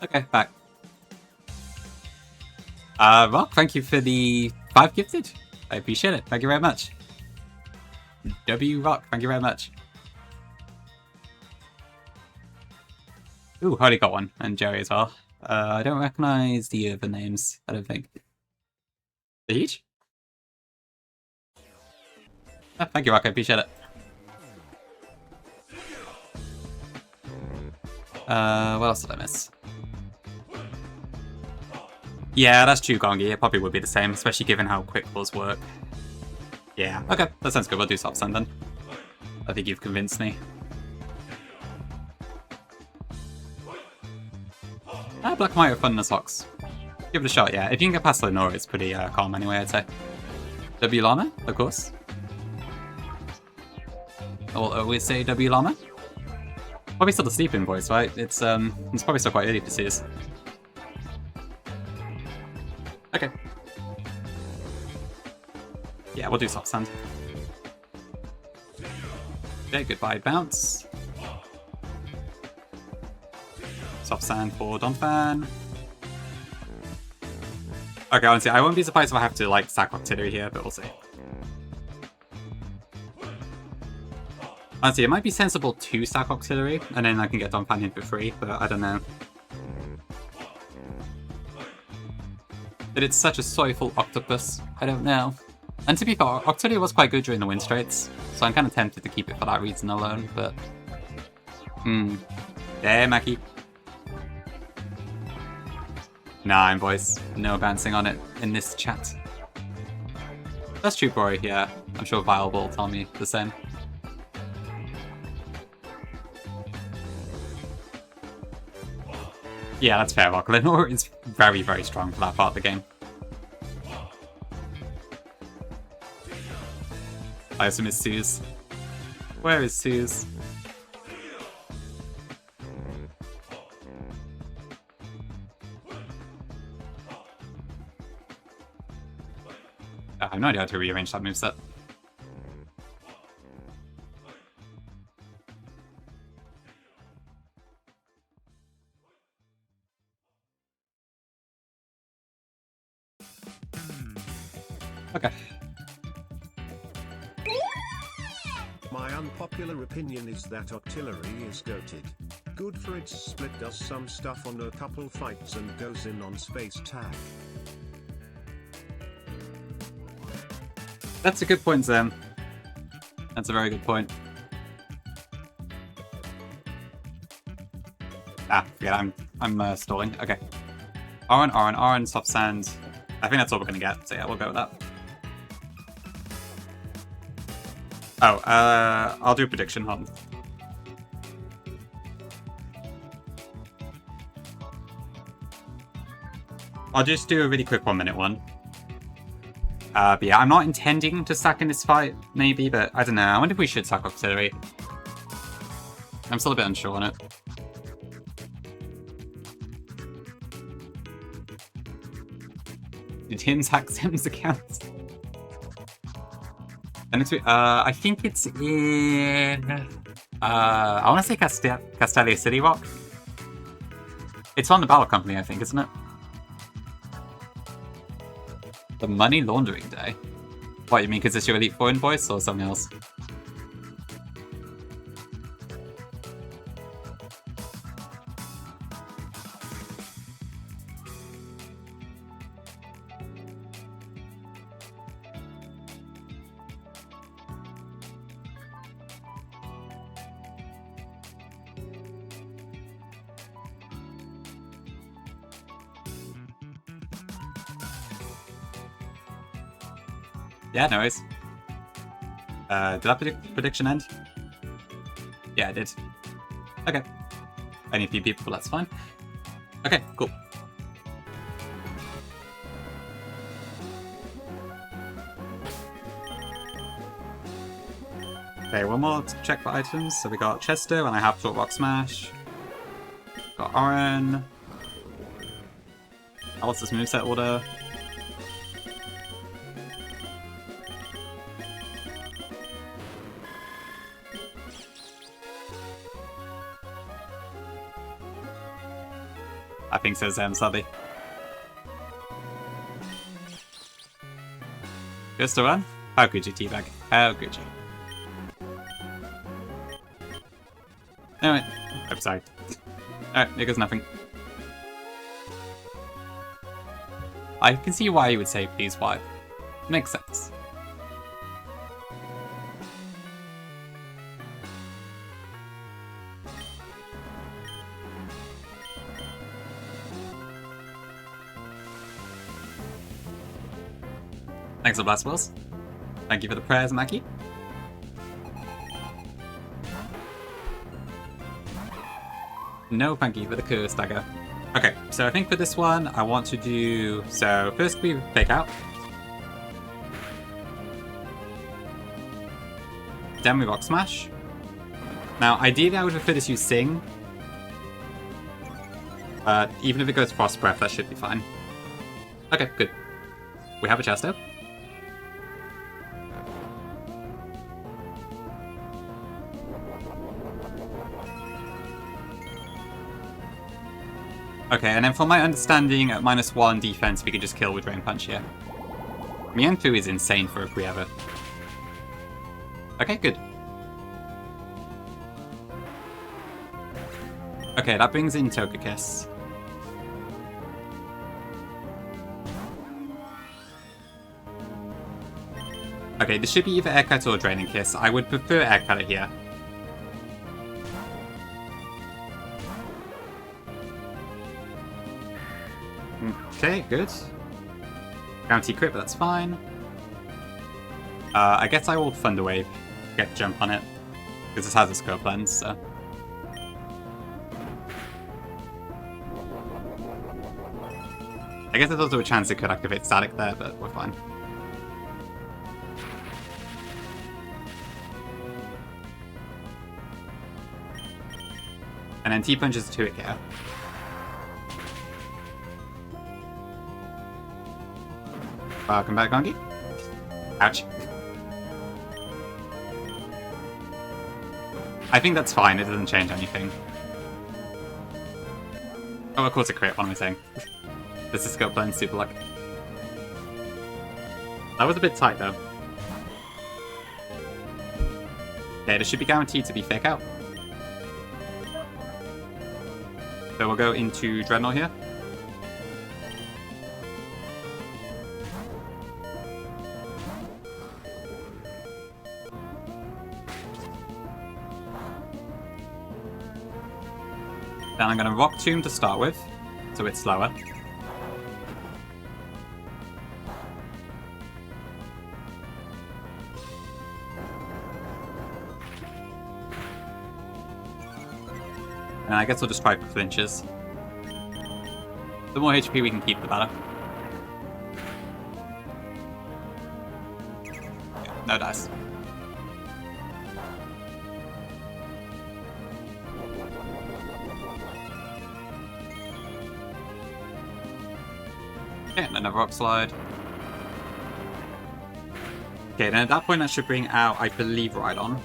Okay, back. Rock, thank you for the 5 gifted. I appreciate it. Thank you very much. W Rock, thank you very much. Ooh, Holly got one, and Jerry as well. I don't recognize the other names, I don't think. The Heat? Oh, thank you, Rock, I appreciate it. What else did I miss? Yeah, that's true, Gongi. It probably would be the same, especially given how quick those work. Yeah, okay, that sounds good. We'll do soft sand then. I think you've convinced me. Black and white are fun in the socks. Give it a shot, yeah. If you can get past Lenora, it's pretty calm anyway, I'd say. W Llama, of course. I'll always say W Llama. Probably still the sleeping voice, right? It's probably still quite early to see us. Okay. Yeah, we'll do soft sand. Okay, goodbye bounce. Soft sand for Donphan. Okay, honestly, I won't be surprised if I have to like sack artillery here, but we'll see. Honestly, it might be sensible to sack auxiliary, and then I can get Donphan in for free, but I don't know. But it's such a soyful octopus, I don't know. And to be fair, auxiliary was quite good during the win straits, so I'm kind of tempted to keep it for that reason alone, but... There, Mackie. Nah, boys. No bouncing on it in this chat. That's true, Brawly, yeah. I'm sure Vile will tell me the same. Yeah, that's fair, Rock. Lenore is very, very strong for that part of the game. I assume it's Suze. Where is Suze? I have no idea how to rearrange that moveset. Okay. My unpopular opinion is that artillery is goated. Good for its split, does some stuff on a couple fights and goes in on space tag. That's a good point, Zem. That's a very good point. Ah, yeah, I'm stalling. Okay. Oran, soft sand. I think that's all we're gonna get, so yeah, we'll go with that. Oh, I'll do a prediction, hold on. I'll just do a really quick 1 minute one. But yeah, I'm not intending to sack in this fight, maybe, but I don't know. I wonder if we should sack auxiliary. I'm still a bit unsure on it. Did him hack Sim's account? I think it's in... I want to say Castelia City Rock. It's on the Battle Company, I think, isn't it? The Money Laundering Day? What, you mean because it's your Elite 4 invoice or something else? Yeah, no worries. Did that prediction end? Yeah, it did. Okay. Only a few people, but that's fine. Okay, cool. Okay, one more to check for items. So we got Chester, and I have Short Rock Smash. Got Oren. What's this moveset order? I think so, sadly. Just to run? How could you, Teabag? How could you? Anyway, I'm sorry. Alright, there goes nothing. I can see why you would say please wipe. Makes sense. Thanks for blast balls. Thank you for the prayers, Mackie. No, thank you for the curse dagger. Okay, so I think for this one, I want to do... So, first we fake out. Then we rock smash. Now, ideally I would prefer to use Sing. Even if it goes Frost Breath, that should be fine. Okay, good. We have a Chesto. Okay, and then from my understanding, at -1 defense, we can just kill with Drain Punch here. Mienfu is insane for a pre-ever. Okay, good. Okay, that brings in Togekiss. Okay, this should be either Air Cut or Draining Kiss. I would prefer Air Cut here. Okay, good. Guaranteed crit, but that's fine. I guess I will Thunder Wave, get jump on it, because this has a scope lens, so. I guess there's also a chance it could activate Static there, but we're fine. And then T-Punch is a 2-hit KO. Welcome back, Gongi. Ouch. I think that's fine, it doesn't change anything. Oh, of course a crit, what am I saying? This is scope lens, super luck. That was a bit tight though. Okay, this should be guaranteed to be fake out. So we'll go into Dreadnought here. Then I'm going to Rock Tomb to start with, so it's slower. And I guess we'll just try for flinches. The more HP we can keep, the better. No dice. Okay, and another Rock Slide. Okay, then at that point I should bring out, I believe, Rhydon.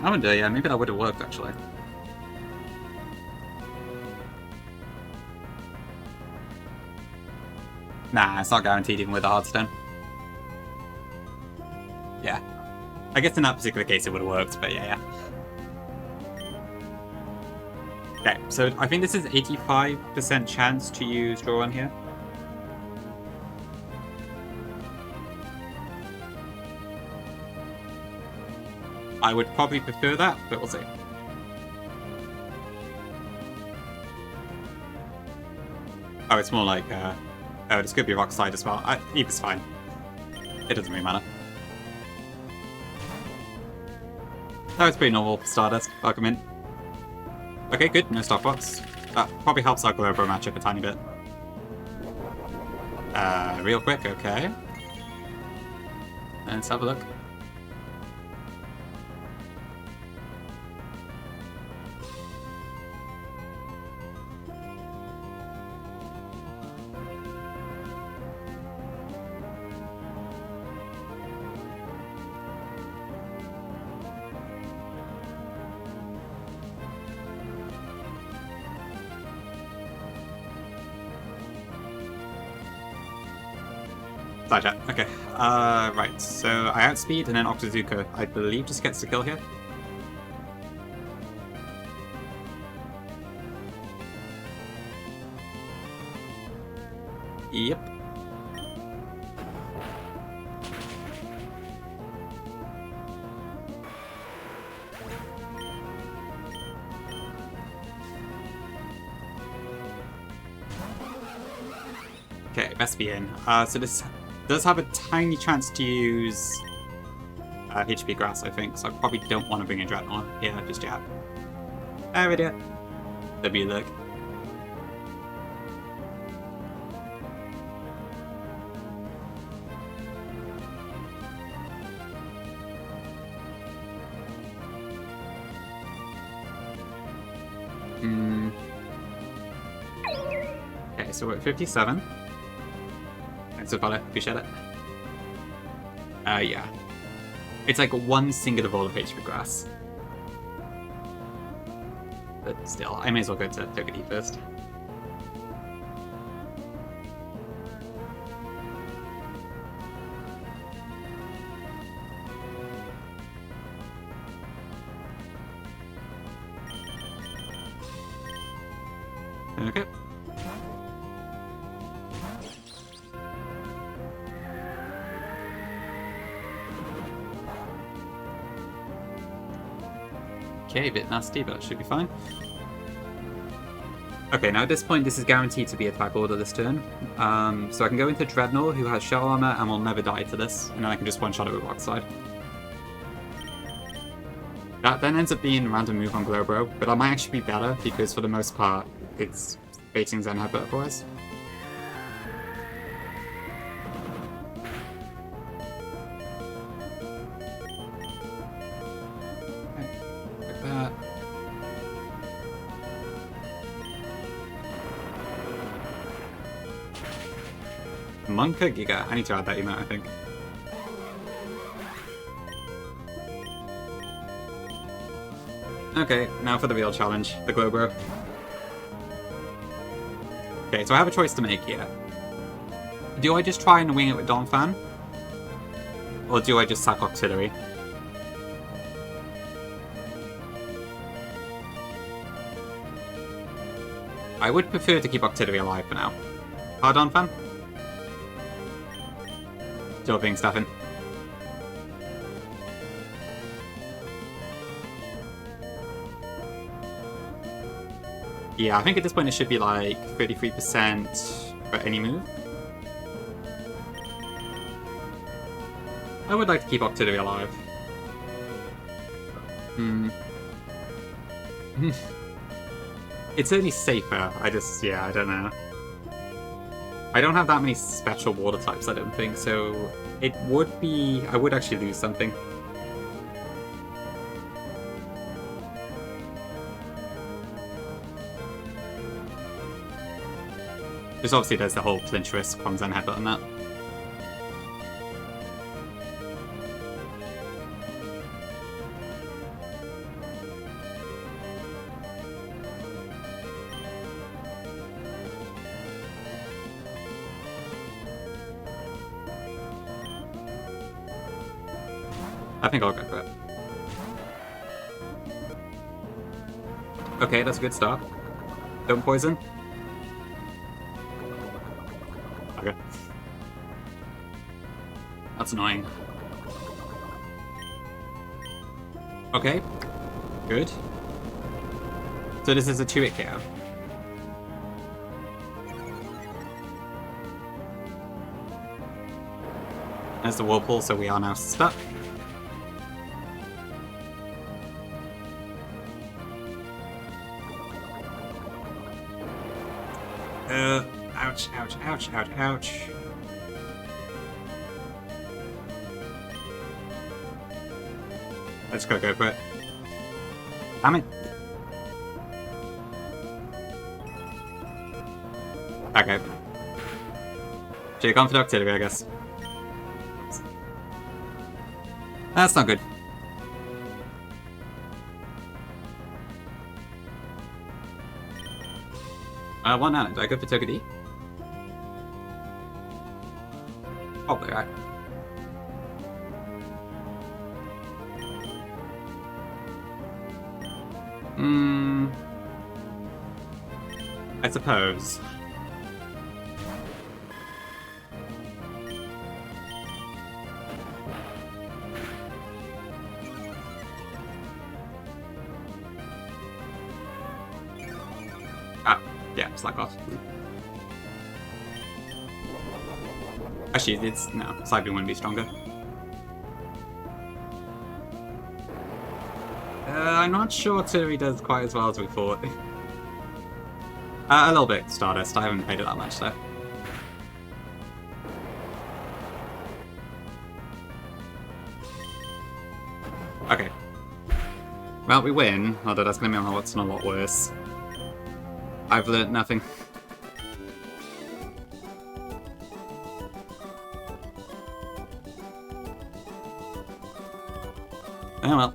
I wonder, yeah, maybe that would have worked actually. Nah, it's not guaranteed even with the Hearthstone. Yeah. I guess in that particular case it would have worked, but yeah. Okay, so I think this is 85% chance to use Draw Run here. I would probably prefer that, but we'll see. Oh, it's more like, oh, this could be Rock Slide as well. Either's fine. It doesn't really matter. Oh, it's pretty normal. Stardust. Welcome in. Okay, good. No Stock Box. That probably helps our Global matchup a tiny bit. Real quick, okay. Let's have a look. Chat. Okay. Right. So I outspeed and then Octozuka, I believe, just gets the kill here. Yep. Okay, best be in. So this does have a tiny chance to use HP Grass, I think, so I probably don't want to bring a Dreadnought here just yet. Oh, idiot. W look. Okay, so we're at 57. Thanks, Vada. Appreciate it. Yeah. It's like one single ball of HP Grass. But still, I may as well go to Tokyo first. Okay. Okay, a bit nasty, but should be fine. Okay, now at this point, this is guaranteed to be attack order this turn. So I can go into Dreadnought, who has Shell Armor, and will never die to this, and then I can just one-shot it with Rock Slide. That then ends up being a random move on Glowbro, but that might actually be better, because for the most part, it's baiting Zen Headbutt otherwise. Monka Giga. I need to add that emote, I think. Okay, now for the real challenge, the Glowbro. Okay, so I have a choice to make here. Do I just try and wing it with Donphan? Or do I just sack Auxiliary? I would prefer to keep Auxiliary alive for now. Donphan? Still being Stefan. Yeah, I think at this point it should be like 33% for any move. I would like to keep Octillery alive. It's certainly safer, I don't know. I don't have that many special water types, I don't think, so it would be... I would actually lose something. Just obviously there's the whole clinch risk from Zen Headbutt and that. I think I'll go for it. Okay, that's a good start. Don't poison. Okay. That's annoying. Okay. Good. So this is a 2-hit KO. There's the Whirlpool, so we are now stuck. Ouch, ouch, ouch, ouch, ouch. Let's go for it. Damn it. Okay. Should've gone for the Octillery, I guess. That's not good. One nano. Do I go for Togepi? Probably right. I suppose. Ah, yeah, slack off. Actually, no, Cyber wouldn't be stronger. I'm not sure Turi does quite as well as we thought. A little bit, Stardust. I haven't played it that much, though. Okay. Well, we win, although that's going to make my Wattson a lot worse. I've learnt nothing. Oh well.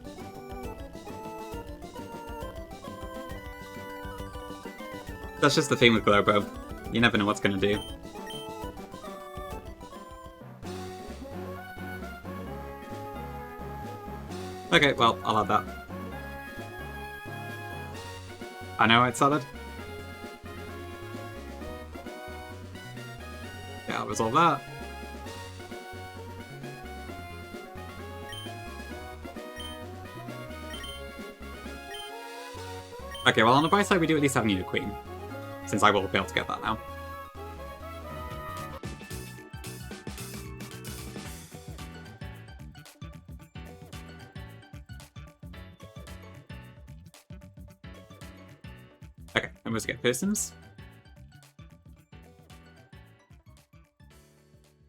That's just the thing with Glowbro. You never know what's going to do. Okay, well, I'll have that. I know it's solid. Yeah, I'll resolve that. Okay, well on the bright side we do at least have Need a Queen, since I will be able to get that now. Okay, I'm going to get persons.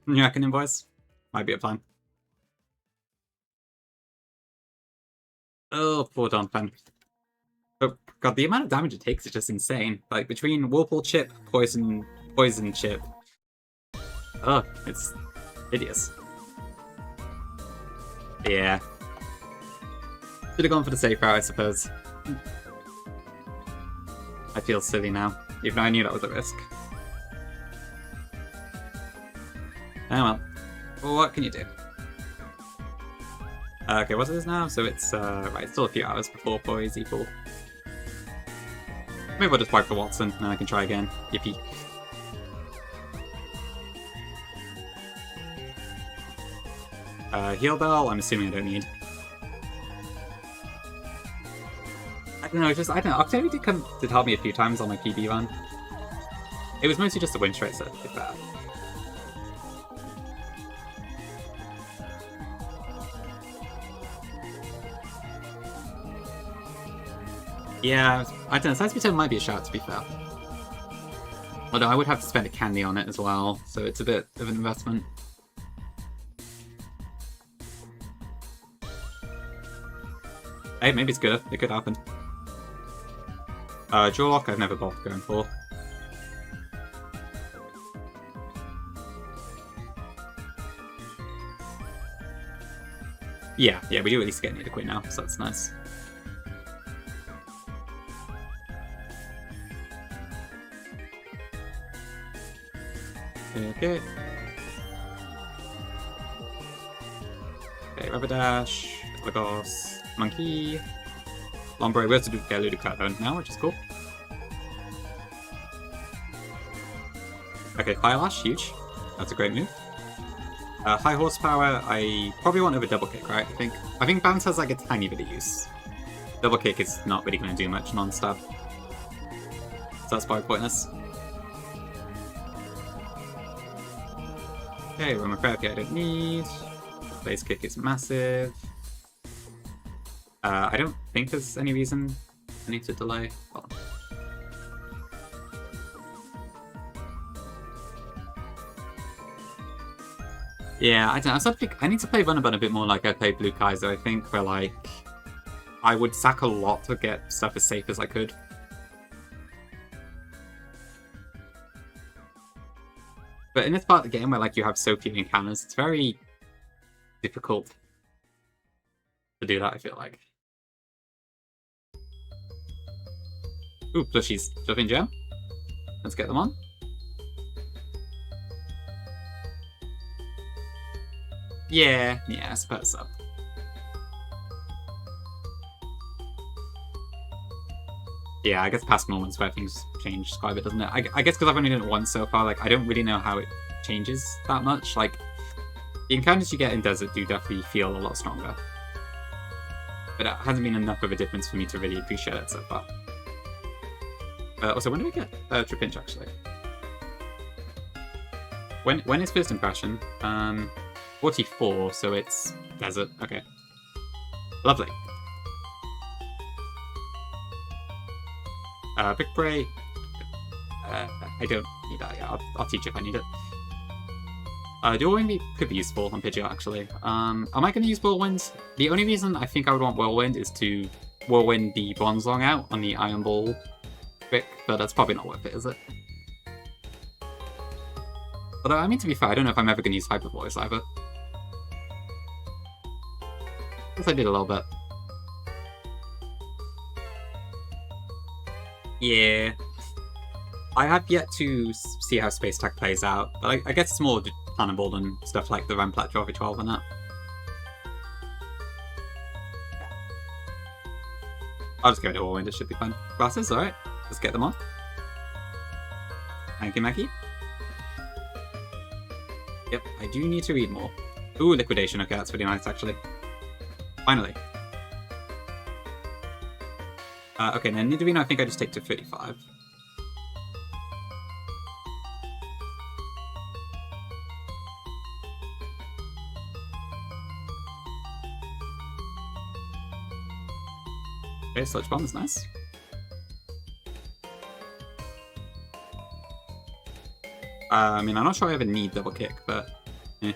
You reckon, boys? Might be a plan. Oh, poor Don Pen. Oh god, the amount of damage it takes is just insane. Like, between Whirlpool Chip, Poison Chip... Oh, it's hideous. Yeah. Should have gone for the safe route, I suppose. I feel silly now, even though I knew that was a risk. Oh well. Well, what can you do? Okay, what is this now? So it's, right, still a few hours before Poise Equal. Maybe I'll just wipe the Wattson, and I can try again. Yippee. Heal Bell, I'm assuming I don't need. I don't know, Octavia did help me a few times on my PB run. It was mostly just the Wind Strikes that did that. Yeah, I don't know, Side Speed might be a shout, to be fair. Although I would have to spend a candy on it as well, so it's a bit of an investment. Hey, maybe it's good. It could happen. Dual Lock I've never bothered going for. Yeah, we do at least get Need a Queen now, so that's nice. Okay. Okay, Rapidash, Lagos, Monkey, Lombre. We have to get Ludicrous now, which is cool. Okay, Firelash, huge. That's a great move. High Horsepower, I probably want over Double Kick, right? I think Bounce has like a tiny bit of use. Double Kick is not really going to do much non-stab. So that's probably pointless. Okay, Roma Therapy I don't need. Blaze Kick is massive. I don't think there's any reason I need to delay. Hold on. Yeah, I don't know. I need to play Runabun a bit more like I played Blue Kaiser, I think, where like I would sack a lot to get stuff as safe as I could. But in this part of the game where like you have so few encounters, it's very difficult to do that, I feel like. Ooh, plushies. Jumping Gem. Let's get them on. Yeah, I suppose so. Yeah, I guess past moments where things change quite a bit, doesn't it? I guess because I've only done it once so far, like, I don't really know how it changes that much. Like, the encounters you get in Desert do definitely feel a lot stronger. But it hasn't been enough of a difference for me to really appreciate it so far. Also, when do we get Tripinch, actually? When is First Impression? 44, so it's Desert. Okay. Lovely. Big Bray. I don't need that. Yeah, I'll teach if I need it. Dual Wind could be useful on Pidgeot, actually. Am I going to use Whirlwind? The only reason I think I would want Whirlwind is to Whirlwind the Bronzong out on the Iron Ball trick, but that's probably not worth it, is it? Although, I mean, to be fair, I don't know if I'm ever going to use Hyper Voice either. I guess I did a little bit. Yeah. I have yet to see how Space Attack plays out, but I guess it's more plannable than stuff like the Rampart Trophy 12 and that. I'll just go to Whirlwind, it should be fun. Glasses, alright. Let's get them on. Thank you, Maggie. Yep, I do need to read more. Ooh, Liquidation. Okay, that's pretty nice, actually. Finally. Okay, now Nidorino I think I just take to 35. Okay, Sludge Bomb is nice. I mean, I'm not sure I ever need Double Kick, but... eh.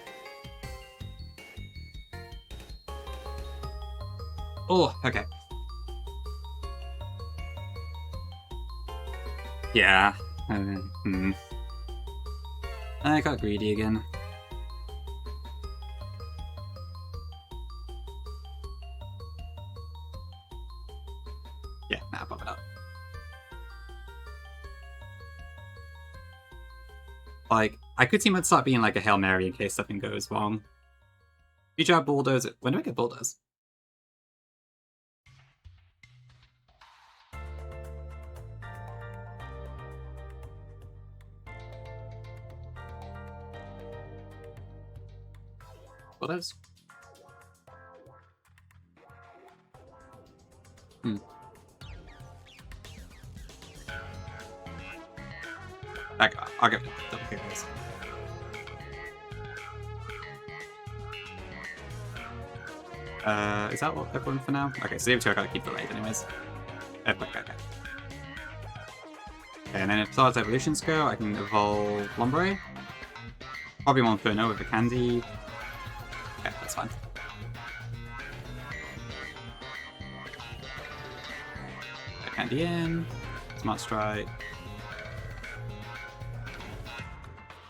Oh, okay. Yeah. I got greedy again. Yeah, nah, pop it up. Like, I could see it start being like a Hail Mary in case something goes wrong. Good job, Bulldozer. When do I get Bulldoze? Bulldoze? I'll get Double Kick this. Is that what everyone for now? Okay, so the other two I gotta keep delayed anyways. Okay. And then if Sard's Evolutions go, I can evolve Lombre. Probably Monferno with a Candy. Okay, that's fine. Put Candy in. Smart Strike.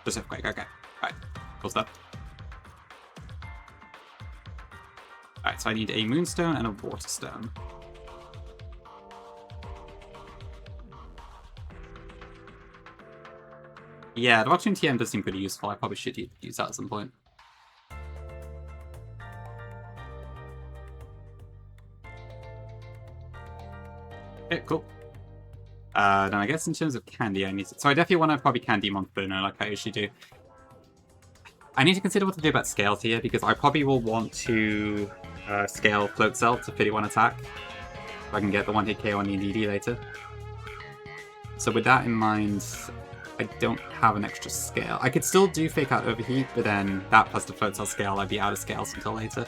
Just Earthquake, okay. Alright, cool stuff. Alright, so I need a Moonstone and a Waterstone. Yeah, the Wattson TM does seem pretty useful. I probably should use that at some point. Okay, cool. Then I guess in terms of candy, I need to... So I definitely want to probably candy Monferno like I usually do. I need to consider what to do about scales here, because I probably will want to scale Float Cell to 51 attack. So I can get the 1-hit KO on the DD later. So with that in mind, I don't have an extra scale. I could still do Fake Out Overheat, but then that plus the Float Cell scale, I'd be out of scales until later.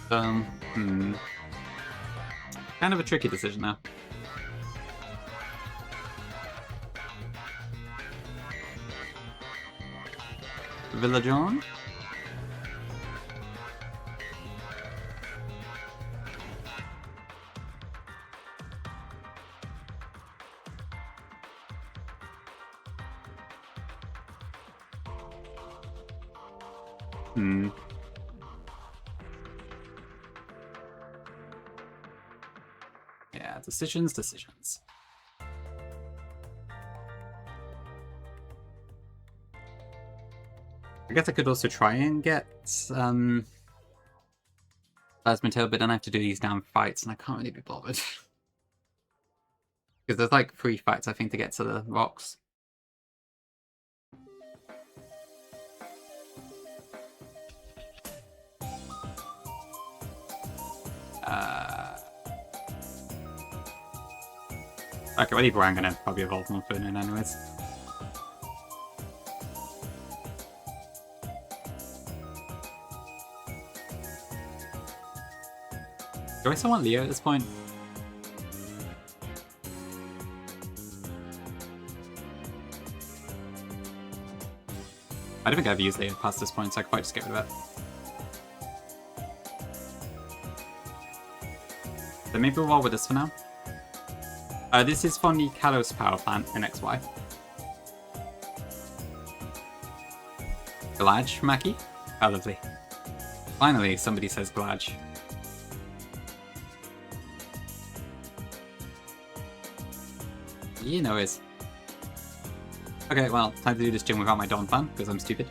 Kind of a tricky decision now. Villageon? Yeah, decisions. I guess I could also try and get Plasma Tail, but then I have to do these damn fights, and I can't really be bothered. Because there's like 3 fights, I think, to get to the rocks. Okay, well, either way, I'm gonna probably evolve my phone in anyways. Do I still want Leo at this point? I don't think I've used Leo past this point, so I could probably just get rid of it. So maybe we'll roll with this for now. This is from the Kalos power plant in XY. Glaj, Maki? How lovely. Finally, somebody says Glaj. You know it. Okay, well, time to do this gym without my Dawn fan, because I'm stupid.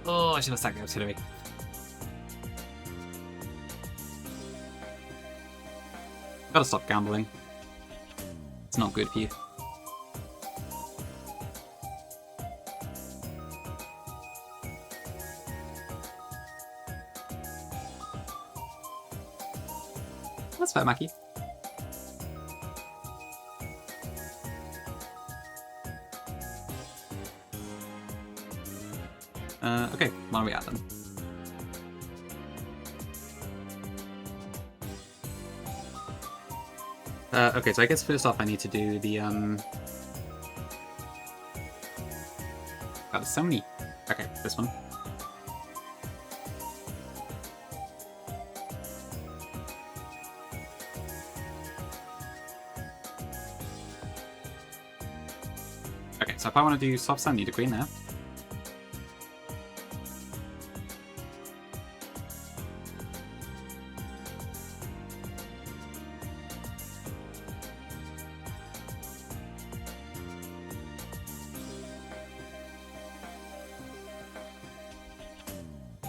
Oh, I should have sacked the artillery. Gotta stop gambling. It's not good for you. That's fair, Maki. Okay, where are we at then? Okay, so I guess first off I need to do the, God, there's so many. Okay, this one. Okay, so if I want to do soft sand, I need a green there.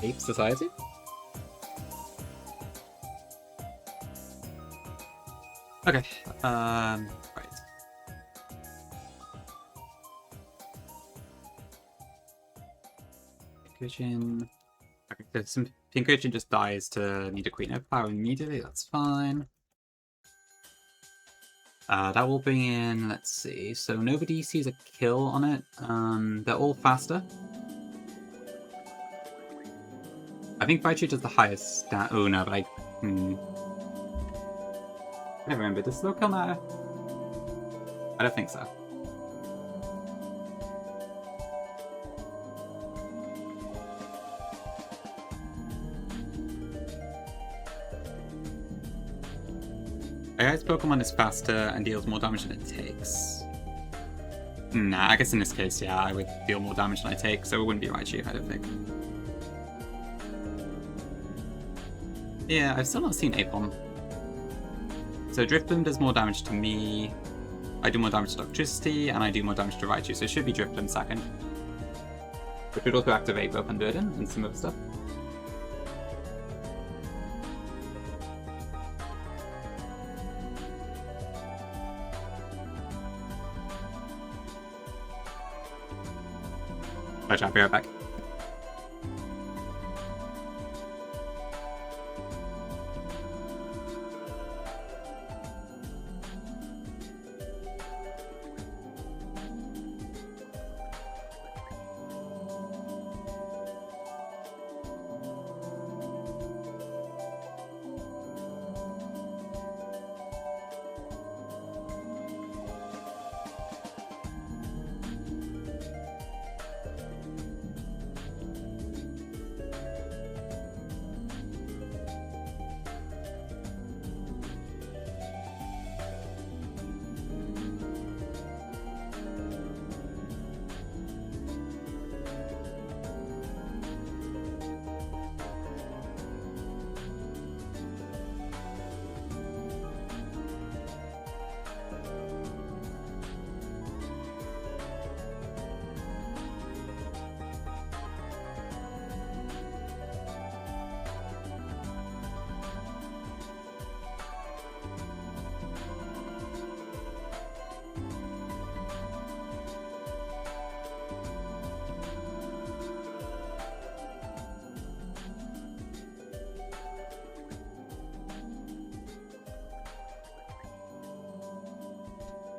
Ape Society? Okay, right. Pincushion. Okay, so Pincushion just dies to need a Queen of Power immediately, that's fine. That will bring in, let's see, so nobody sees a kill on it. They're all faster. I think Raichu does the highest stat. Oh no, but I don't remember. Does slow kill matter? I don't think so. I guess Pokemon is faster and deals more damage than it takes. Nah, I guess in this case, yeah, I would deal more damage than I take, so it wouldn't be Raichu, I don't think. Yeah, I've still not seen Apom. So Drifblim does more damage to me, I do more damage to Electricity, and I do more damage to Raichu, so it should be Drifblim second. But we'd also activate both Unburden and some other stuff. Right, I'll be right back.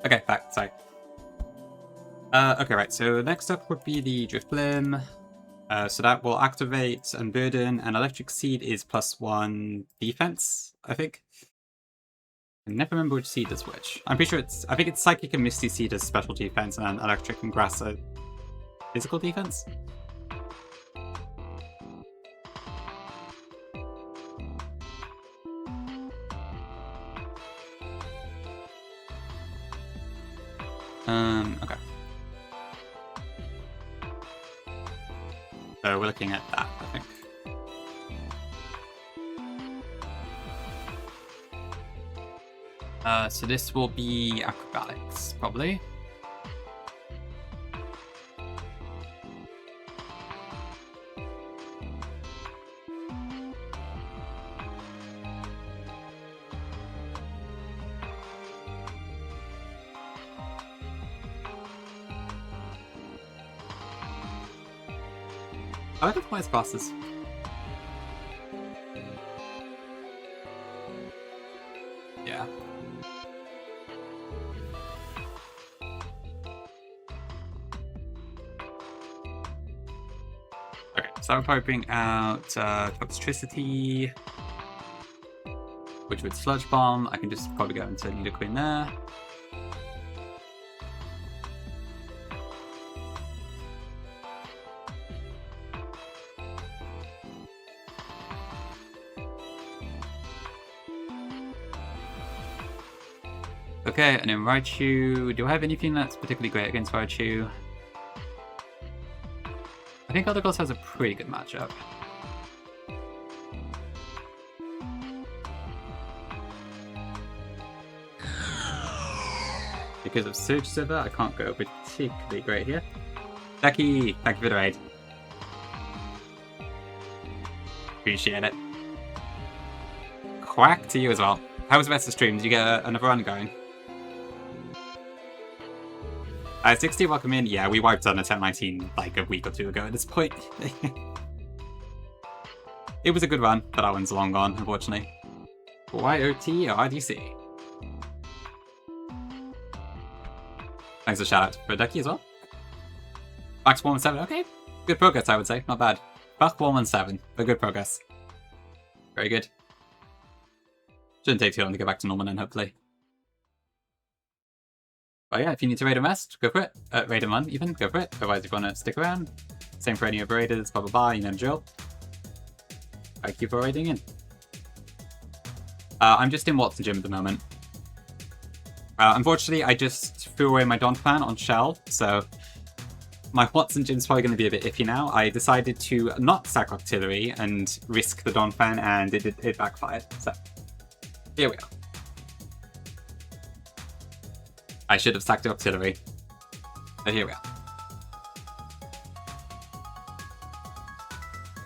Okay, back. Sorry. Okay, right. So next up would be the Drift Blim. So that will activate Unburden, and Electric Seed is +1 defense, I think. I never remember which seed is which. I'm pretty sure I think it's Psychic and Misty Seed as special defense, and then Electric and Grass are physical defense. Okay. So we're looking at that, I think. So this will be Acrobatics, probably. I like my bosses. Yeah. Okay, so I'm probably bring out Toxtricity, which with Sludge Bomb, I can just probably go into Nidoqueen there. Okay, and then Raichu. Do I have anything that's particularly great against Raichu? I think Elder Goss has a pretty good matchup. Because of Surge Silver, I can't go particularly great here. Becky, thank you for the raid. Appreciate it. Quack to you as well. How was the rest of the stream? Did you get another run going? 60, welcome in. Yeah, we wiped on a 1019 like a week or two ago at this point. It was a good run, but that one's long gone, unfortunately. YOT or RDC? Thanks for shout out for Ducky as well. Back to 117, okay. Good progress, I would say. Not bad. Back to 117, but good progress. Very good. Shouldn't take too long to get back to normal then, hopefully. But yeah, if you need to raid and rest, go for it. Raid and run, even, go for it. Otherwise, if you want to stick around, same for any other raiders, blah blah blah, you know the drill. Thank you for raiding in. I'm just in Wattson Gym at the moment. Unfortunately, I just threw away my Don plan on Chelle, so my Wattson Gym's probably going to be a bit iffy now. I decided to not sack Octillery and risk the Don fan, and it backfired. So here we are. I should have sacked the Octillery, but here we are.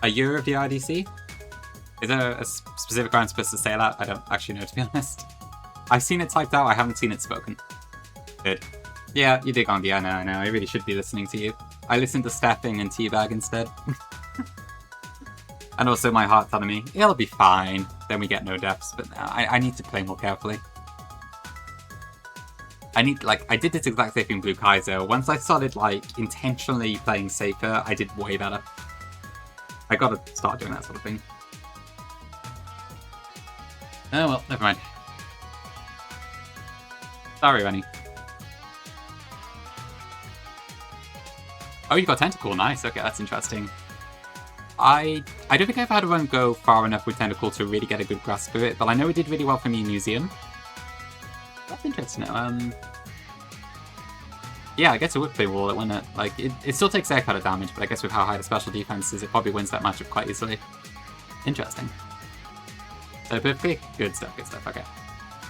A year of the RDC? Is there a specific way I'm supposed to say that? I don't actually know, to be honest. I've seen it typed out, I haven't seen it spoken. Good. Yeah, you dig on the I know. I really should be listening to you. I listen to Staffing and Teabag instead. And also my heart telling me, it'll be fine. Then we get no deaths, but I need to play more carefully. I did this exact same thing in Blue Kaiser. Once I started, intentionally playing safer, I did way better. I gotta start doing that sort of thing. Oh well, never mind. Sorry, Rennie. Oh, you got Tentacle, nice. Okay, that's interesting. I don't think I've had one go far enough with Tentacle to really get a good grasp of it, but I know it did really well for me in Museum. That's interesting. Yeah, I guess it would play Wall, wouldn't it? It still takes air cutter damage, but I guess with how high the special defense is, it probably wins that matchup quite easily. Interesting. So perfectly? Good stuff, okay.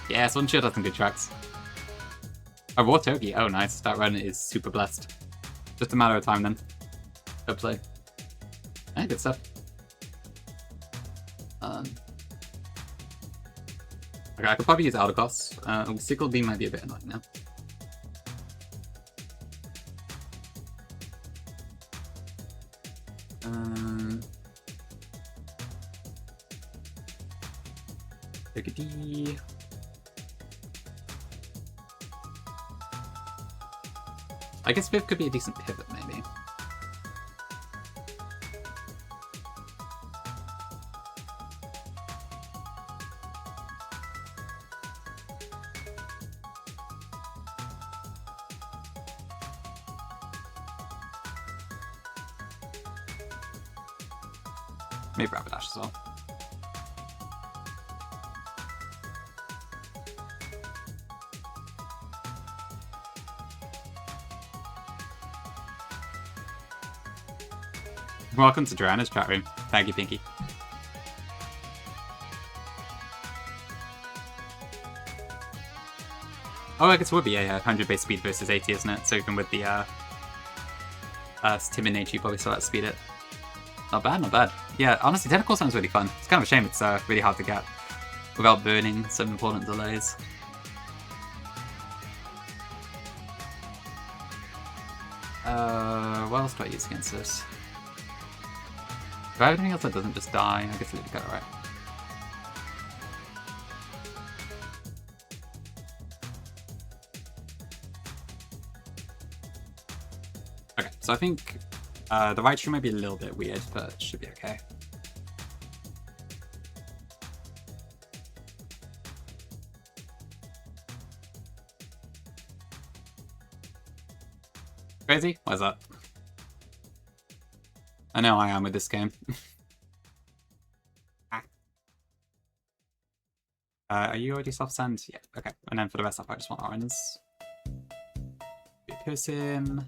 Yeah, Sun Shield has some good tracks. A Raw Togi, oh nice, that run is super blessed. Just a matter of time then. Hopefully. Yeah, good stuff. Okay, I could probably use Aldecross. Sickle Beam might be a bit annoying now. Take a D. I guess Viv could be a decent pivot, maybe. Maybe Rapidash as well. Welcome to Joanna's chat room. Thank you, Pinky. Oh, I guess it would be, yeah, 100 base speed versus 80, isn't it? So even with the timid nature, you probably still have to speed it. Not bad, not bad. Yeah, honestly, Tentacle sounds really fun. It's kind of a shame it's really hard to get without burning some important delays. What else do I use against this? Do I have anything else that doesn't just die? I guess I need to cut it right. Okay, so I think the right shoe might be a little bit weird, but it should be okay. Crazy? Why is that? I know I am with this game. Are you already soft sand? Yeah, okay. And then for the rest of I just want orange. Piercing.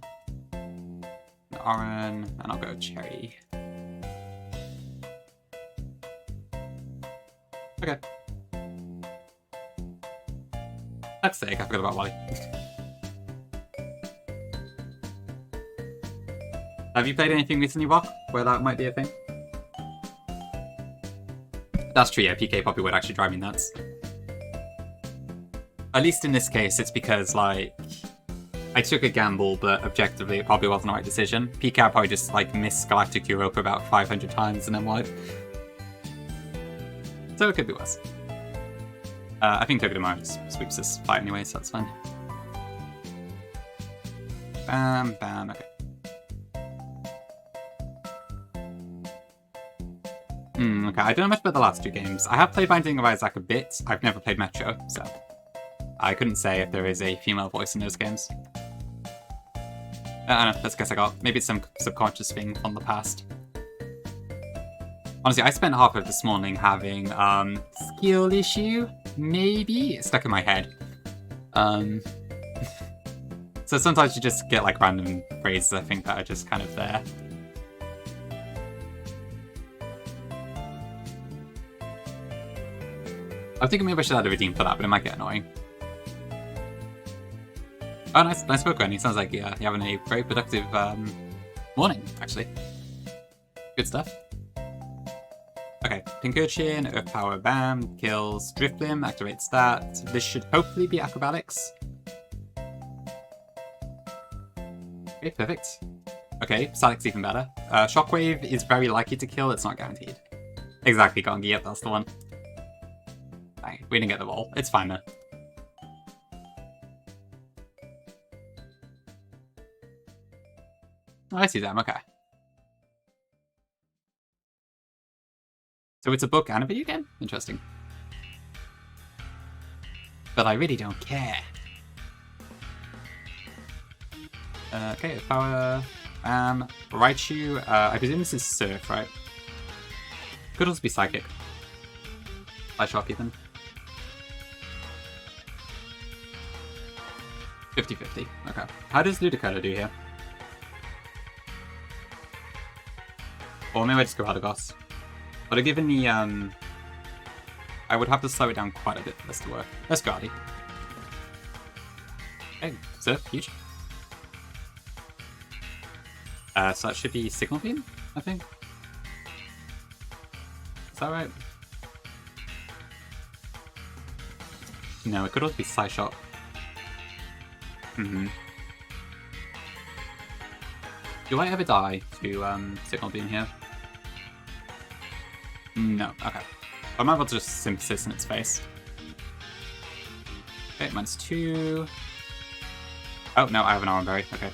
Orange, and I'll go cherry. Okay. That's sick, I forgot about Wally. Have you played anything recently, Rock, where that might be a thing? That's true, yeah, PK probably would actually drive me nuts. At least in this case, it's because, like, I took a gamble, but objectively it probably wasn't the right decision. PK I'd probably just, like, miss Galactic Europa about 500 times and then wipe. So it could be worse. I think Togedemaru just sweeps this fight anyway, so that's fine. Bam, bam, okay. Okay, I don't know much about the last two games. I have played Binding of Isaac a bit. I've never played Metro, so I couldn't say if there is a female voice in those games. I don't know, that's a guess I got. Maybe it's some subconscious thing from the past. Honestly, I spent half of this morning having skill issue, maybe? It's stuck in my head. So sometimes you just get like random phrases, I think, that are just kind of there. I think maybe I should add a redeem for that, but it might get annoying. Oh, nice work, Granny. Sounds like you're having a very productive morning, actually. Good stuff. Okay, Pink Urchin, Earth Power, bam, kills, Drift Limb, activates that. This should hopefully be acrobatics. Okay, perfect. Okay, Static's even better. Shockwave is very likely to kill, it's not guaranteed. Exactly, Gongi, yep, that's the one. Dang, we didn't get the roll. It's fine though. Oh, I see them, okay. So it's a book and a video game? Interesting. But I really don't care. Okay, power, Raichu, I presume this is Surf, right? Could also be Psychic. Light Shock even. 50-50, okay. How does Ludicolo do here? Or maybe I just go Radagos. But given the, I would have to slow it down quite a bit for this to work. Let's go Adi. Okay, Surf, huge. So that should be Signal Beam, I think. Is that right? No, it could also be Psy-Shot. Do I ever die to Signal Beam here? No, okay. I might as well just Synthesis in its face. Okay, -2. Oh, no, I have an Oranberry, okay.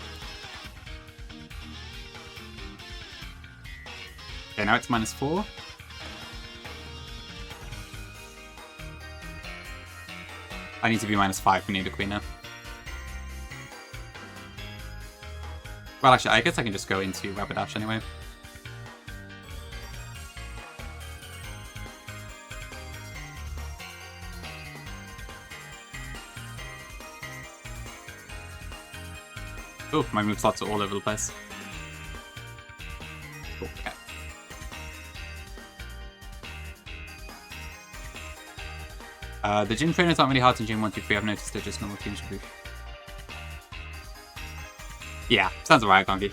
Okay, now it's -4. I need to be -5 for Need a Queen now. Well, actually, I guess I can just go into Rapidash anyway. Oh, my move slots are all over the place. Okay. The gym trainers aren't really hard in Gym 1, 2, 3. I've noticed they're just normal teams group. Yeah, sounds alright, Gongi.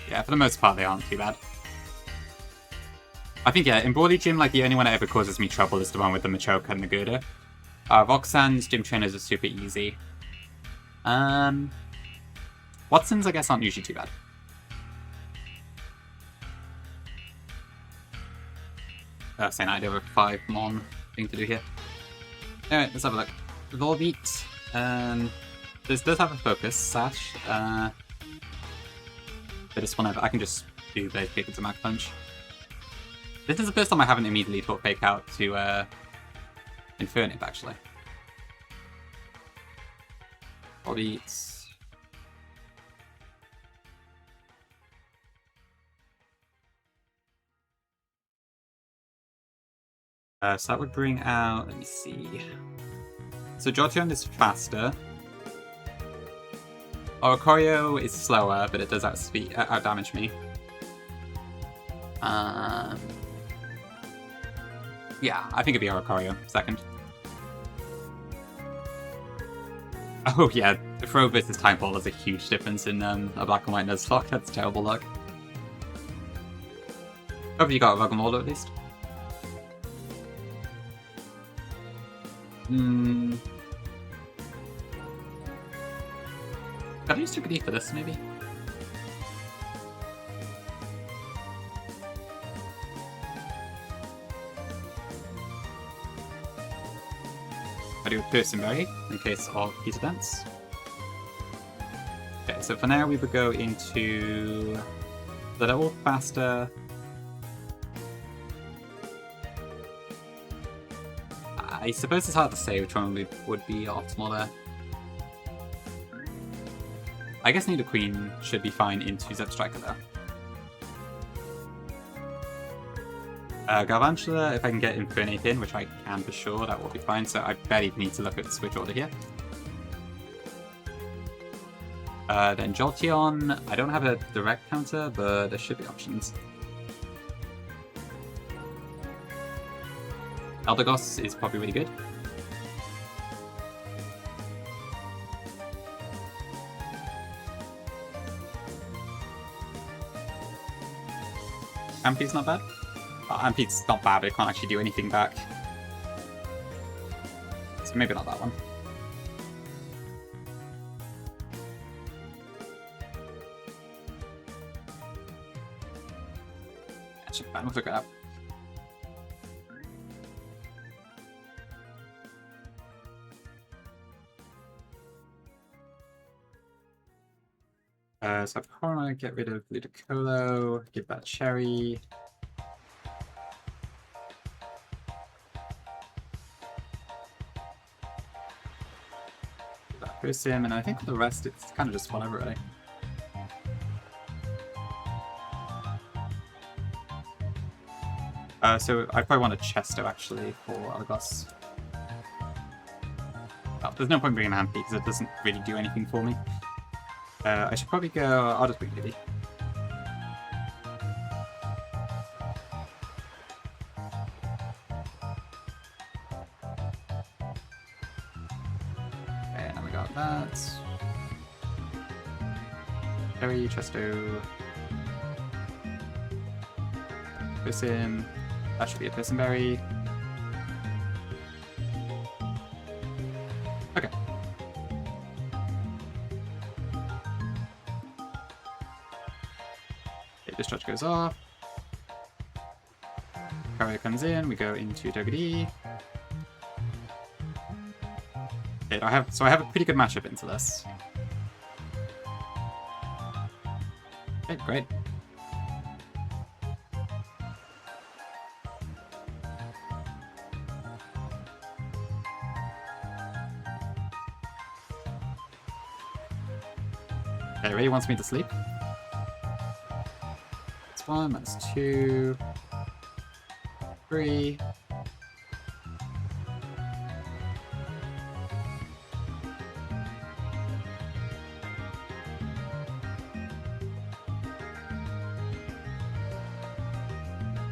Yeah, for the most part, they aren't too bad. I think, yeah, in Brawly Gym, like, the only one that ever causes me trouble is the one with the Machoke and the Gouda. Roxanne's gym trainers are super easy. Wattson's, I guess, aren't usually too bad. Saying I do have a 5-mon thing to do here. Alright, let's have a look. Volbeat. This does have a focus, Sash. But this one, I can just do Blaze Kick into Mach Punch. This is the first time I haven't immediately taught Fake Out to Infernip, actually. Volbeat. So that would bring out, let me see. So Jolteon is faster. Oricorio is slower, but it does out-damage me. Yeah, I think it'd be Oricorio second. Oh yeah, Throw versus Time Ball is a huge difference in a black and white Nuzlocke. That's terrible luck. Hope you got a Rug'em at least. Can I use Super D for this, maybe? I do a Person Berry in case of Heat Dance. Okay, so for now we would go into the little faster. I suppose it's hard to say which one would be optimal there. I guess Need a Queen should be fine into Zep Striker there. Galvantula, if I can get Infernape in, which I can for sure, that will be fine. So I barely need to look at the switch order here. Then Jolteon, I don't have a direct counter, but there should be options. Eldegoss is probably really good. Ampe's not bad. Ampe's not bad, but it can't actually do anything back. So maybe not that one. Actually, fine, we'll look it up. So I've Corona, get rid of Ludicolo, give that Cherry. Give that Persim, and I think for the rest it's kind of just whatever, really. So I probably want a Chesto actually for Eldegoss. Well, there's no point bringing an Ampe because it doesn't really do anything for me. I should probably go. I'll just bring Libby. Okay, now we got that. Cherry, Chesto. Persim. That should be a Persim Berry. Okay. Discharge goes off. Carrier comes in, we go into WD. Okay, I have a pretty good matchup into this. Okay, great. Okay, it really wants me to sleep. That's 1, that's 2, 3.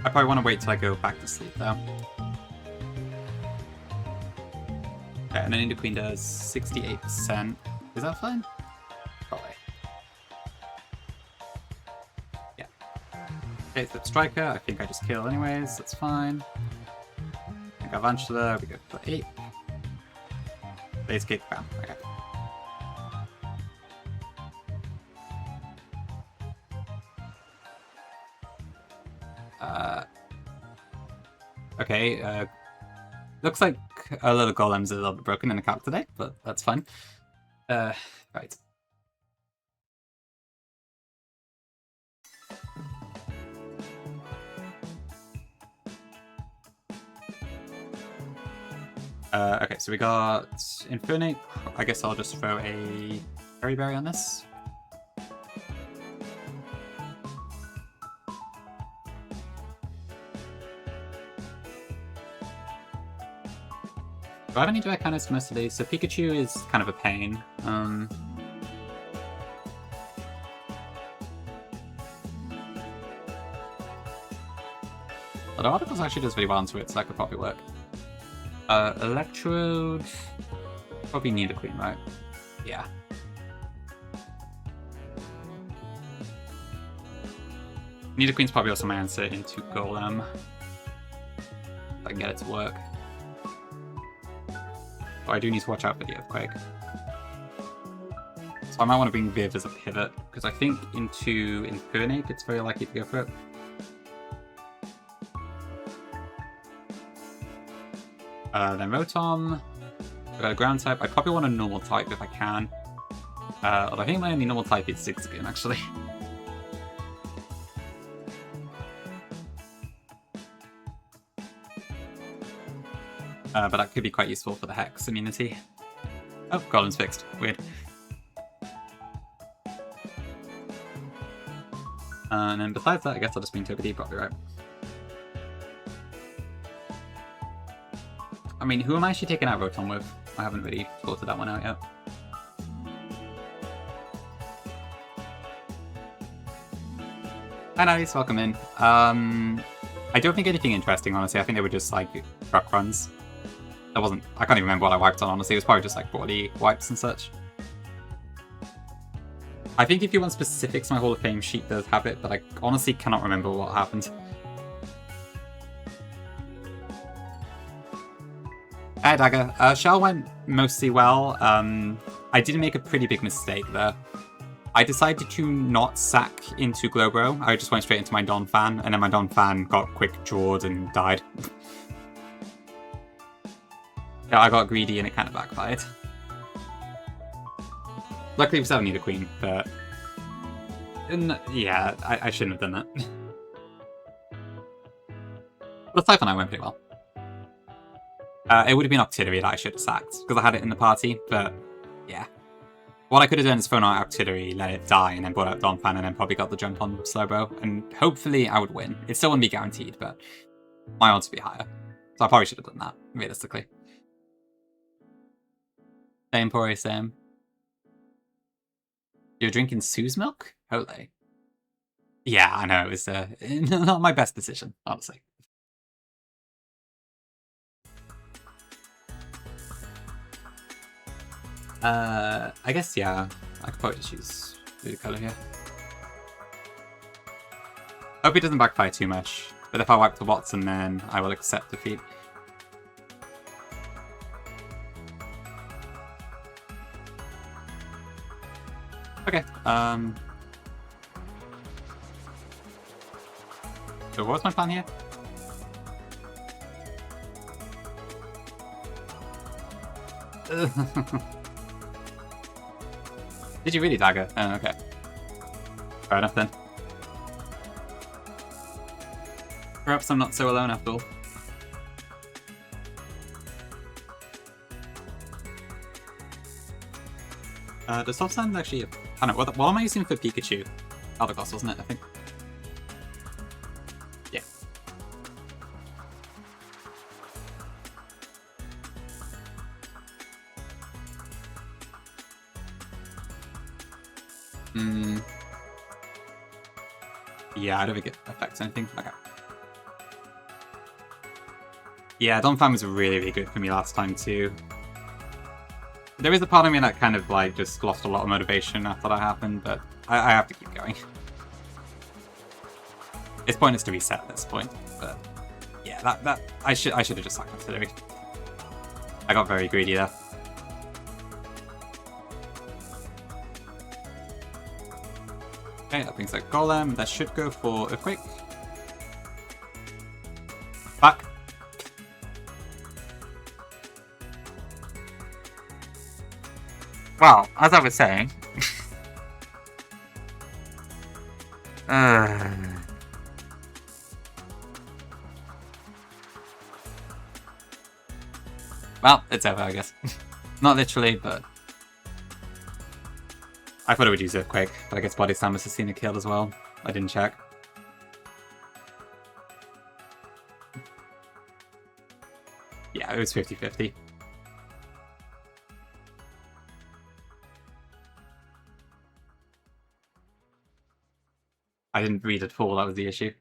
I probably want to wait till I go back to sleep though. Okay, and then the queen does 68%. Is that fine? Probably. Yeah. Okay, so striker, I think I just kill anyways, that's fine. I got Avantula, we go for 8. Base kick, bam, okay. Okay, looks like a little golem's a little bit broken in the cap today, but that's fine. Right. Okay, so we got Infernic. I guess I'll just throw a Berry Berry on this. Do I have any direct counters for most of these? So Pikachu is kind of a pain. Although Articles actually does really well into it, so that could probably work. Electrode... Probably need a queen, right? Yeah. Need a queen's probably also my answer into Golem. If I can get it to work. Oh, I do need to watch out for the Earthquake. So I might want to bring Viv as a pivot, because I think into Infernape it's very likely to go for it. Then Rotom. I've got a ground type. I probably want a normal type if I can. Although I think my only normal type is Sigskin, actually. But that could be quite useful for the Hex immunity. Oh, Golem's fixed. Weird. And then besides that, I guess I'll just mean Togepi, probably right. I mean, who am I actually taking out Rotom with? I haven't really sorted that one out yet. Hi, nice, welcome in. I don't think anything interesting, honestly. I think they were just like truck runs. That wasn't. I can't even remember what I wiped on, honestly. It was probably just like Brawly wipes and such. I think if you want specifics, my Hall of Fame sheet does have it, but I honestly cannot remember what happened. Hey, Dagger. Chelle went mostly well. I did make a pretty big mistake there. I decided to not sack into Glowbro. I just went straight into my Donphan, and then my Donphan got quick drawed and died. Yeah, I got greedy and it kind of backfired. Luckily we still need a queen, but... yeah, I shouldn't have done that. But Typhon I went pretty well. It would have been Octillery that I should have sacked, because I had it in the party, but yeah. What I could have done is thrown out Octillery, let it die, and then brought out Donphan, and then probably got the jump on Slowbro, and hopefully I would win. It still wouldn't be guaranteed, but my odds would be higher. So I probably should have done that, realistically. Same, Pori, same. You're drinking Sue's milk? Holy. Yeah, I know, it was not my best decision, honestly. I guess, yeah, I could probably just use blue colour here. Hope it doesn't backfire too much, but if I wipe the Wattson, then I will accept defeat. Okay, so what's my plan here? Did you really dagger? Oh, okay. Fair enough then. Perhaps I'm not so alone after all. Does soft sand actually I don't know, what am I using for Pikachu? Eldegoss, wasn't it, I think? Yeah. Yeah, I don't think it affects anything. Okay. Yeah, Donphan was really, really good for me last time too. There is a part of me that kind of like just lost a lot of motivation after that happened, but I have to keep going. It's pointless to reset at this point, but yeah, that I should have just sacked artillery. I got very greedy there. Okay, that brings out Golem. That should go for Earthquake. Back. Well, as I was saying... Well, it's over, I guess. Not literally, but... I thought it would use Earthquake, but I guess Body Slam has seen a kill as well. I didn't check. Yeah, it was 50-50. I didn't read it full, that was the issue.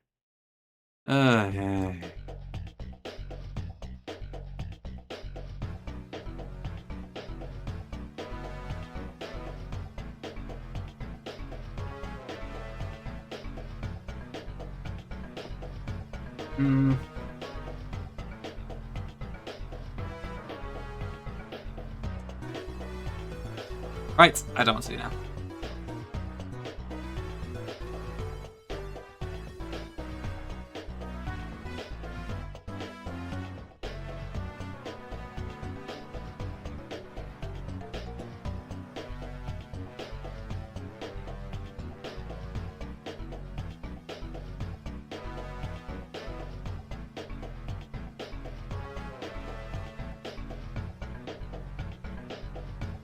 Yeah. Right, I don't want to do now.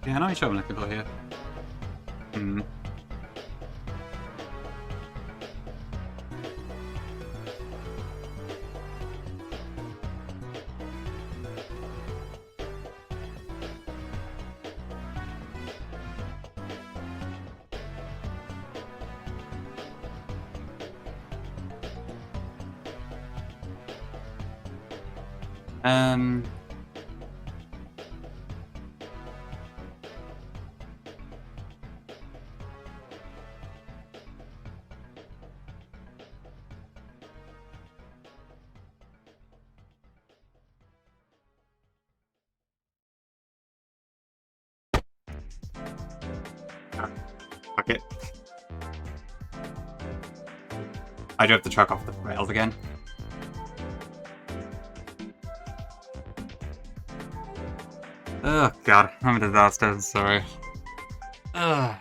Yeah, I know what I'm looking for here. Fuck it. I drove the truck off the rails again. Oh god, I'm a disaster, I'm sorry. Ugh.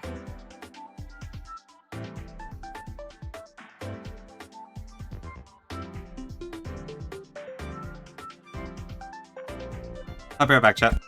I'll be right back, chat.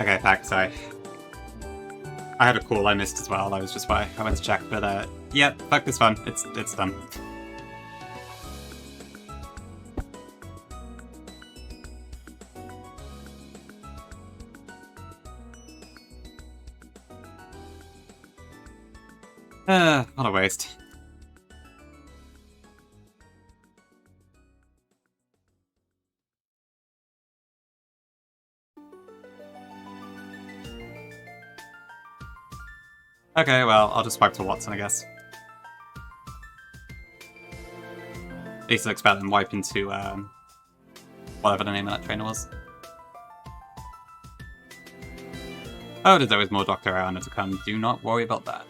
Okay, thanks, sorry. I had a call I missed as well, that was just why I went to check, but yeah, fuck this one, it's done. What a waste. Okay, well, I'll just swipe to Wattson, I guess. At least it looks better than wiping to, whatever the name of that trainer was. Oh, there's always more Dr. Arana to come. Do not worry about that.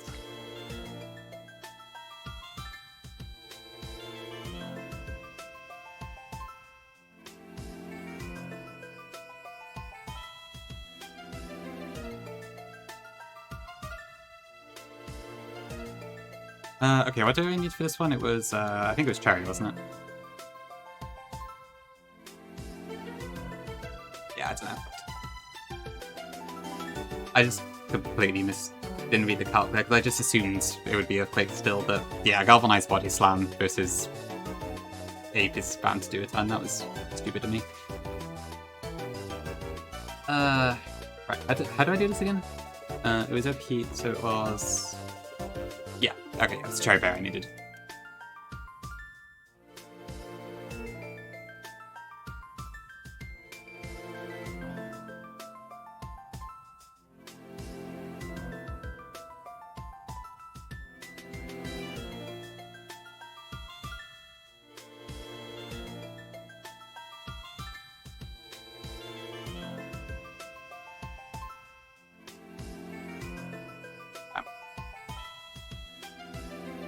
Okay, what do we need for this one? It was, I think it was Cherry, wasn't it? Yeah, I don't know. I just completely didn't read the calc, because I just assumed it would be Earthquake still, but yeah, Galvanized Body Slam versus Ape is bound to do a ton. That was stupid of me. Right, how do I do this again? It was Overheat, so it was... Yeah, okay, it was Cherry Bear I needed.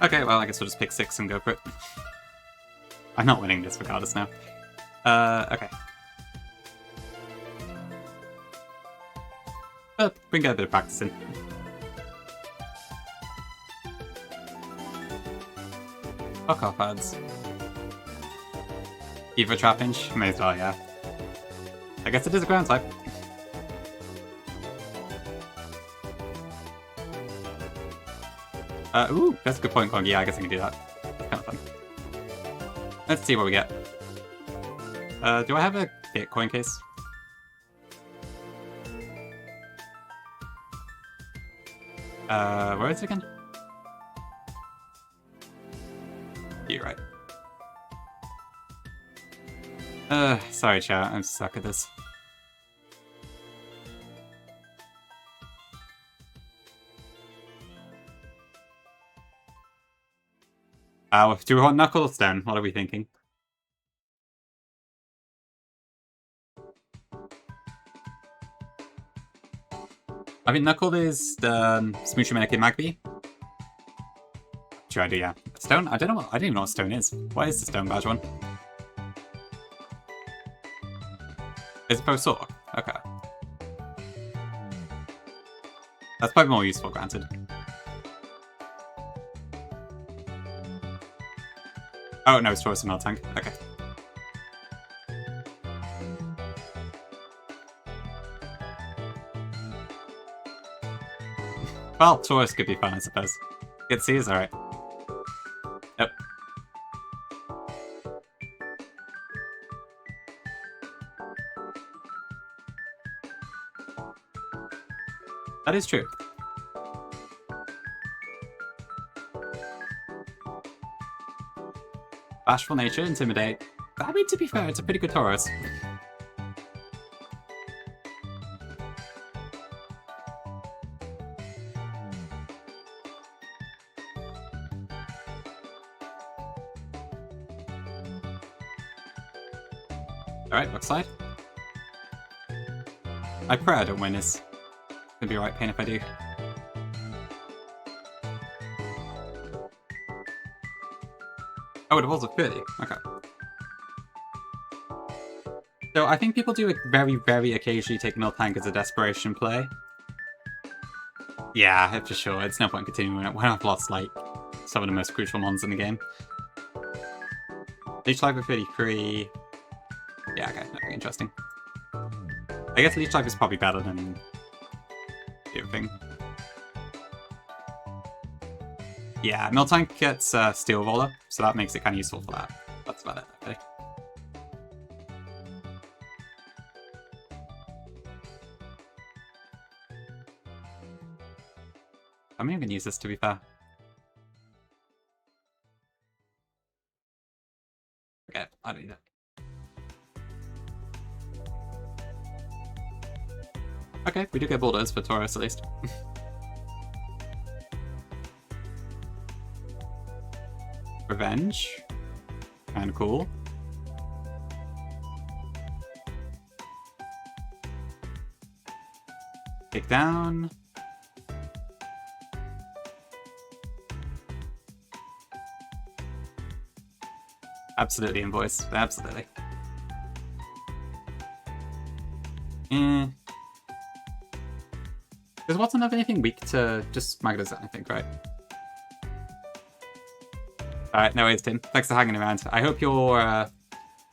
Okay, well, I guess we'll just pick 6 and go for it. I'm not winning this regardless now. Okay. But we can get a bit of practice in. Fuck off, ads. Evo Trapinch? May as well, yeah. I guess it is a ground type. Ooh, that's a good point, Kong. Yeah, I guess I can do that. Kind of fun. Let's see what we get. Do I have a Bitcoin case? Where is it again? You're right. Sorry, chat. I'm stuck at this. Do we want Knuckles then? What are we thinking? I think Knuckle is the Smoochie Maneki Magby. True idea, yeah. Stone? I don't know. I don't even know what Stone is. What is the Stone badge one? Is it both sword? Okay. That's probably more useful, granted. Oh, no, it's Taurus and not tank. Okay. Well, Taurus could be fun, I suppose. Get C is alright. Yep. That is true. Bashful Nature, Intimidate. I mean, to be fair, it's a pretty good Taurus. Alright, looks slide. I pray I don't win this. It's gonna be alright pain if I do. Oh, it was a 30. Okay. So I think people do very, very occasionally take Mill Tank as a desperation play. Yeah, for sure. It's no point continuing it when I've lost, like, some of the most crucial mons in the game. Leech Life at 33. Yeah, okay, that'd be interesting. I guess Leech Life is probably better than everything. Yeah, Miltank gets Steel Roller, so that makes it kind of useful for that. That's about it, okay. I'm even gonna use this, to be fair. Okay, I don't need it. Okay, we do get boulders for Taurus at least. Revenge. Kinda cool. Take down. Absolutely invoice. Absolutely. Does Wattson have anything weak to just Magdazan, I think, right? Alright, no worries, Tim. Thanks for hanging around. I hope your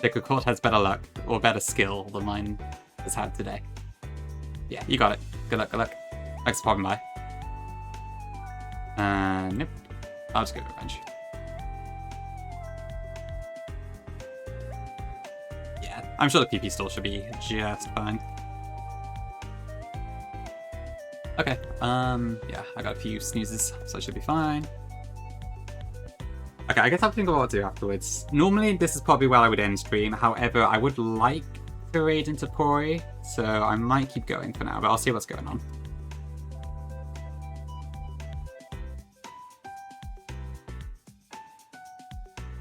Liquid Court has better luck, or better skill than mine has had today. Yeah, you got it. Good luck, good luck. Thanks for popping by. Nope. I'll just go Revenge. Yeah, I'm sure the PP stall should be just fine. Okay, yeah, I got a few snoozes, so I should be fine. Okay, I guess I'll think about what to do afterwards. Normally, this is probably where I would end stream. However, I would like to raid into Pori, so I might keep going for now, but I'll see what's going on.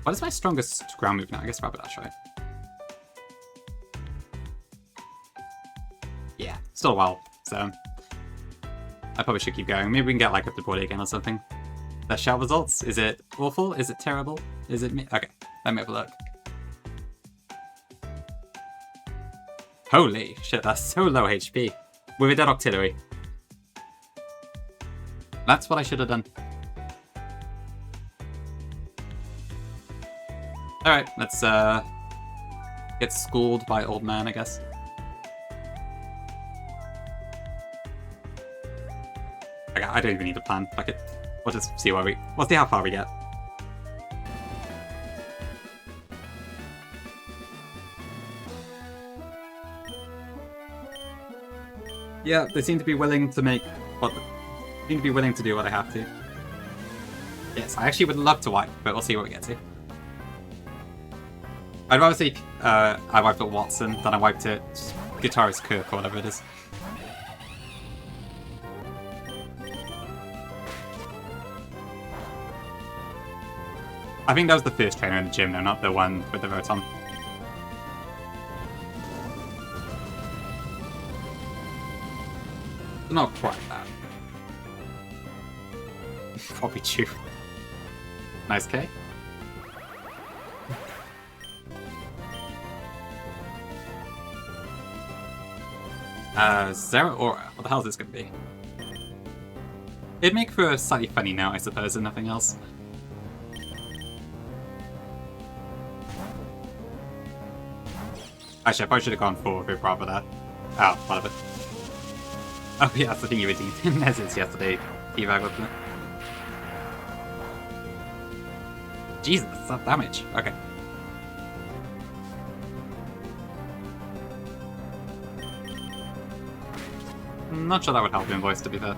What is my strongest ground move now? I guess Rapidash, right? Yeah, still a while, so I probably should keep going. Maybe we can get like up to Brawly again or something. The Chelle results? Is it awful? Is it terrible? Is it me? Okay, let me have a look. Holy shit, that's so low HP. With a dead Octillery. That's what I should have done. Alright, let's get schooled by old man, I guess. Okay, I don't even need a plan. Fuck it. We'll just see where we'll see how far we get. Yeah, they seem to be willing to make what seem to be willing to do what I have to. Yes, I actually would love to wipe, but we'll see what we get to. I'd rather see I wiped at Wattson than I wiped at Guitarist Kirk or whatever it is. I think that was the first trainer in the gym, though, not the one with the Rotom. Not quite that. Copy chew. Nice K. Zero Aura. What the hell is this going to be? It'd make for a slightly funny note, I suppose, and nothing else. Actually, I probably should have gone for Big Bravo there. Oh, whatever. Oh yeah, that's the thing you were doing in Nezis yesterday. T-Bag, wasn't it? Jesus, that's that damage. Okay. I'm not sure that would help Invoice, to be fair.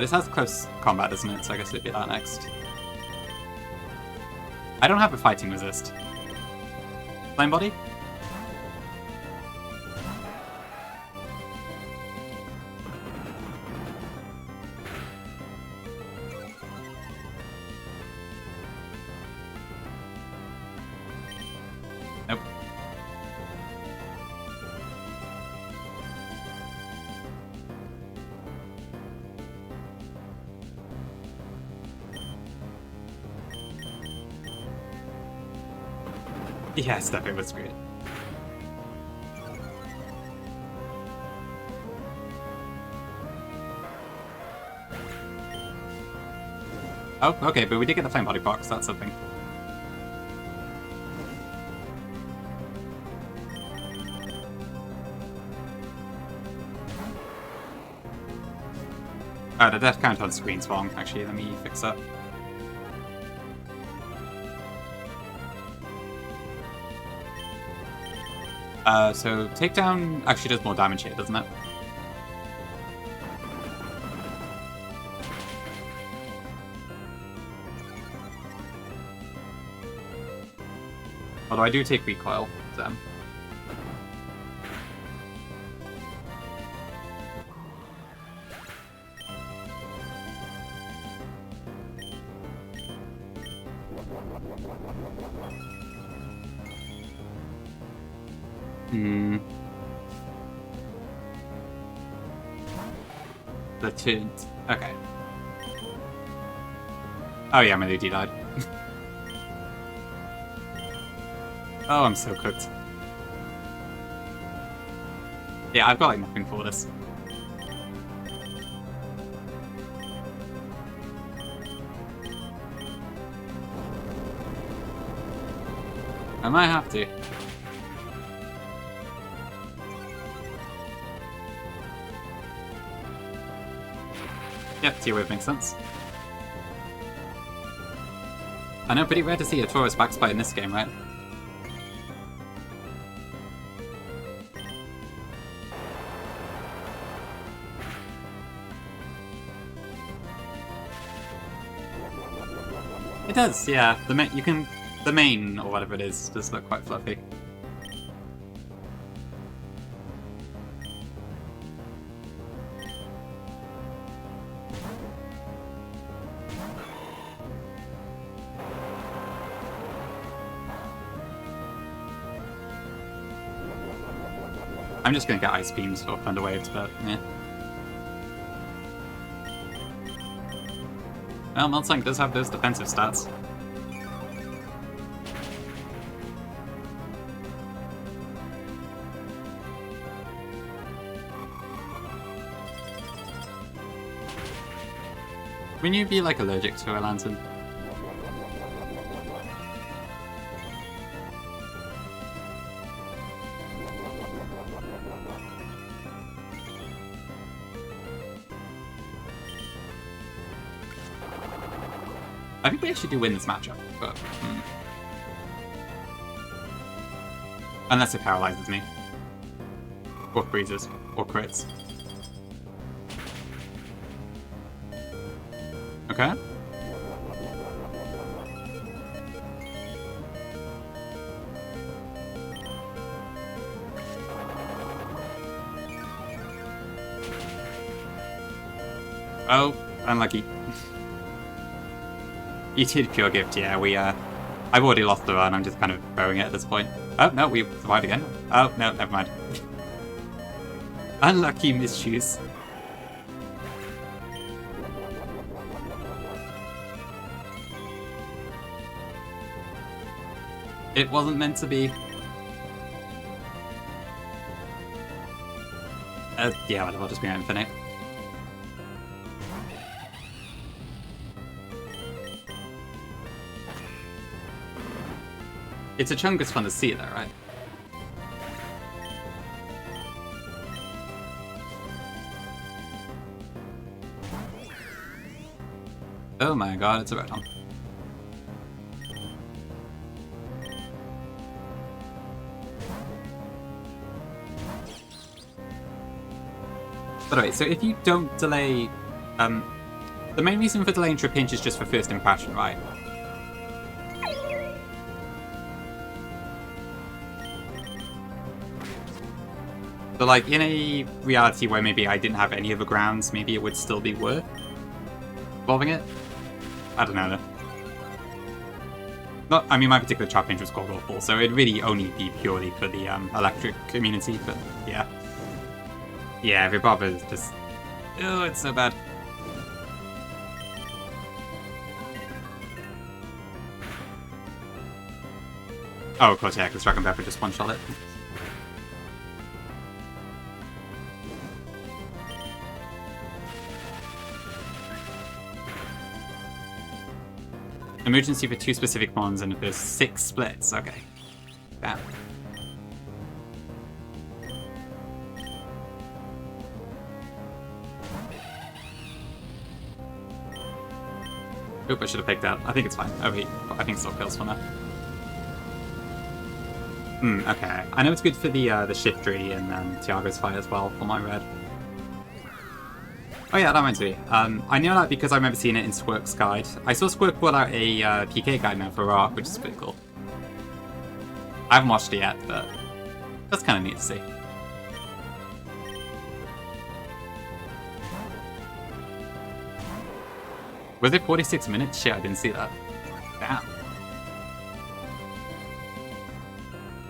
This has close combat, doesn't it? So I guess it'd be that next. I don't have a fighting resist. Flame Body? Nope. Yeah, stuff it was screwed. Oh, okay, but we did get the Flame Body box, that's something. Oh, the death count on screen's wrong. Actually, let me fix that. So takedown actually does more damage here, doesn't it? Although I do take recoil, so... The tint. Okay. Oh yeah, my Ludi died. Oh, I'm so cooked. Yeah, I've got like nothing for this. I might have to. Yep, T-Wave makes sense. I know, pretty rare to see a Taurus backspite in this game, right? It does, yeah. The main or whatever it is does look quite fluffy. I'm just gonna get Ice Beams or Thunder Waves, but yeah. Well, Meltsang does have those defensive stats. Wouldn't you be like allergic to a lantern? I think we actually do win this matchup, but... Unless it paralyzes me. Or freezes. Or crits. Okay. Oh, unlucky. You did Pure Gift, yeah, I've already lost the run, I'm just kind of throwing it at this point. Oh, no, we survived again. Oh, no, never mind. Unlucky misuse. It wasn't meant to be. Yeah, whatever, I'll just be infinite. It's a Chungus fun to see though, right? Oh my god, it's a Rotom. By the way, so if you don't delay... the main reason for delaying Trip Pinch is just for first impression, right? So like, in a reality where maybe I didn't have any other grounds, maybe it would still be worth evolving it? I don't know though. I mean, my particular Trap Pinch was called awful, so it'd really only be purely for the electric immunity, but yeah. Yeah, Vibrava is just... Oh, it's so bad. Oh, of course, yeah, because Dragon Pepper just one-shot it. Emergency for 2 specific bonds and if there's 6 splits, okay. Damn. Oop, I should have picked that. I think it's fine. Oh, I think still kills for now. Okay. I know it's good for the Shiftry and Tiago's fight as well for my red. Oh yeah, that reminds me. I know that because I remember seeing it in Squirk's guide. I saw Squirk put out a PK guide now for Rock, which is pretty cool. I haven't watched it yet, but that's kind of neat to see. Was it 46 minutes? Shit, I didn't see that. Damn.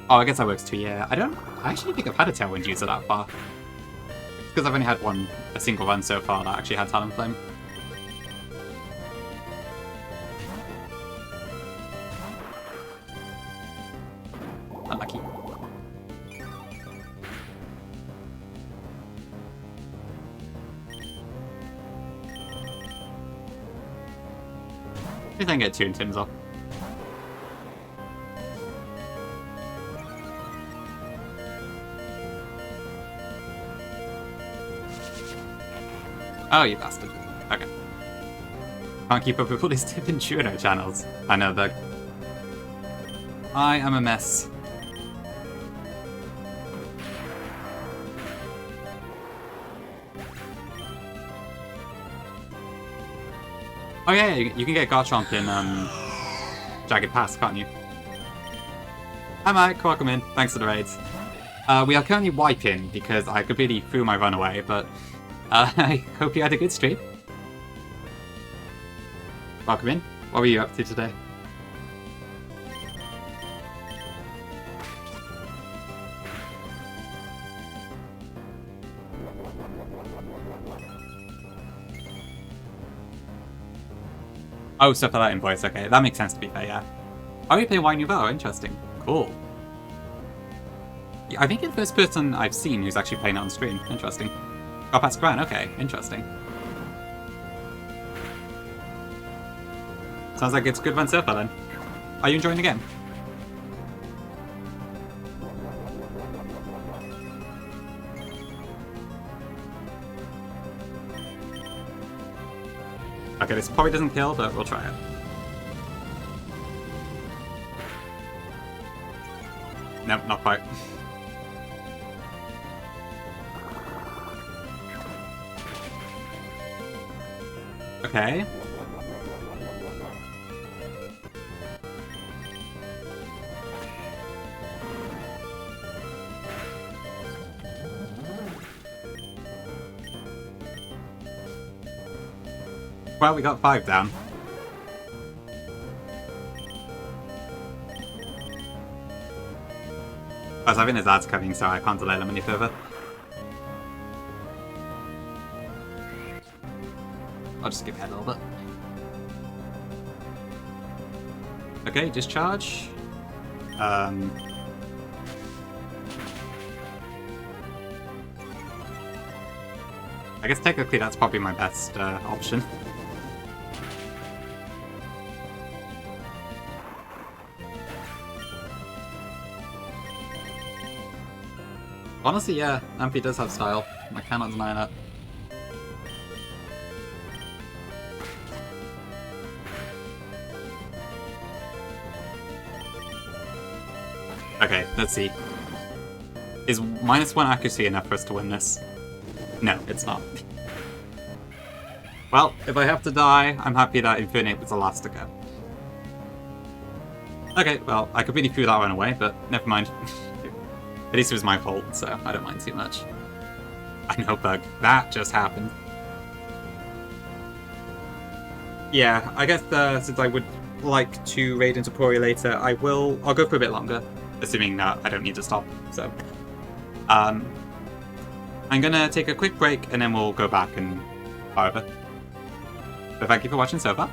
Oh, I guess that works too, yeah. I actually think I've had a Tailwind user that far. It's because I've only had a single run so far that actually had Talonflame. Unlucky. Please don't get 2 Tims off. Oh, you bastard. Okay. Can't keep up with all these tip and Juno channels. I know that. I am a mess. Oh yeah, you can get Garchomp in Jagged Pass, can't you? Hi Mike, welcome in. Thanks for the raids. We are currently wiping because I completely threw my run away, but I hope you had a good stream. Welcome in. What were you up to today? Oh, stuff like that in voice. Okay, that makes sense to be fair, yeah. Oh, you play Why New Bow? Interesting. Cool. Yeah, I think you're the first person I've seen who's actually playing it on stream. Interesting. Oh, that's Gran. Okay, interesting. Sounds like it's a good run so far then. Are you enjoying the game? Okay, this probably doesn't kill, but we'll try it. Nope, not quite. Okay. Well, we got 5 down. I think his ad's coming, so I can't delay them any further. I'll just skip ahead a little bit. Okay, discharge. I guess technically that's probably my best option. Honestly, yeah, Ampy does have style. I cannot deny that. Okay, let's see. Is -1 accuracy enough for us to win this? No, it's not. Well, if I have to die, I'm happy that Infinite was the last to go. Okay, well, I completely threw that one away, but never mind. At least it was my fault, so I don't mind too much. I know, Bug. That just happened. Yeah, I guess since I would like to raid into Pori later, I'll go for a bit longer, assuming that I don't need to stop, so. I'm gonna take a quick break and then we'll go back and however. But thank you for watching so far.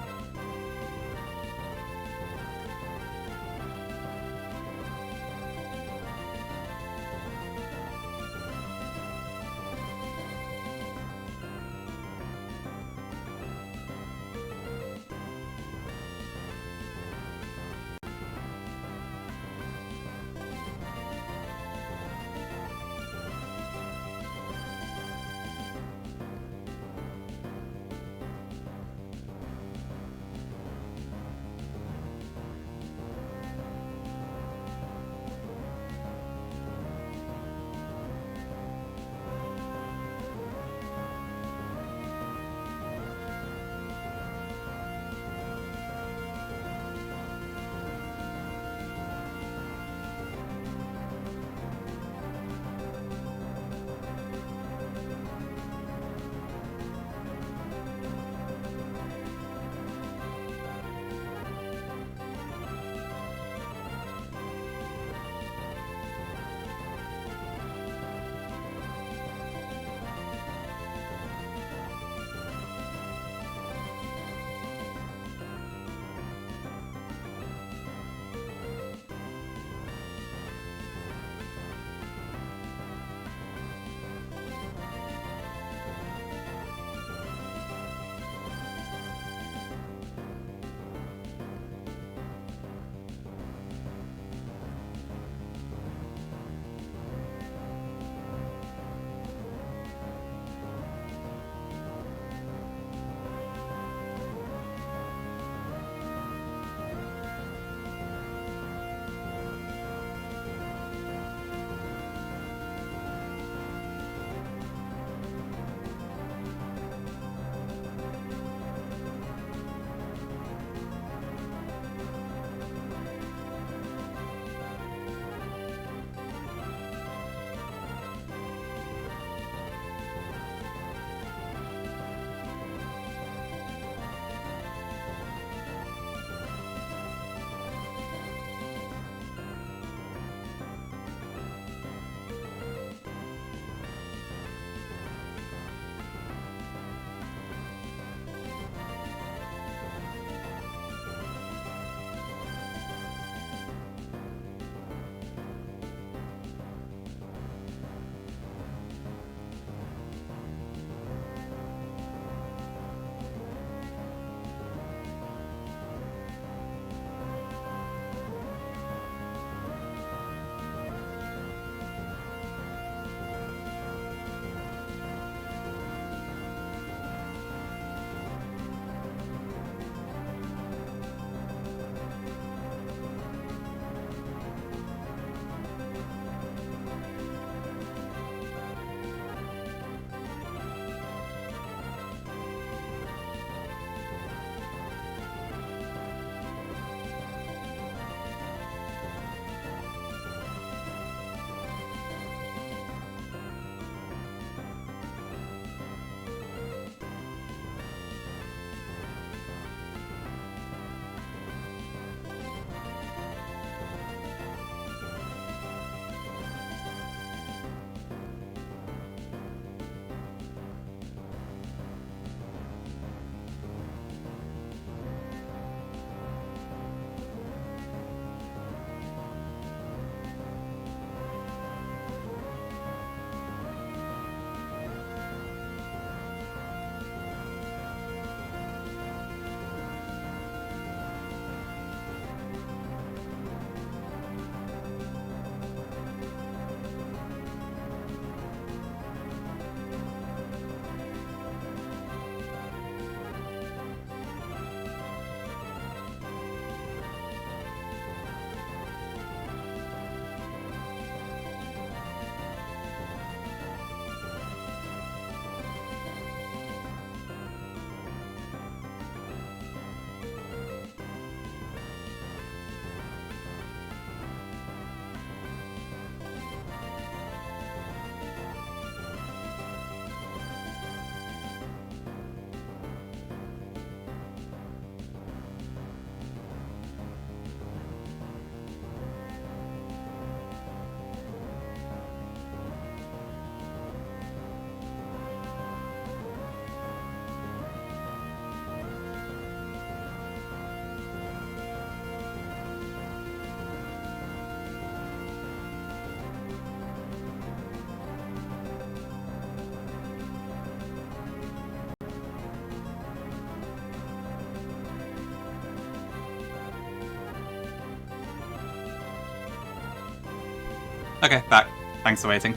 Okay, back. Thanks for waiting.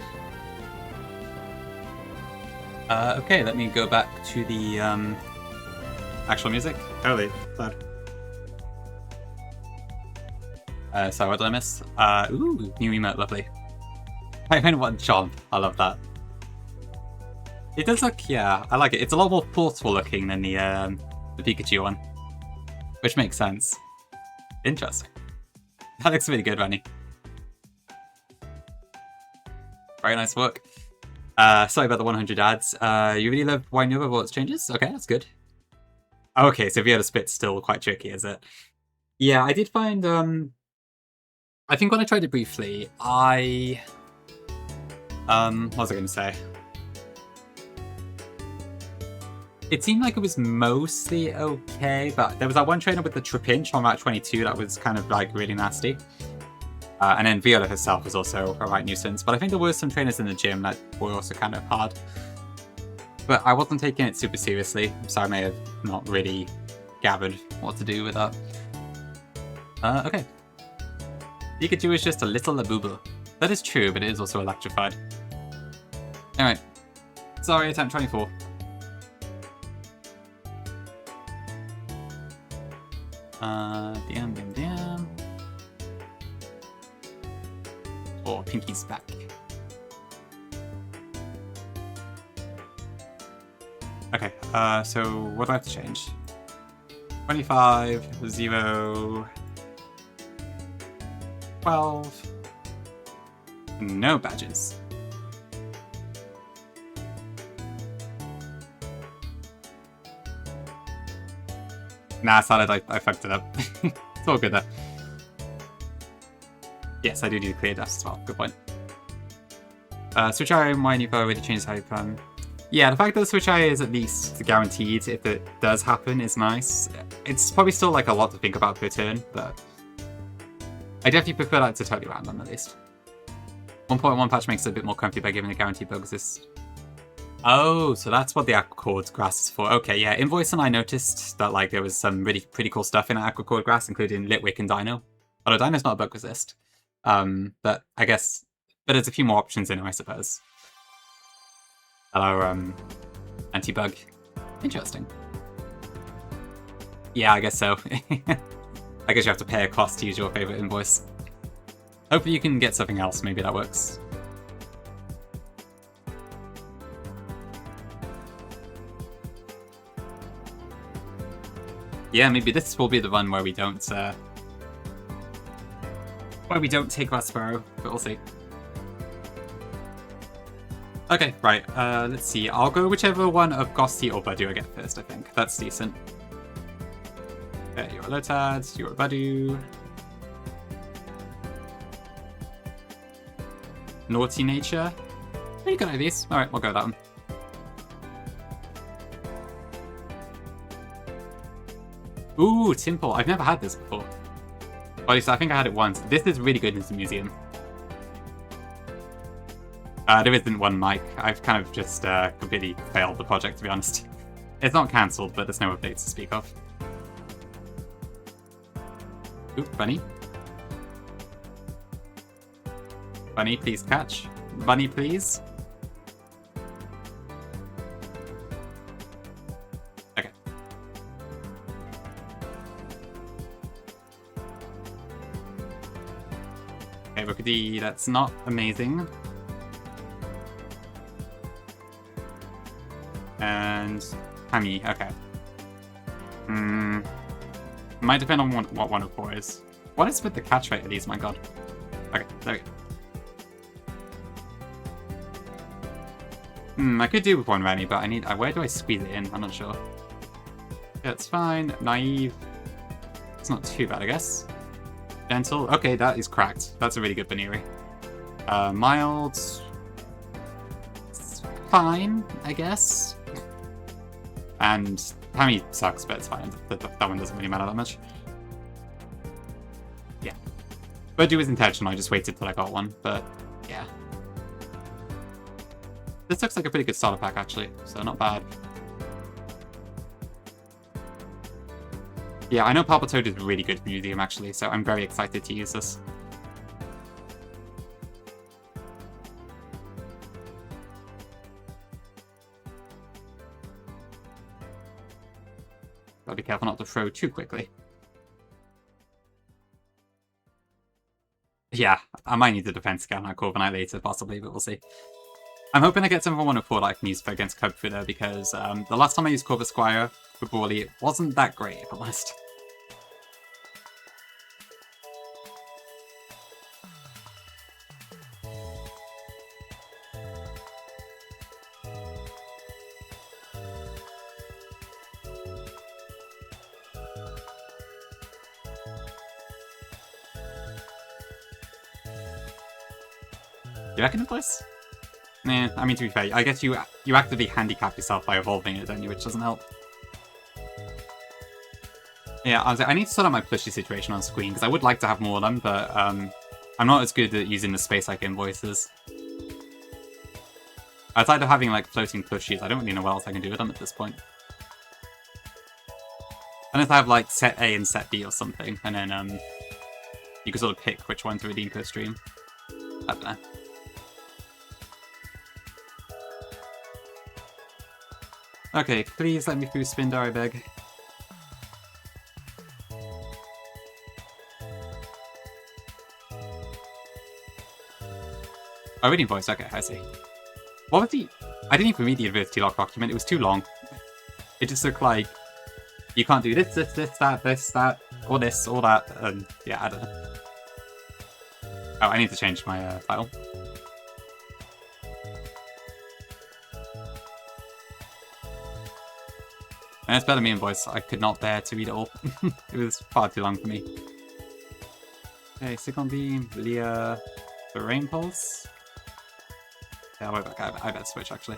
Okay, let me go back to the actual music. Ellie, that. Sorry, what did I miss? Ooh, new emote, lovely. I mean, what jump? I love that. It does look, yeah, I like it. It's a lot more portable looking than the Pikachu one, which makes sense. Interesting. That looks really good, Rennie. Very nice work. Sorry about the 100 ads. You really love winding over what's changes? Okay, that's good. Okay, so Viola Spit's still quite tricky, is it? Yeah, I did find, I think when I tried it briefly, what was I going to say? It seemed like it was mostly okay, but there was that one trainer with the Trapinch on Route 22 that was kind of like really nasty. And then Viola herself was also a right nuisance, but I think there were some trainers in the gym that were also kind of hard. But I wasn't taking it super seriously, so I may have not really gathered what to do with that. Okay. Pikachu is just a little Labubu. That is true, but it is also electrified. Alright. Sorry, attempt 24. Damn. Oh, Pinky's back. Okay, so what do I have to change? 25, 0, 12. No badges. Nah, solid, I fucked it up. It's all good though. Yes, I do need to clear dust as well. Good point. Switch eye and Wine already changed hype. Yeah, the fact that the Switch eye is at least guaranteed if it does happen is nice. It's probably still like a lot to think about per turn, but I definitely prefer that to totally random at least. 1.1 patch makes it a bit more comfy by giving a guaranteed bug assist. Oh, so that's what the Aquacord grass is for. Okay, yeah, Invoice and I noticed that like there was some really pretty cool stuff in Aquacord grass, including Litwick and Dino. Although Dino's not a bug resist. But I guess, but there's a few more options in it, I suppose. Hello, anti-bug. Interesting. Yeah, I guess so. I guess you have to pay a cost to use your favorite invoice. Hopefully you can get something else, maybe that works. Yeah, maybe this will be the one where we don't take Rasparrow, but we'll see. Okay, right, let's see. I'll go whichever one of Ghosty or Badu I get first, I think. That's decent. Okay, you're a Lotad, you're a Badu. Naughty Nature. Oh, you can know these. Alright, we'll go with that one. Ooh, Timple. I've never had this before. Or at least I think I had it once. This is really good in the museum. There isn't one mic. I've kind of just completely failed the project, to be honest. It's not cancelled, but there's no updates to speak of. Ooh, Bunny. Bunny, please catch. Bunny, please. Okay. Okay, Rookity, that's not amazing. And Hammy, okay. Might depend on what 104 is. What is with the catch rate of these, my god? Okay, there we go. I could do with one Rennie, but I need. Where do I squeeze it in? I'm not sure. Yeah, it's fine. Naive. It's not too bad, I guess. Gentle. Okay, that is cracked. That's a really good Baneri. Mild. It's fine, I guess. And Hammy sucks, but it's fine. That one doesn't really matter that much. Yeah. Badu was intentional. I just waited till I got one, but yeah. This looks like a pretty good starter pack, actually, so not bad. Yeah, I know Palpitoad is really good for Museum, actually, so I'm very excited to use this. Gotta be careful not to throw too quickly. Yeah, I might need the defense scan on Corviknight later, possibly, but we'll see. I'm hoping I get something 104 that I can use for against Cubfu though, because the last time I used Corvus Squire for Brawly, it wasn't that great, if I'm honest. Do you reckon it does? Nah, I mean, to be fair, I guess you actively handicap yourself by evolving it, don't you, which doesn't help. Yeah, I need to sort out my plushie situation on screen, because I would like to have more of them, but I'm not as good at using the space like invoices. Outside of having, like, floating plushies, I don't really know what else I can do with them at this point. Unless I have, like, set A and set B or something, and then you can sort of pick which one to redeem per stream. I don't know. Okay, please let me through Spindar, I beg. Oh, reading voice, okay, I see. What was the... I didn't even read the adversity lock document, it was too long. It just looked like, you can't do this, that, or this, or that, and yeah, I don't know. Oh, I need to change my title. And it's better than me in voice. I could not bear to read it all. It was far too long for me. Okay, Cyclone Beam, Leah, the Rain Pulse. Yeah, wait back. I better switch actually.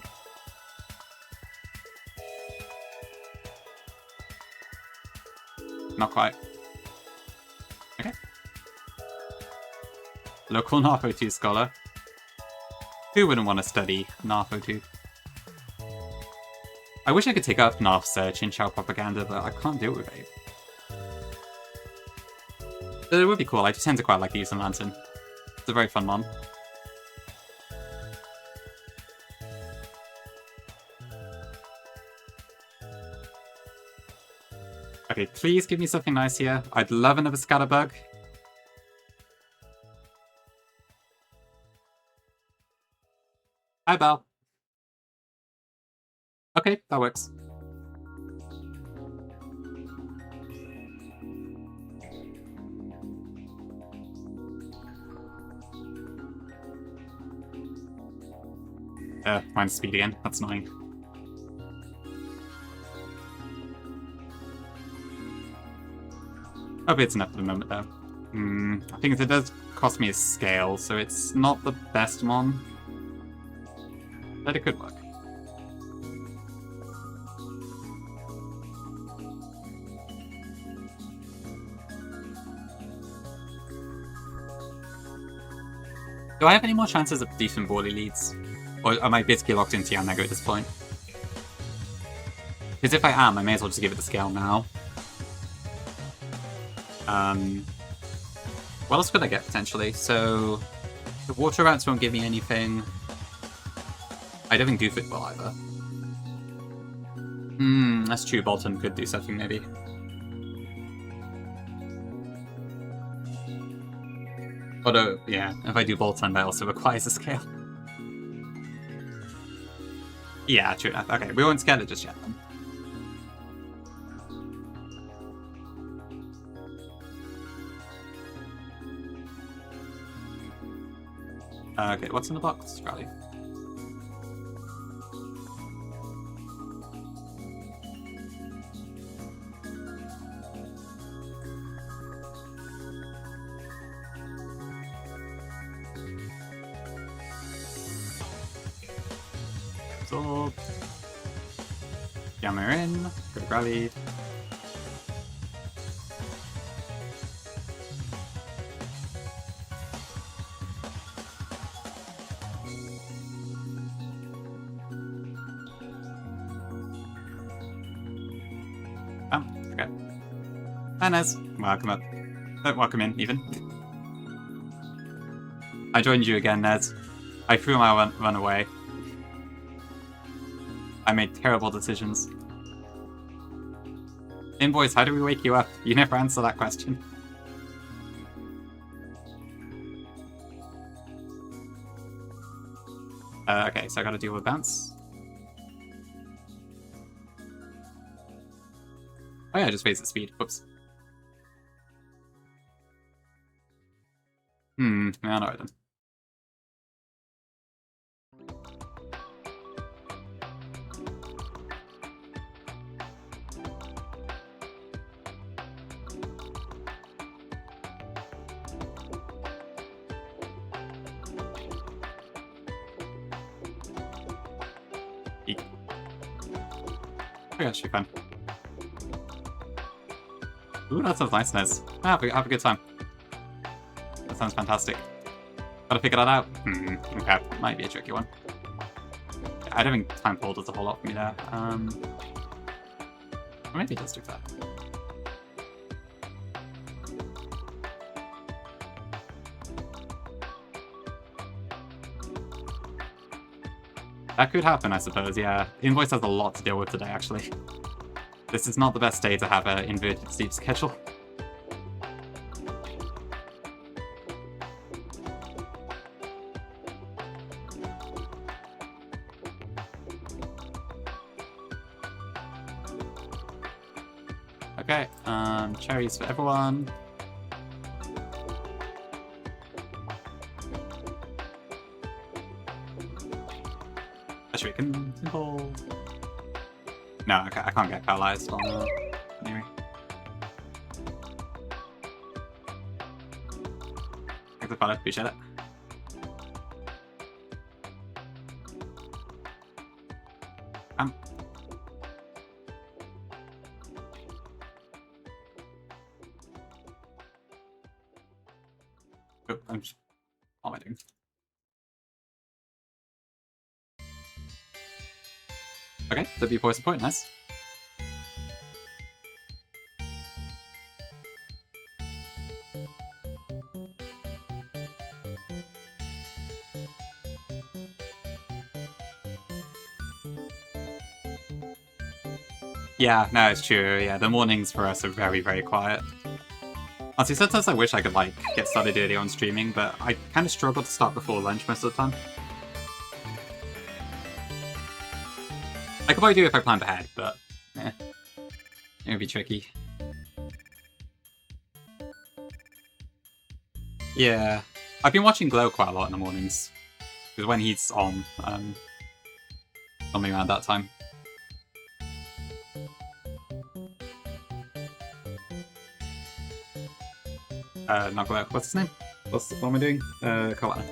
Not quite. Okay. Local Narfo 2 scholar. Who wouldn't want to study Narfo 2? I wish I could take up Narf Search in Chelle Propaganda, but I can't do it with it. But it would be cool, I just tend to quite like the use of Lantern. It's a very fun one. Okay, please give me something nice here. I'd love another Scatterbug. Hi, Belle. Okay, that works. Mine's speed again. That's annoying. Hope it's enough for the moment, though. I think it does cost me a scale, so it's not the best one. But it could work. Do I have any more chances of decent Brawly leads? Or am I basically locked into Yannego at this point? Because if I am, I may as well just give it the scale now. What else could I get, potentially? So, the Water Rats won't give me anything. I don't think Doofit will either. That's true, Bolton could do something, maybe. Although, yeah, if I do Bolton, that also requires a scale. Yeah, true enough. Okay, we won't scale it just yet, then. Okay, what's in the box, Brawly? Absorb. Yammer in. Go to Brawly. Okay. Hi, Nez. Welcome up. Welcome in, even. I joined you again, Nez. I threw my run away. I made terrible decisions. Invoice, how do we wake you up? You never answer that question. Okay, so I gotta deal with bounce. Oh yeah, just phase the speed. Whoops. Yeah, alright then. Eek. Okay, that should be fun. Ooh, that sounds nice. Have a good time. That sounds fantastic. Gotta figure that out. Okay, might be a tricky one. I don't think time hold does a whole lot for me there. Or maybe it does do that. That could happen, I suppose, yeah. Invoice has a lot to deal with today, actually. This is not the best day to have an inverted sleep schedule. Okay, cherries for everyone. Actually, we can simple. No, okay, I can't get paralyzed on anyway. Thanks for follow, appreciate it. Oh, I'm just. What am I doing? Okay, W poison point, nice. Yeah, no, it's true. Yeah, the mornings for us are very, very quiet. Honestly, sometimes I wish I could, like, get started early on streaming, but I kind of struggle to start before lunch most of the time. I could probably do it if I planned ahead, but it would be tricky. Yeah, I've been watching Glow quite a lot in the mornings, because when he's on, normally around that time. Not Glow, what's his name? What am I doing? Koala.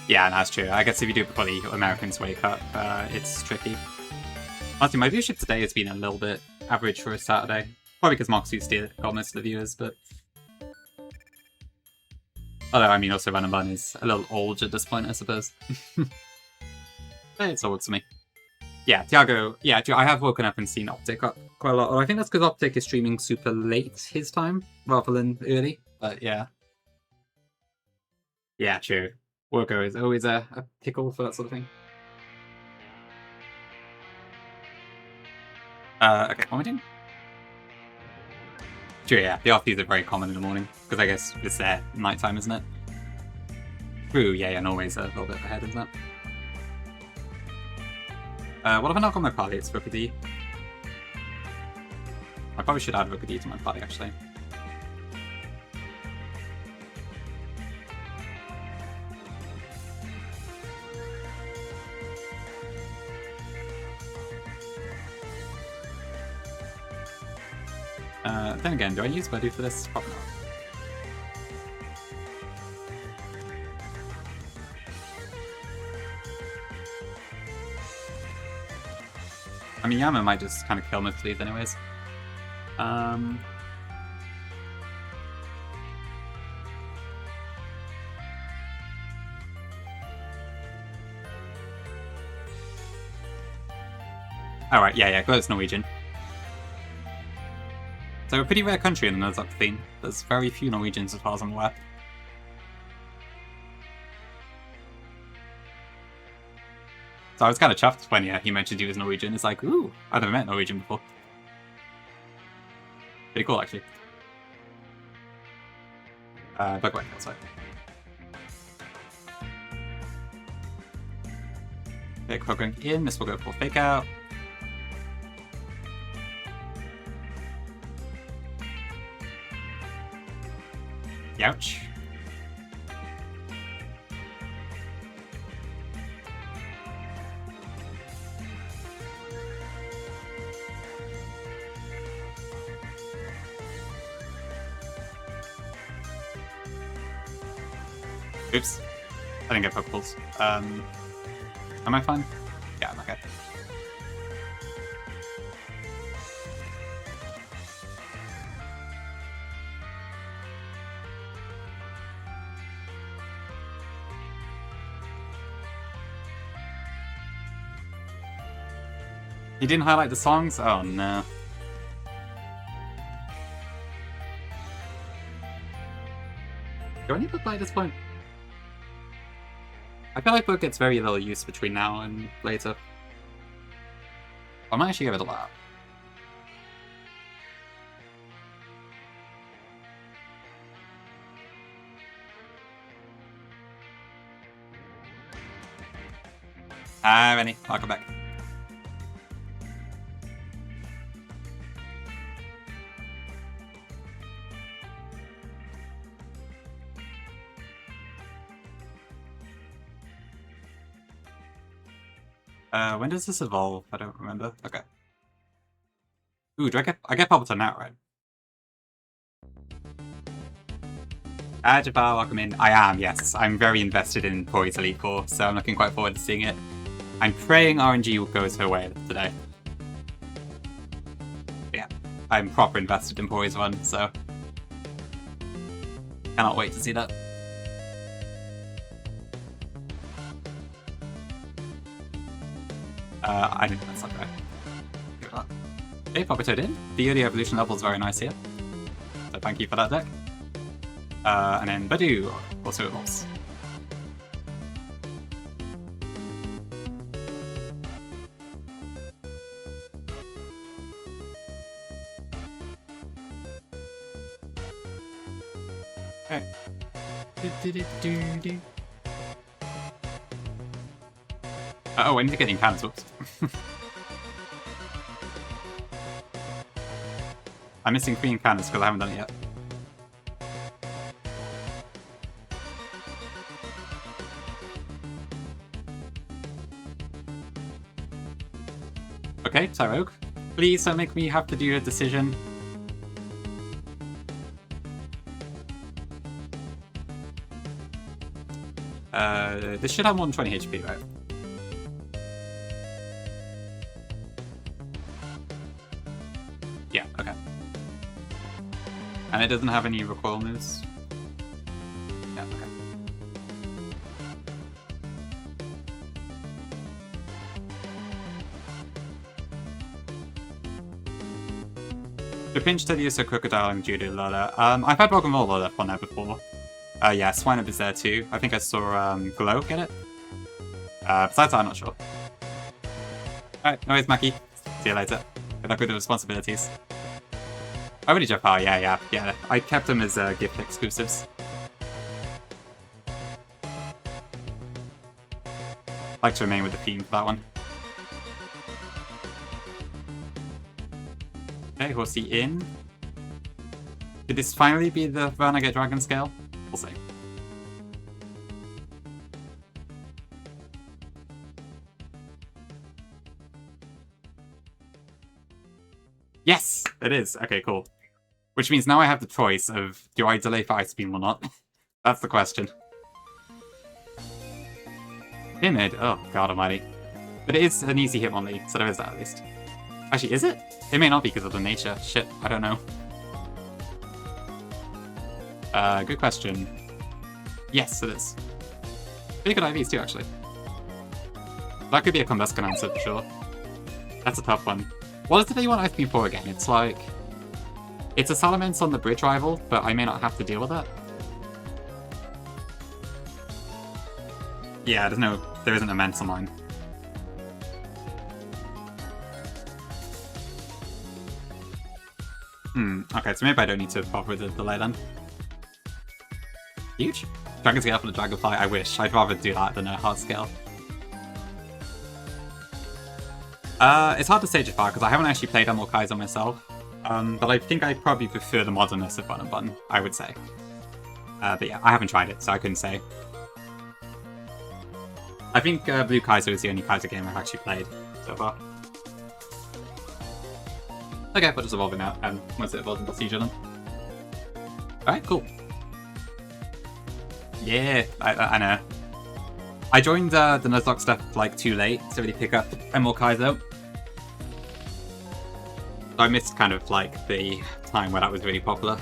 Yeah, that's true. I guess if you do it before the Americans wake up, it's tricky. Honestly, my viewership today has been a little bit average for a Saturday. Probably because Moxie's still got most of the viewers, but... Although, I mean, also Run and Bun is a little old at this point, I suppose. It's all works for me. Yeah, Tiago, yeah, I have woken up and seen Optic up quite a lot. I think that's because Optic is streaming super late his time, rather than early, but yeah. Yeah, true. Worko is always a tickle for that sort of thing. Okay, what am I doing? True, yeah, the offties are very common in the morning, because I guess it's their nighttime, isn't it? True, yeah, and always a little bit ahead, isn't it? What if I not got my party? It's Rookie D. I probably should add Rookie D to my party, actually. Then again, do I use Buddy for this? Probably not. I mean, Yama might just kind of kill most of these anyways. Alright, yeah, Glow's Norwegian. So a pretty rare country in the Nuzlocke theme. There's very few Norwegians as far as I'm aware. So I was kind of chuffed when he mentioned he was Norwegian. It's like, ooh, I've never met Norwegian before. Pretty cool, actually. Bug went outside. Okay, Cog going in. This will go for fake out. Ouch. Oops. I didn't get Pokeballs. Am I fine? Yeah, I'm okay. He didn't highlight the songs? Oh no. Do I need to play at this point? I feel like book gets very little use between now and later. I might actually give it a lap. Rennie, I'll come back. When does this evolve? I don't remember. Okay. Ooh, do I get Palpatine now, right? Jafar, welcome in. I am, yes. I'm very invested in Pory's Elite Four, so I'm looking quite forward to seeing it. I'm praying RNG goes her way today. But yeah, I'm proper invested in Pory's one, so cannot wait to see that. I didn't mess up right. Okay, Palpatine in. The early evolution level is very nice here. So thank you for that deck. And then Badoo also evolves. Okay. Oh, I need to get in cannons. Whoops. I'm missing 3 cannons because I haven't done it yet. Okay, Tyrogue. Please don't make me have to do a decision. This should have more than 20 HP, right? Yeah, okay. And it doesn't have any recoil moves? Yeah, okay. The pinch to use a Crocodile and Judo Lola. I've had Rock'n'Roll Lola on there before. Yeah, Swinub is there too. I think I saw Glow get it. Besides that, I'm not sure. Alright, no worries, Mackie. See you later. Good luck with the responsibilities. Oh, really, Jeff? Oh, yeah. I kept them as gift exclusives. Like to remain with the theme for that one. Okay, Horsey in. Did this finally be the run I get Dragon Scale? We'll see. Yes, it is. Okay, cool. Which means now I have the choice of, do I delay for Ice Beam or not? That's the question. Timid? Oh, God almighty. But it is an easy Hitmonlee, so there is that at least. Actually, is it? It may not be because of the nature. Shit, I don't know. Good question. Yes, it is. Pretty good IVs too, actually. That could be a Combuskin answer for sure. That's a tough one. What is it that you want Ice Beam for again? It's like... It's a Salamence on the bridge rival, but I may not have to deal with that. Yeah, there isn't a Mance on mine. Okay, so maybe I don't need to bother with the delay then. Huge. Dragon Scale for the Dragonfly, I wish. I'd rather do that than a hard scale. It's hard to say just far because I haven't actually played Emerald Kaiser myself. But I think I probably prefer the modernness of Button and Button, I would say. But yeah, I haven't tried it, so I couldn't say. I think Blue Kaiser is the only Kaiser game I've actually played so far. Okay, we'll just evolve it now, and once it evolves into Seizure then. Alright, cool. Yeah, I know. I joined the Nuzlocke stuff like too late to really pick up Emerald Kaiser. So I missed kind of like the time where that was really popular.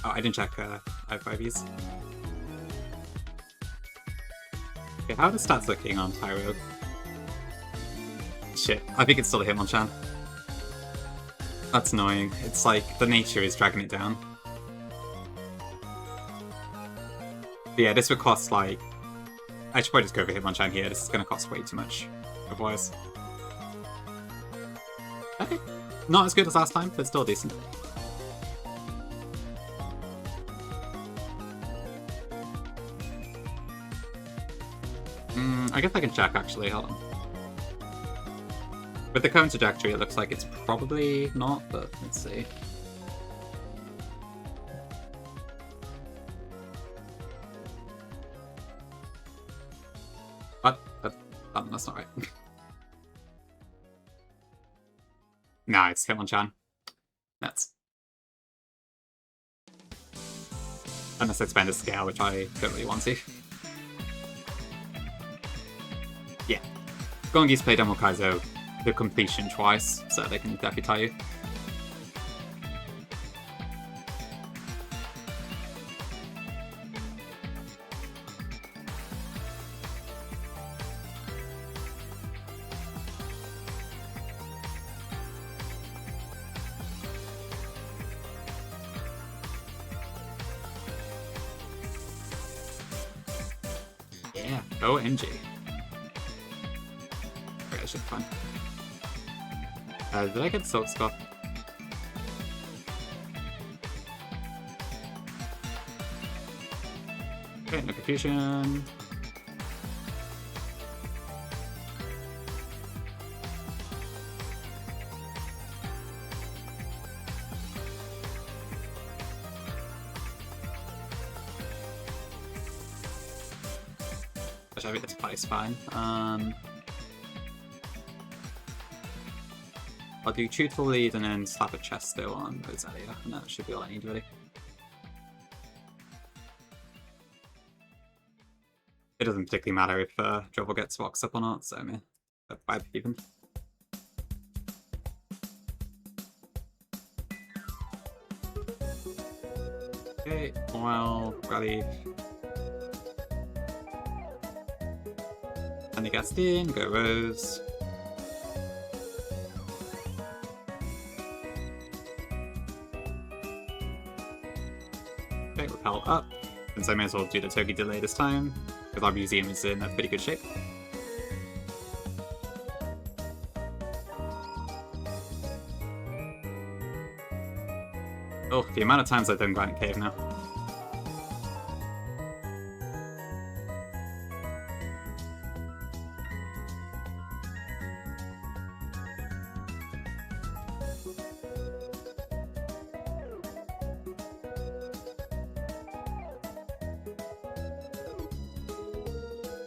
Oh, I didn't check A25s. Okay, how are the stats looking on Tyro? Shit, I think it's still a Hitmonchan. That's annoying. It's like the nature is dragging it down. But yeah, this would cost like... I should probably just go for Hitmonchan here. This is going to cost way too much otherwise. Okay. Not as good as last time, but still decent. I guess I can check actually, hold on. With the current trajectory, it looks like it's probably not, but let's see. What? That's not right. Nah, it's Hitmonchan. Nuts. Unless I spend a scale, which I don't really want to. Yeah. Gongi's played Emerald Kaiser the completion twice, so they can definitely tell you. Yeah, OMG. That should be fun. Did I get Silk Scuff? Okay, no confusion. Actually, I think this play's fine. I'll do Truthful Lead and then slap a Chesto on Rosalia, and that should be all I need, really. It doesn't particularly matter if Dribble gets boxed up or not, so I mean, I even. Okay, well, Brawly. And the Gaston, go Rose. Okay, repel up, and so I may as well do the Togi delay this time, because our museum is in a pretty good shape. Oh, the amount of times I've done Granite Cave now.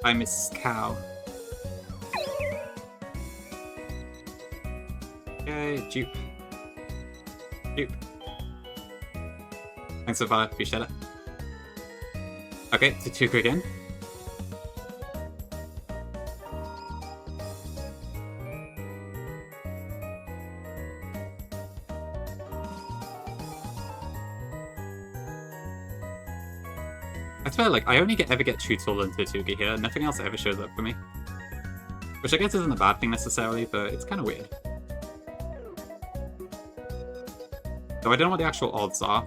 I miss Cow. Okay, dupe. Dupe. Thanks for that, appreciate it. Okay, to Tuku again. I swear, like, I only ever get Tutul and Tutugi here, nothing else ever shows up for me. Which I guess isn't a bad thing necessarily, but it's kind of weird. So I don't know what the actual odds are.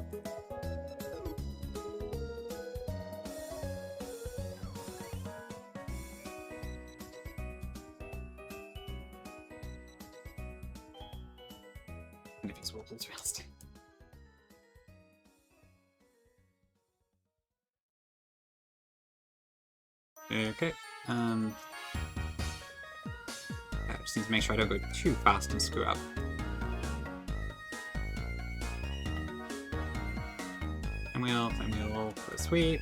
And if it's Wattson, to be honest. Okay. I just need to make sure I don't go too fast and screw up. Time wheel, for a sweep.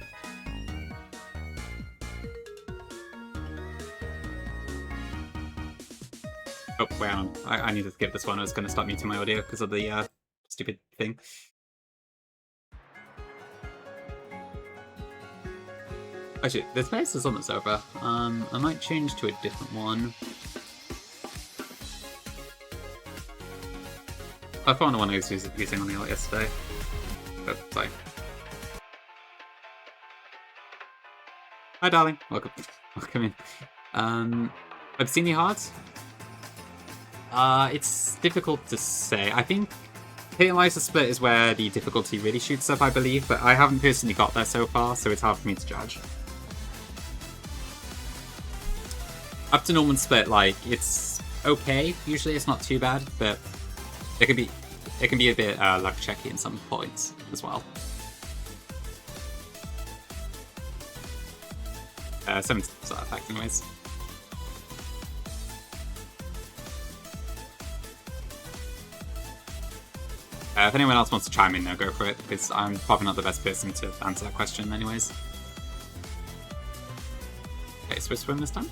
Oh, wait on. I need to skip this one. I was going to stop muting my audio because of the stupid thing. Actually, this place is almost over. I might change to a different one. I found the one I was using on the yacht yesterday. Oh, sorry. Hi, darling. Welcome. Welcome in. Obscenely hard? It's difficult to say. I think hitting Lysa Split is where the difficulty really shoots up, I believe, but I haven't personally got there so far, so it's hard for me to judge. Up to Norman Split, like, it's okay. Usually it's not too bad, but it can be a bit luck checky in some points as well. 7 effect anyways. If anyone else wants to chime in, though, go for it, because I'm probably not the best person to answer that question anyways. Okay, Swiss swim this time.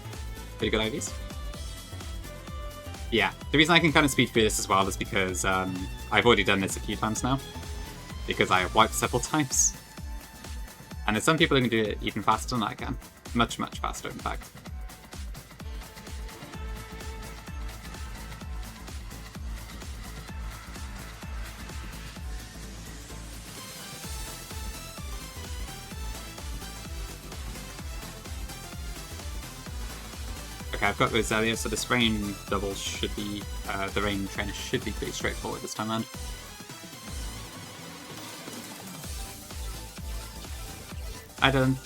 Pretty good IVs. Yeah, the reason I can kind of speed through this as well is because I've already done this a few times now. Because I have wiped several times. And there's some people who can do it even faster than I can. Much, much faster, in fact. Okay, I've got Rosalia, so this rain double should be, the rain trainer should be pretty straightforward this time around. Hi, Dylan.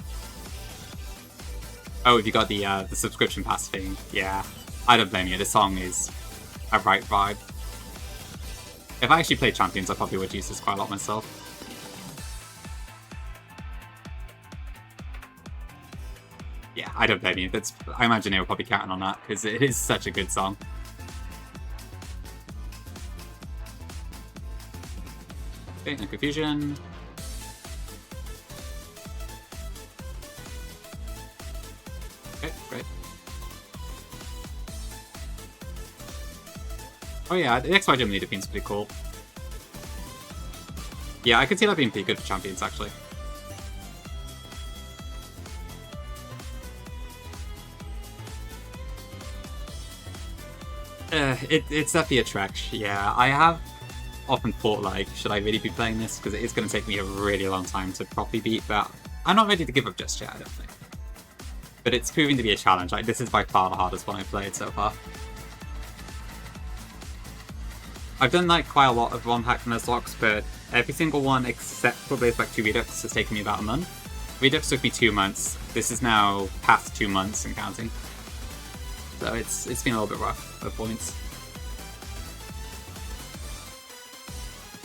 Oh, have you got the subscription pass thing? Yeah, I don't blame you. This song is a right vibe. If I actually played Champions, I probably would use this quite a lot myself. Yeah, I don't blame you. I imagine they were probably counting on that, because it is such a good song. Okay, no confusion. Okay, great. Oh yeah, the XY Gym Leader Beam's pretty cool. Yeah, I could see that being pretty good for Champions, actually. It's definitely a trek, yeah. I have often thought, like, should I really be playing this? Because it is going to take me a really long time to properly beat, but I'm not ready to give up just yet, I don't think. But it's proving to be a challenge. Like, this is by far the hardest one I've played so far. I've done, like, quite a lot of one-hack Nuzlocks, but every single one except probably like 2 Redux has taken me about a month. Redux took me 2 months. This is now past 2 months and counting. So it's been a little bit rough at points.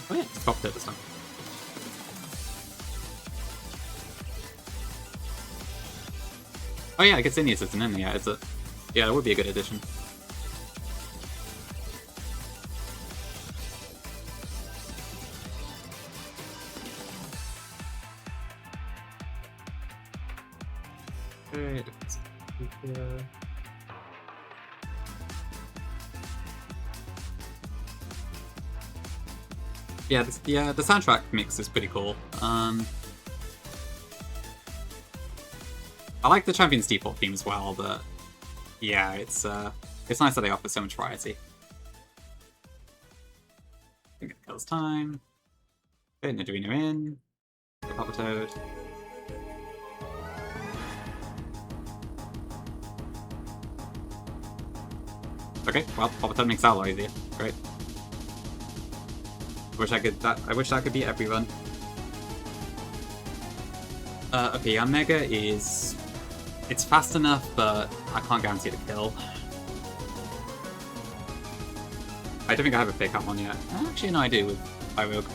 Oh yeah, it's popped it this time. Oh yeah, I guess India's isn't in. Yeah, yeah, it would be a good addition. Yeah, the soundtrack mix is pretty cool. I like the Champions default theme as well, but yeah, it's nice that they offer so much variety. I think it kills time. Okay, Nidorino in. Papa Toad. Okay, well, Papa Toad makes that a lot easier. Great. I wish that could be everyone. Okay, our Mega is... It's fast enough, but I can't guarantee the kill. I don't think I have a pickup one yet. Actually, no, I do with Rogue.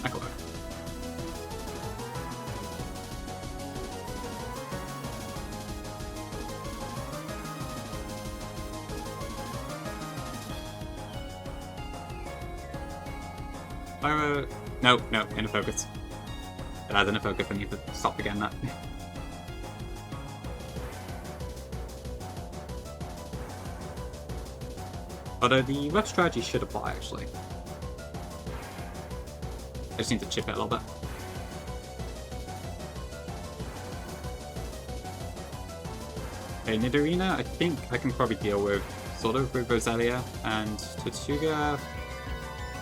I got it. Pyro. No, inner focus. It has inner focus, I need to stop again that. Although the rough strategy should apply, actually. I just need to chip it a little bit. Okay, Nidorina, I think I can probably deal with, sort of, with Roselia and Tortuga.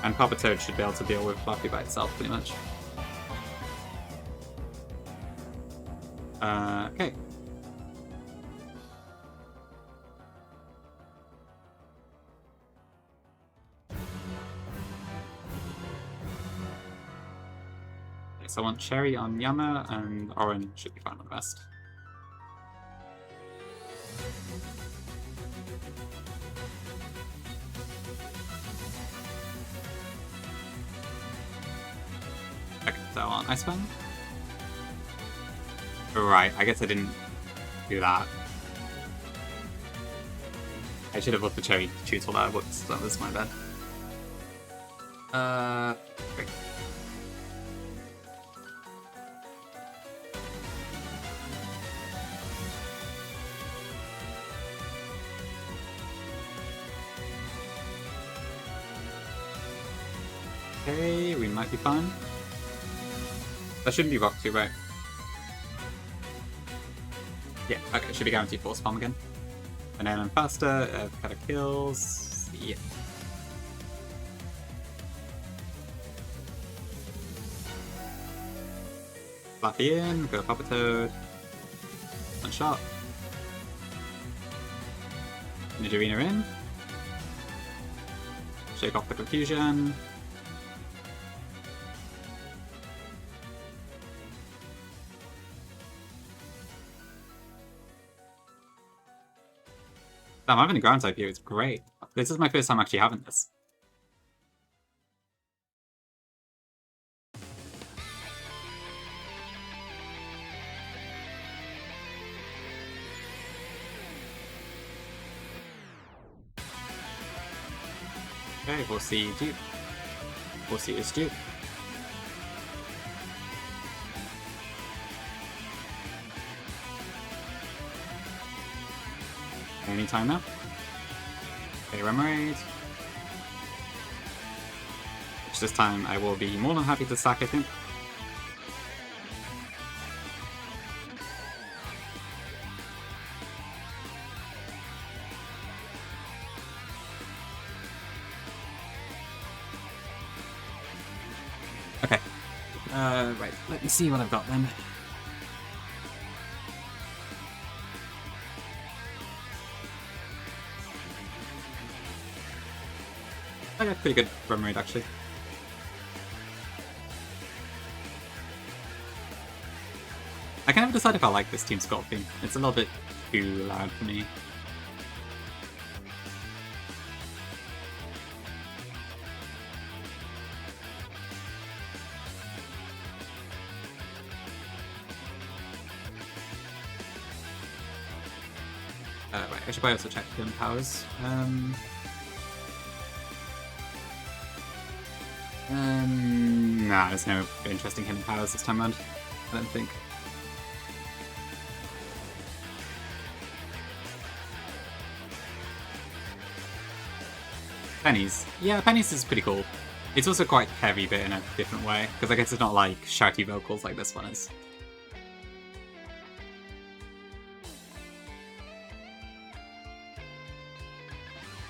And Papa Toad should be able to deal with Fluffy by itself, pretty much. Okay. So I want Cherry on Yama, and Orange should be fine on the rest. Okay, so I want Ice Fang. Right, I guess I didn't do that. I should have left the Cherry tutorial there, whoops, that was my bad. Great. Okay, we might be fine. That shouldn't be Rock 2, right? Yeah, okay, should be guaranteed force palm again. And then I'm faster, kind of kills. Yeah. Fluffy in, go Papa Toad. One shot. Nidorina in. Shake off the confusion. Damn, having a ground type here is great. This is my first time actually having this. Okay, we'll see Duke. We'll see his Duke. Anytime now. Okay, Remoraid. Which this time I will be more than happy to sack, I think. Okay. Right, let me see what I've got then. I got pretty good run rate actually. I can never decide if I like this team sculpting. It's a little bit too loud for me. Right, I should probably also check hidden powers. Nah, there's no interesting hidden powers this time around, I don't think. Pennies. Yeah, Pennies is pretty cool. It's also quite heavy, but in a different way, because I guess it's not like shouty vocals like this one is.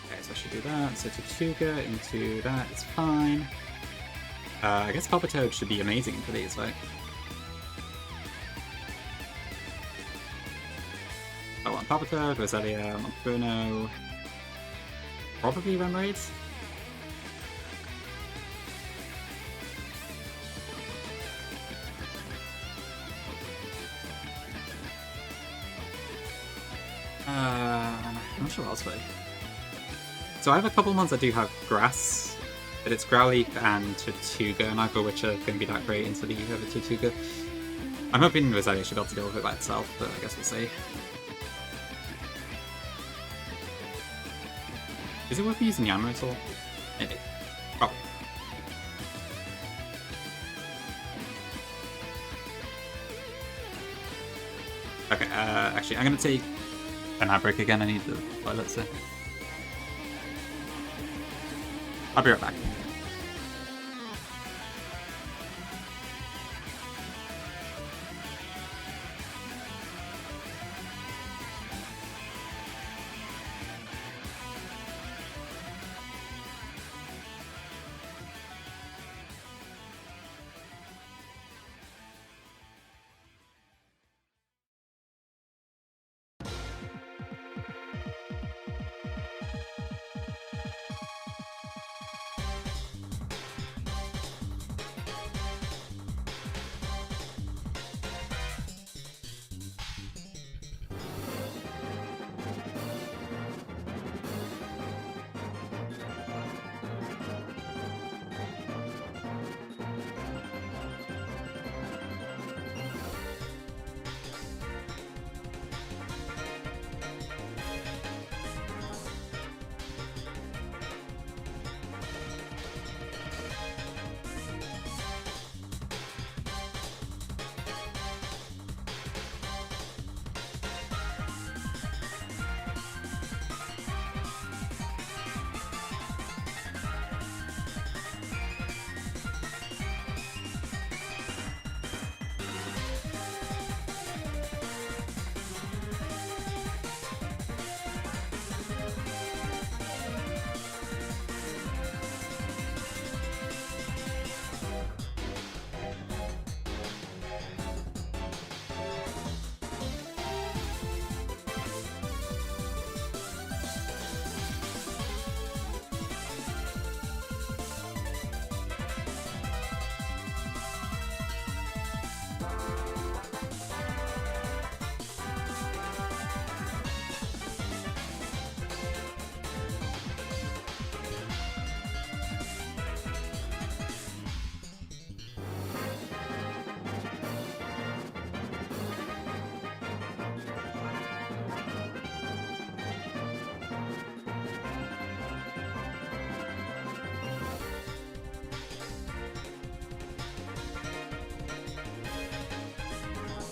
Okay, so I should do that. So Tortuga into that is fine. I guess Papa Toad should be amazing for these, right? I want Papa Toad, Roselia, Bruno. Probably Remoraid. I'm not sure what else, but So I have a couple of ones that do have grass, but it's Growlithe and Tortuga, and neither of which are going to be that great into the over Tortuga. I'm hoping Rosalia should be able to deal with it by itself, but I guess we'll see. Is it worth using Yanma at all? Maybe. Probably. Okay, actually, I'm going to take an outbreak again. I need the toilets there. I'll be right back.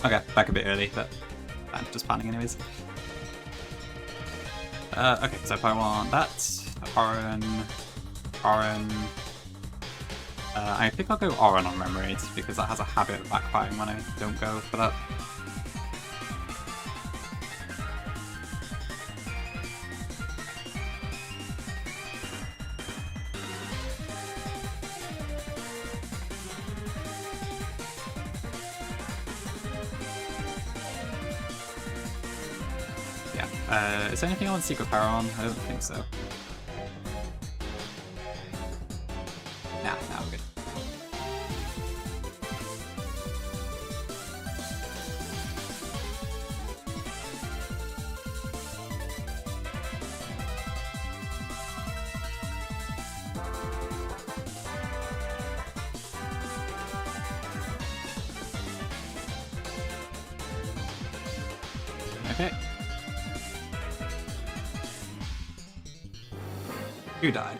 Okay, back a bit early, but I'm just planning anyways. Okay, so if I want that, Oran. I think I'll go Oran on Memory because that has a habit of backfiring when I don't go for that. Is there anything I want Secret Power on? I don't think so. Nah, we're good. Okay. Who died?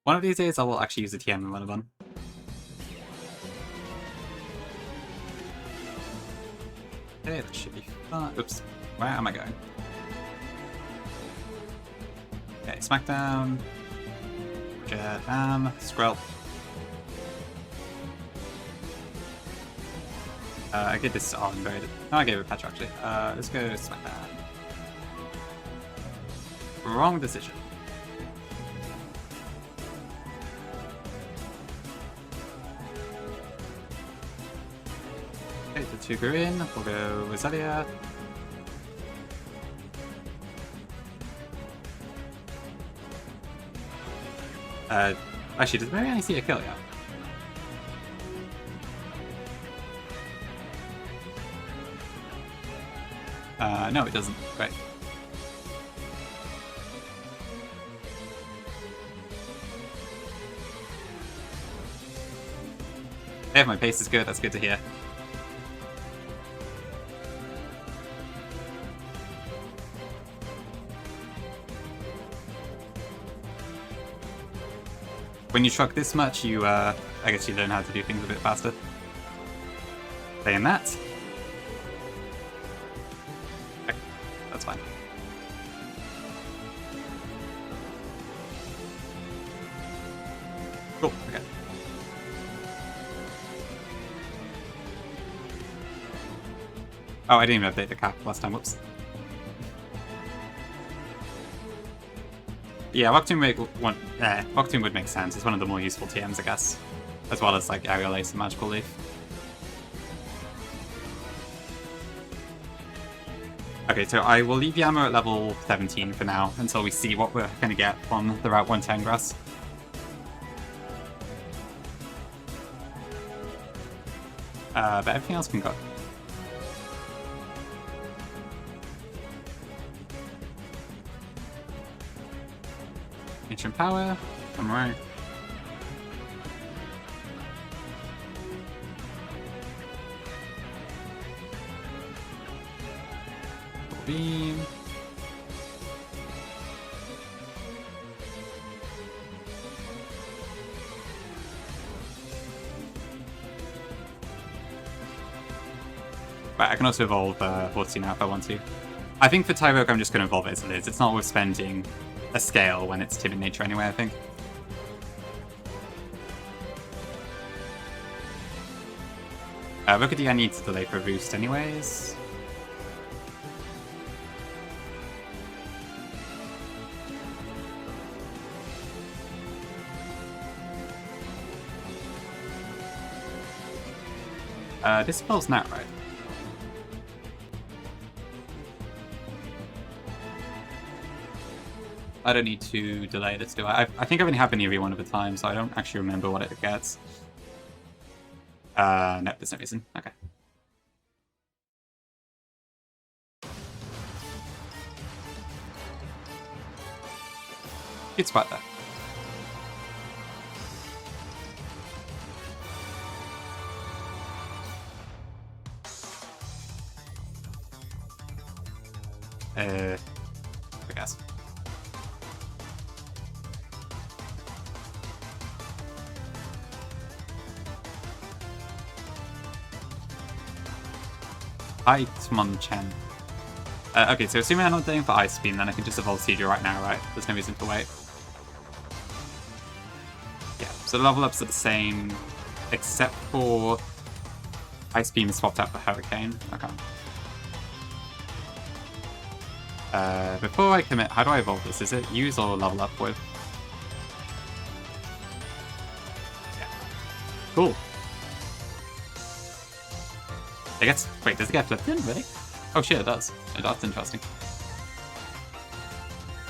One of these days I will actually use a TM in one of them. Okay, that should be fun. Oops. Where am I going? Okay, Smackdown. Jet, Skrell. I gave this on very. No, I gave it Petra actually. Let's go Smackdown. Wrong decision. Okay, the two go in. We'll go Rosalia. Actually, does Marianne see a kill yet? No, it doesn't. Great. Yeah, my pace is good. That's good to hear. When you truck this much, you, I guess you learn how to do things a bit faster. Saying that. Okay, that's fine. Cool, okay. Oh, I didn't even update the cap last time, whoops. Yeah, Wattson would make sense. It's one of the more useful TMs, I guess. As well as, like, Aerial Ace and Magical Leaf. Okay, so I will leave Yammer at level 17 for now, until we see what we're going to get from the Route 110 grass. But everything else can go. Ancient Power, I'm right. Beam. Right, I can also evolve Wattson now if I want to. I think for Tyrogue I'm just going to evolve it as it is. It's not worth spending a scale when it's timid nature anyway, I think. Rookity I need to delay for a boost anyways. This spell's not right. I don't need to delay this, do I? I think I've only had an EV one at a time, so I don't actually remember what it gets. No, there's no reason. Okay. Good spot there. I guess. Chen. Okay, so assuming I'm not doing for Ice Beam, then I can just evolve Seedra right now, right? There's no reason to wait. Yeah, so the level ups are the same, except for Ice Beam is swapped out for Hurricane. Okay. Before I commit, how do I evolve this? Is it use or level up with? Yeah. Cool. It gets... Wait, does it get flipped in? Really? Oh shit, it does. That's interesting.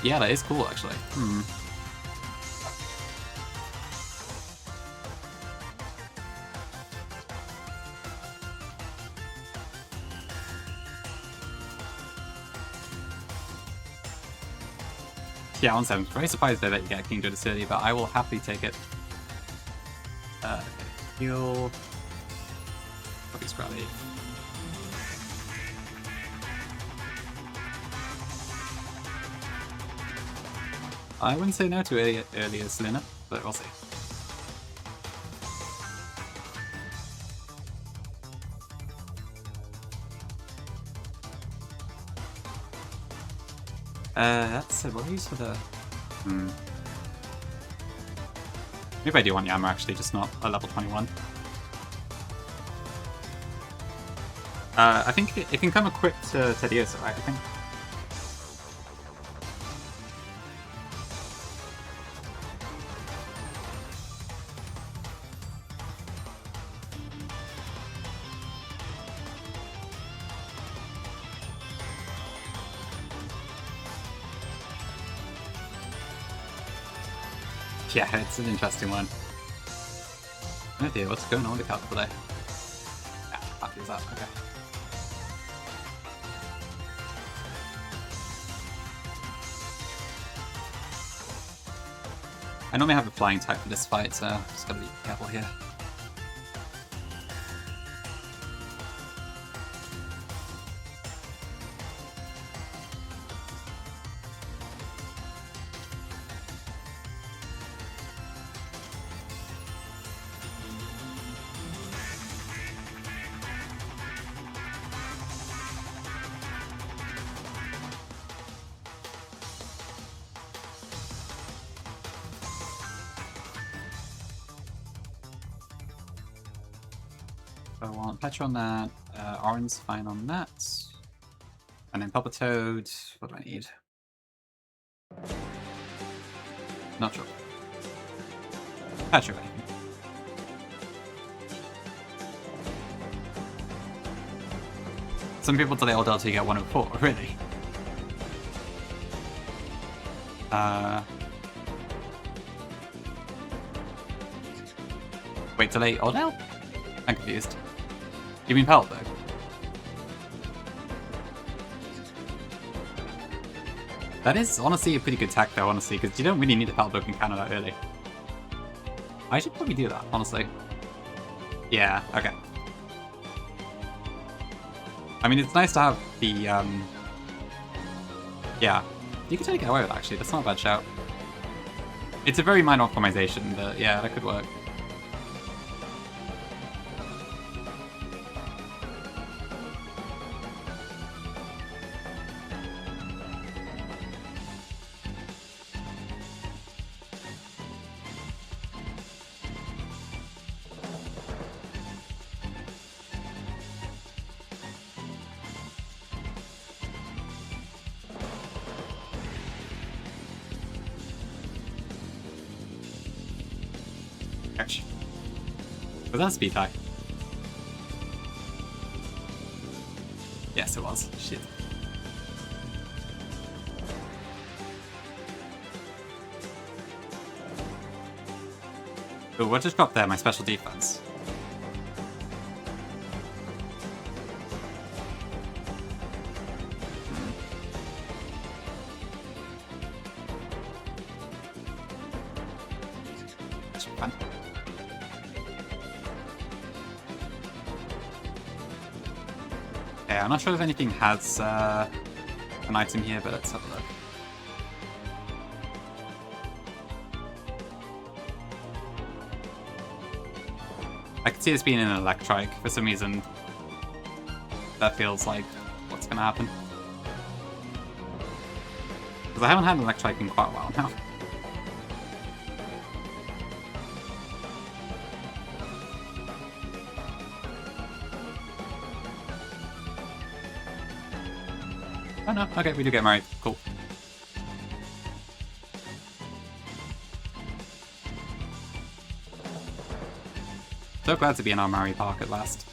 Yeah, that is cool, actually. Yeah, on 7. Very surprised though that you get King Judas early, but I will happily take it. Okay. Heal. Focus Brawly. I wouldn't say no to earlier Selena, but we'll see. That's it. What do I use for the... Maybe I do want Yammer, actually, just not a level 21. I think it can come equipped to Tediosa, right? I think. Yeah, it's an interesting one. Oh dear, what's going on with the card today? Yeah, can't use that, okay. I normally have a flying type for this fight, so just gotta be careful here. I want Petra on that, Orange fine on that, and then Papa Toad. What do I need? Not sure. Petra, maybe. Some people today all Delta get 104, really? Wait, delay Ordell? I'm confused. You mean Pelt, though? That is honestly a pretty good tech, though, honestly, because you don't really need a Pelt book in Canada that early. I should probably do that, honestly. Yeah, okay. I mean, it's nice to have the, yeah. You could totally get away with it, actually. That's not a bad shout. It's a very minor optimization, but yeah, that could work. Was that a speed tie? Yes, it was. Shit. Oh, what just dropped there? My special defense. That's fun. I'm not sure if anything has an item here, but let's have a look. I could see this being an Electrike. For some reason, that feels like what's going to happen. Because I haven't had an Electrike in quite a while now. Oh no, okay, we do get married. Cool. So glad to be in our Mario Park at last.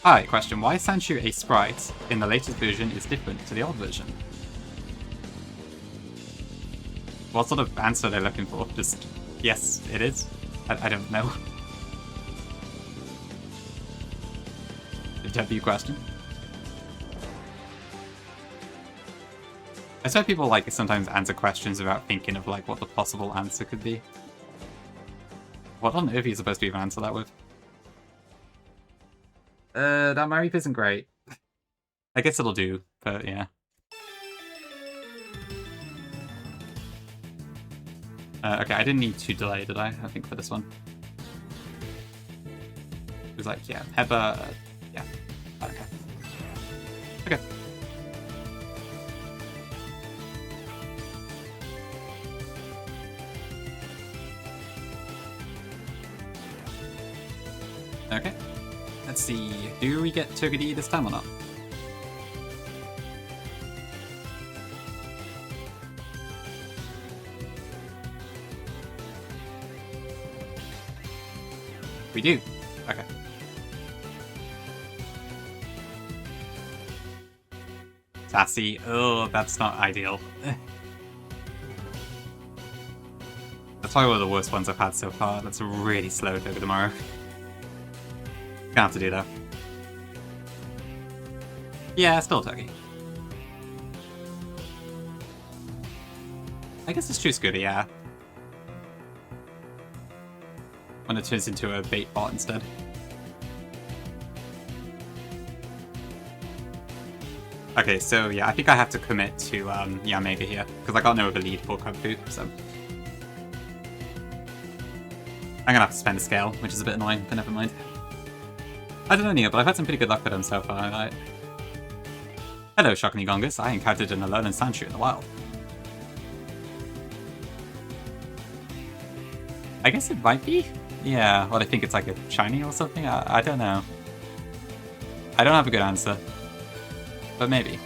Hi, question. Why is Sanchu a sprite in the latest version is different to the old version? What sort of answer are they looking for? Just, yes, it is? I don't know. A W question. I swear people like sometimes answer questions without thinking of like what the possible answer could be. What on earth are you supposed to even answer that with? That Marip isn't great. I guess it'll do, but yeah. Okay, I didn't need to delay, did I? I think for this one. It was like, yeah, Heba, yeah, okay. Okay. Okay. Let's see. Do we get Turgidee this time or not? We do. Okay. Sassy. Oh, that's not ideal. That's probably one of the worst ones I've had so far. That's really slow over tomorrow. Gonna have to do that. Yeah, still turkey. I guess it's true scooter, yeah. When it turns into a bait bot instead. Okay, so yeah, I think I have to commit to Yamega here, because I got no other lead for Kung-Fu, so... I'm gonna have to spend a scale, which is a bit annoying, but never mind. I don't know, Neil, but I've had some pretty good luck with them so far. Hello, Shockney Gongus. I encountered an Alolan Sandshrew in the wild. I guess it might be? Yeah, well, I think it's like a shiny or something? I don't know. I don't have a good answer. But maybe.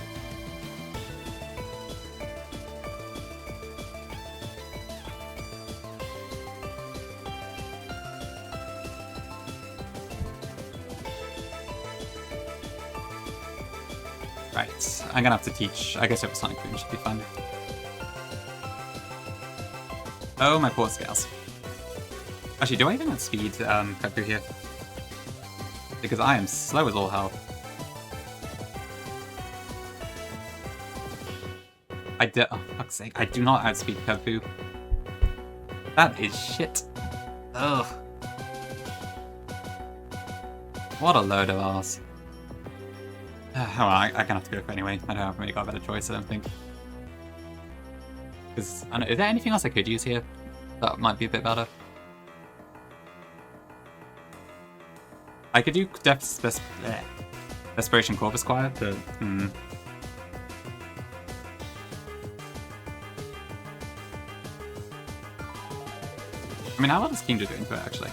Right, I'm gonna have to teach. I guess over Sonic Boom should be fun. Oh, my poor scales. Actually, do I even have speed cut through here? Because I am slow as all hell. Oh, fuck's sake, I do not outspeed Kung-Fu. That is shit. Ugh. What a load of arse. Oh, well, I'm gonna have to go for it anyway. I don't have really got a better choice, I don't think. Because, I don't know, is there anything else I could use here that might be a bit better? I could do Desperation Corpus Choir, but I mean, how well is Kingdra doing to it, actually?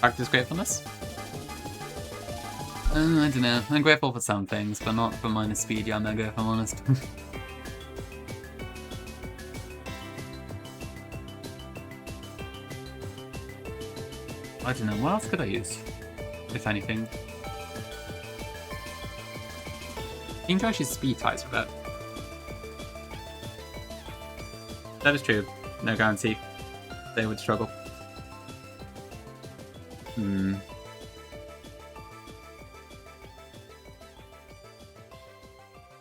Practice gratefulness? I don't know. I'm grateful for some things, but not for minus speed Yamega, if I'm honest. I don't know, what else could I use? If anything. Kingdra actually speed ties with it. That is true. No guarantee. They would struggle.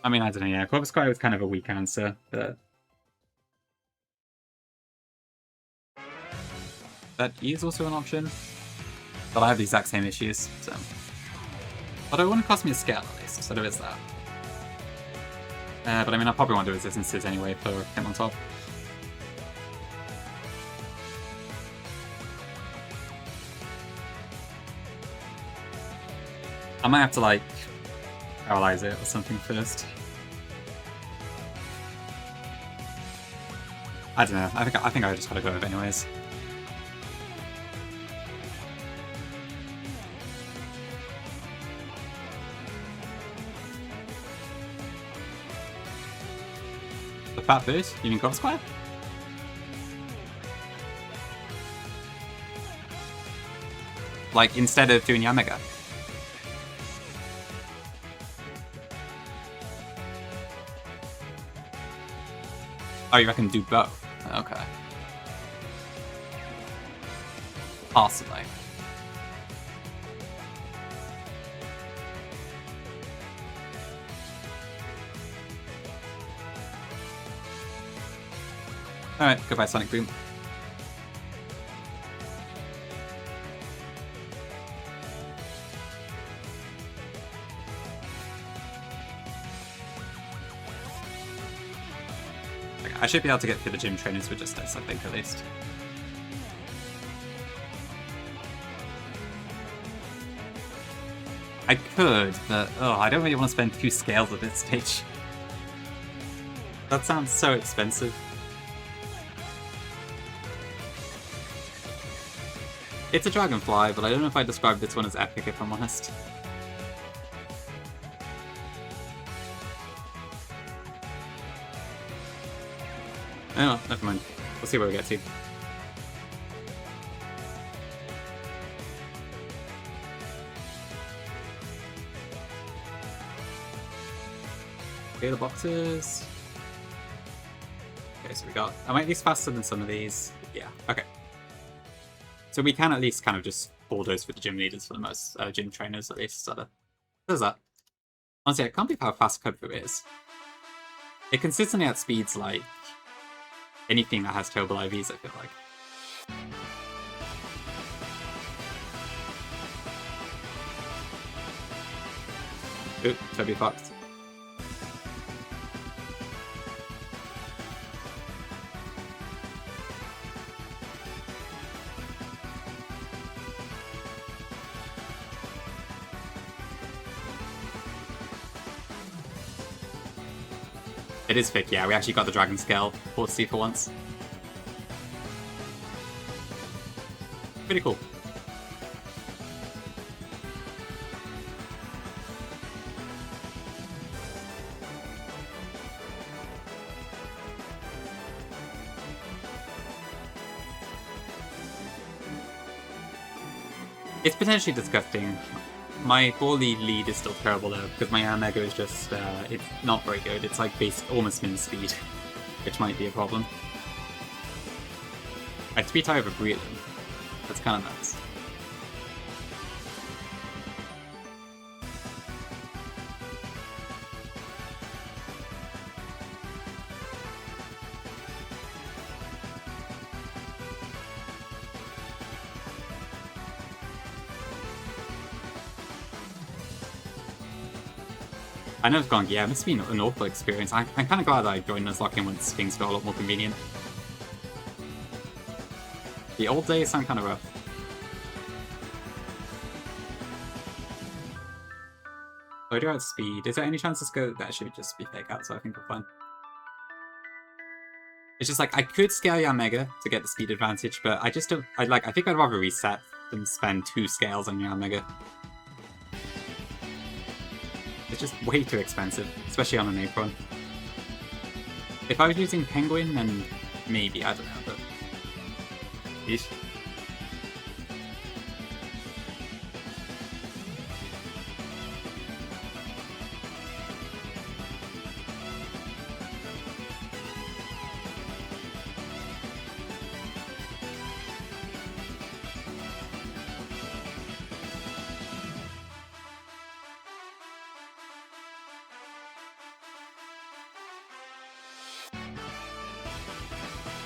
I mean, I don't know, yeah. Corpus Choir was kind of a weak answer, but... That is also an option. But I have the exact same issues, so... Although it wouldn't cost me a scale, at least, so there is that. But I mean, I probably want to do resistances anyway for him on top. I might have to, like, paralyze it or something first. I don't know. I think I just gotta go with it anyways. The Fat Bird? You mean Corpus Choir? Like, instead of doing Yamega? Oh, you reckon do both? Okay. Possibly. Alright, goodbye Sonic Boom. I should be able to get through the gym trainers with just this, I think, at least. I could, but I don't really want to spend 2 scales at this stage. That sounds so expensive. It's a dragonfly, but I don't know if I describe this one as epic, if I'm honest. Oh, never mind. We'll see where we get to. Okay, the boxes. Okay, so we got... I'm at least faster than some of these. Yeah, okay. So we can at least kind of just bulldoze for the gym leaders for the most, gym trainers at least. So there's that. Honestly, I can't believe how fast Kung Fu is. It consistently outspeeds, like, anything that has turbo IVs, I feel like. Oop, Toby fucked. It is thick, yeah. We actually got the Dragon Scale 4C for once. Pretty cool. It's potentially disgusting. My Brawly lead is still terrible though, because my Omega is just, it's not very good. It's like almost min speed, which might be a problem. I speed tie over Brawly. That's kind of nuts. I know it's gone, yeah, it's been an awful experience. I'm kind of glad that I joined Nuzlocke once things got a lot more convenient. The old days sound kind of rough. So I do outspeed. Is there any chance this go? That should just be fake out, so I think we're fine. It's just like, I could scale your Mega to get the speed advantage, but I just don't, I think I'd rather reset than spend 2 scales on your Mega. It's just way too expensive, especially on an apron. If I was using Penguin, then maybe, I don't know, but... Yeesh.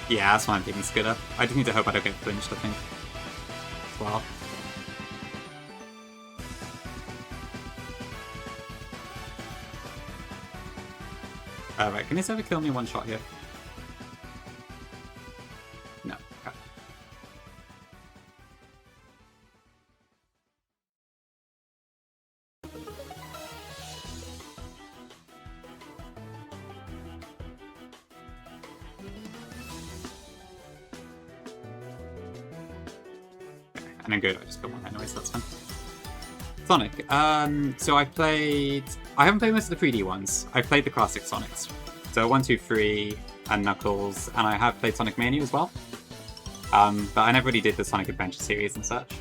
Yeah, that's why I'm taking Skidder. I just need to hope I don't get flinched, I think. As well. Right, can this ever kill me one shot here? No. Okay. And then good, I just got one anyways, that's fine. Sonic. So I haven't played most of the 3D ones. I've played the classic Sonics. So 1, 2, 3, and Knuckles, and I have played Sonic Mania as well. But I never really did the Sonic Adventure series and such.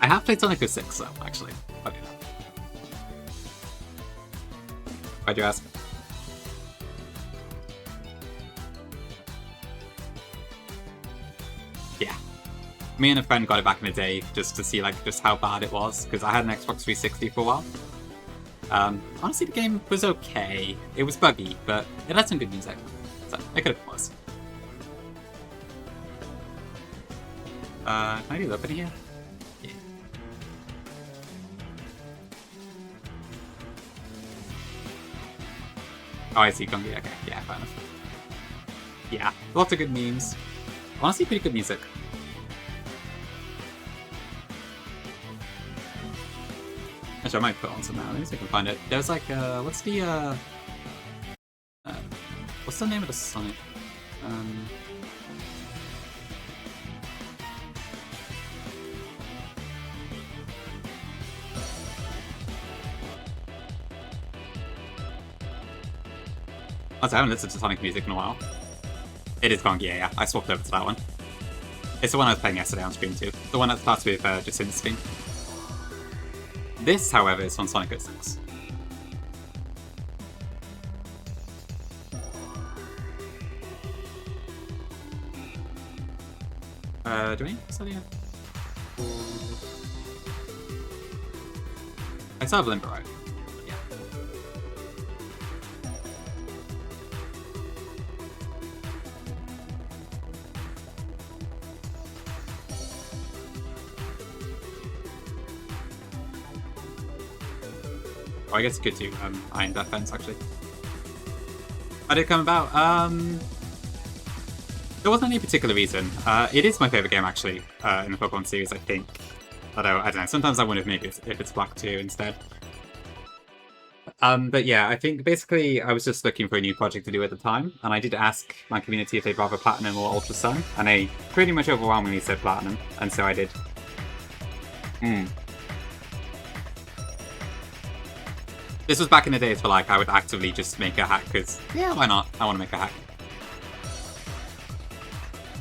I have played Sonic 06 though, actually. Okay. Why'd you ask? Yeah. Me and a friend got it back in the day just to see just how bad it was, because I had an Xbox 360 for a while. Honestly, the game was okay. It was buggy, but it had some good music, so it could have been worse. Can I do that in here? Yeah. Oh, I see, Gungi. Okay, yeah, fair enough. Yeah, lots of good memes. Honestly, pretty good music. Actually, I might put on some now. Let me see if I can find it. There's like, what's the name of the Sonic? I haven't listened to Sonic music in a while. It is Gong, yeah. I swapped over to that one. It's the one I was playing yesterday on stream too. The one that starts with just Instinct. This, however, is on Sonic 06. Do we? I I still have Limber, right? Yeah. Oh, I guess it's good to Iron Defense, actually. How did it come about? There wasn't any particular reason. It is my favorite game, actually, in the Pokemon series, I think. Although, I don't know, sometimes I wonder if maybe if it's Black 2 instead. But yeah, I think basically I was just looking for a new project to do at the time, and I did ask my community if they'd rather Platinum or Ultra Sun, and they pretty much overwhelmingly said Platinum, and so I did. This was back in the days where, like, I would actively just make a hack, because, yeah, why not? I want to make a hack.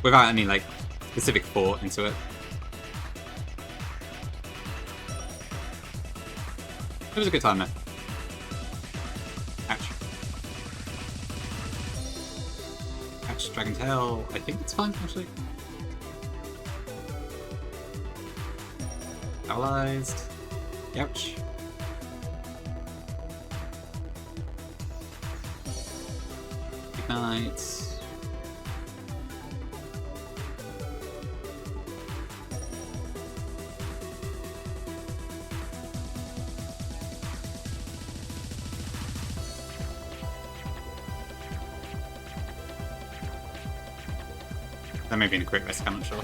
Without any, like, specific thought into it. It was a good time, man. Ouch. Ouch, Dragon Tail. I think it's fine, actually. Paralyzed. Ouch. Ignite. That may be a great risk, I'm not sure.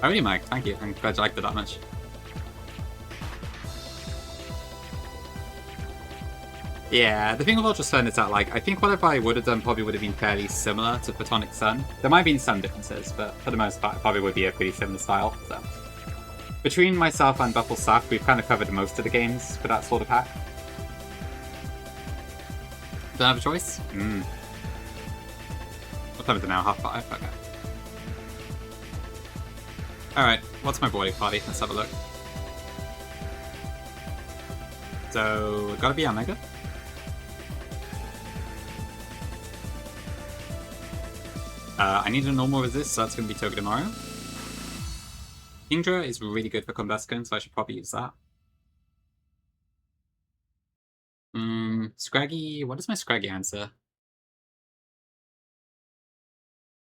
Oh, really, Mike? Thank you. I'm glad you liked it that much. Yeah, the thing with Ultra Sun is that, like, I think whatever I would have done probably would have been fairly similar to Photonic Sun. There might have been some differences, but for the most part, it probably would be a pretty similar style. So, between myself and Buffle Saf, we've kind of covered most of the games for that sort of hack. Don't have a choice? What time is it now? 5:30? Okay. Alright, what's my Brawly party? Let's have a look. So, gotta be Omega. I need a normal resist, so that's gonna be Togedemaru. Kingdra is really good for Combuskin, so I should probably use that. Scraggy, what is my Scraggy answer?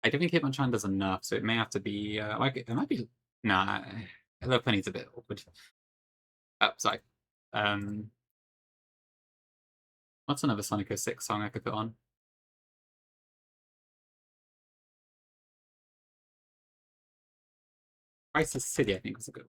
I don't think Hitmonchan does enough, so it may have to be, like, it might be, nah, Lopunny's a bit awkward. Oh, sorry. What's another Sonic 06 song I could put on? Crisis City, I think, was a good one.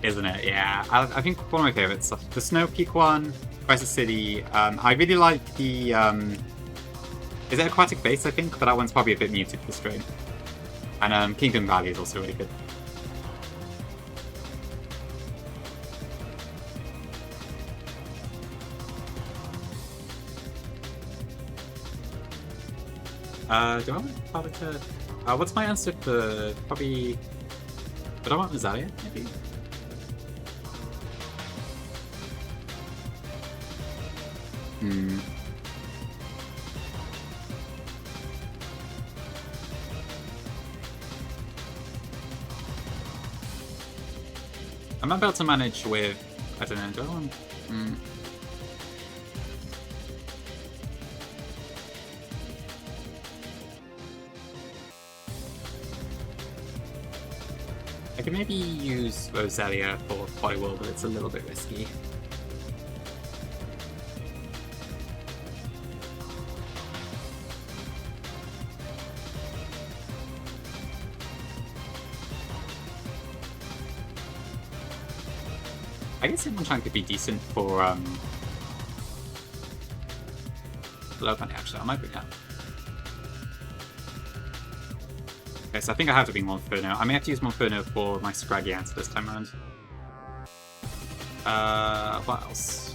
Isn't it? Yeah. I think one of my favorites. The Snow Peak one, Crisis City. I really like the... is it Aquatic Base, I think? But that one's probably a bit muted for stream. And Kingdom Valley is also really good. Do I want Palika? What's my answer for probably... But I want Rosalia, maybe? I'm about to manage with... I don't know, do I want... I can maybe use Rosalia for Poliwhirl, but it's a little bit risky. I guess Hitmonchan could be decent for Lopunny, actually. I might bring that. Okay, so I think I have to bring Monferno. I may have to use Monferno for my Scraggy answer this time around. What else?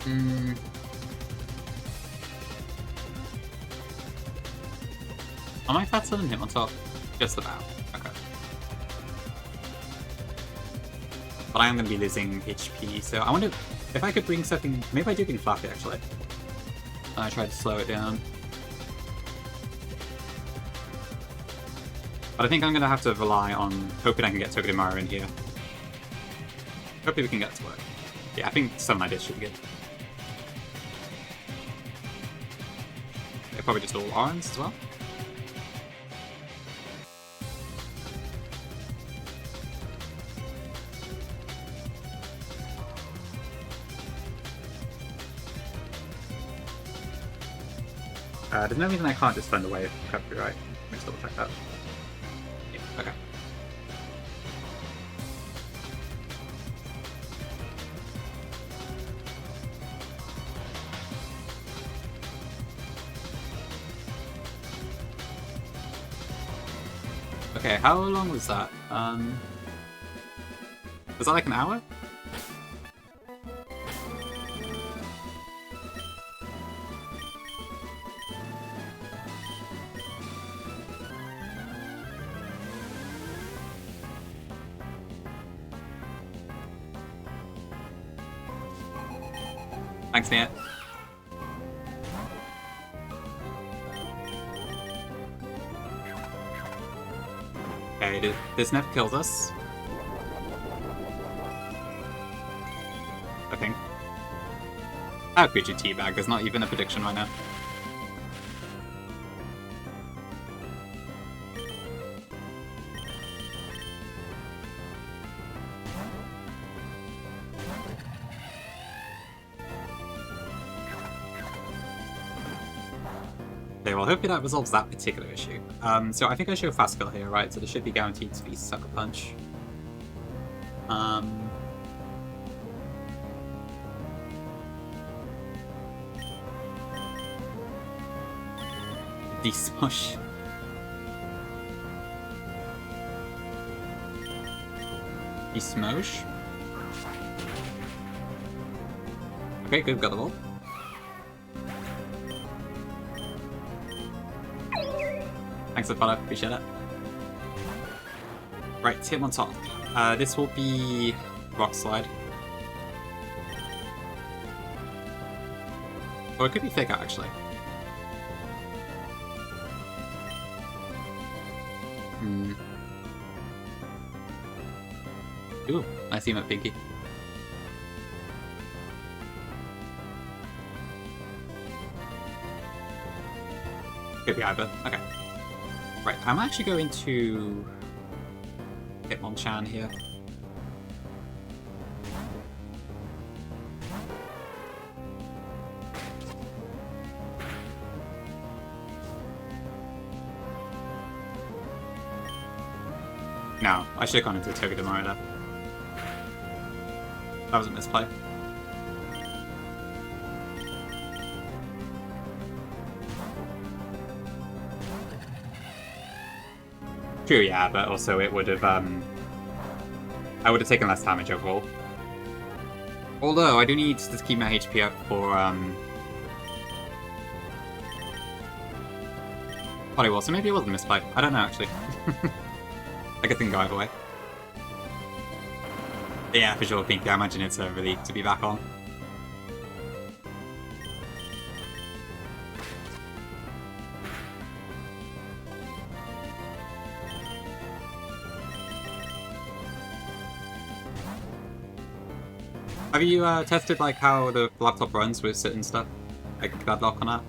Hmm. Am I faster than him on top? Just about. Okay. But I am going to be losing HP, so I wonder if I could bring something... Maybe I do bring Fluffy, actually. I tried to slow it down. But I think I'm going to have to rely on hoping I can get Togedemaru in here. Hopefully we can get it to work. Yeah, I think some ideas should be good. They're probably just all orange as well. There's no reason I can't just fund away copyright. Let me just double check that. Yeah, okay. Okay, how long was that? Was that like an hour? Thanks, Nate. Okay, this never kills us. I think. How could you teabag? There's not even a prediction right now. Okay, well, hopefully that resolves that particular issue. So I think I show fast skill here, right? So there should be guaranteed to be Sucker Punch. Desmush. Desmosh. Okay, good, got the ball. Thanks for the follow, appreciate it. Right, hit on top. This will be Rock Slide. Or it could be Fake Out, actually. Ooh, nice emote, Pinky. Could be either. Okay. Right, I'm actually going to Hitmonchan here. No, I should have gone into Togedemaru there. That was a misplay. True, yeah, but also it would have, I would have taken less damage overall. Although, I do need to keep my HP up for, Volleyball, so maybe it was a misplay. I don't know, actually. I could think go either way. Yeah, for sure, Pink. I imagine it's a relief to be back on. Have you tested like how the laptop runs with certain stuff? Like deadlock on that?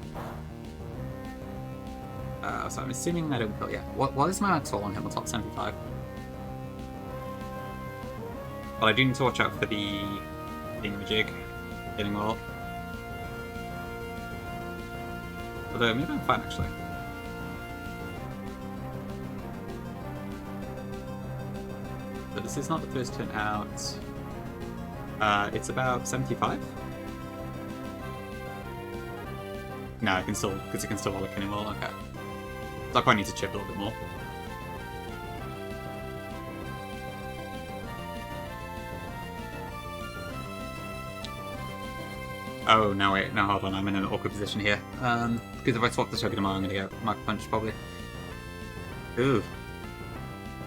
So I'm assuming I don't kill yet. What is my toll on him on top 75? But I do need to watch out for the thingamajig getting well. Although maybe I'm fine actually. But this is not the first turn out. It's about 75? No, I can still, because it can still look anymore. Okay. So I probably need to chip a little bit more. Oh, no, wait. No, hold on. I'm in an awkward position here. Because if I swap the Togedemaru, I'm going to get Mark Punch, probably. Ooh.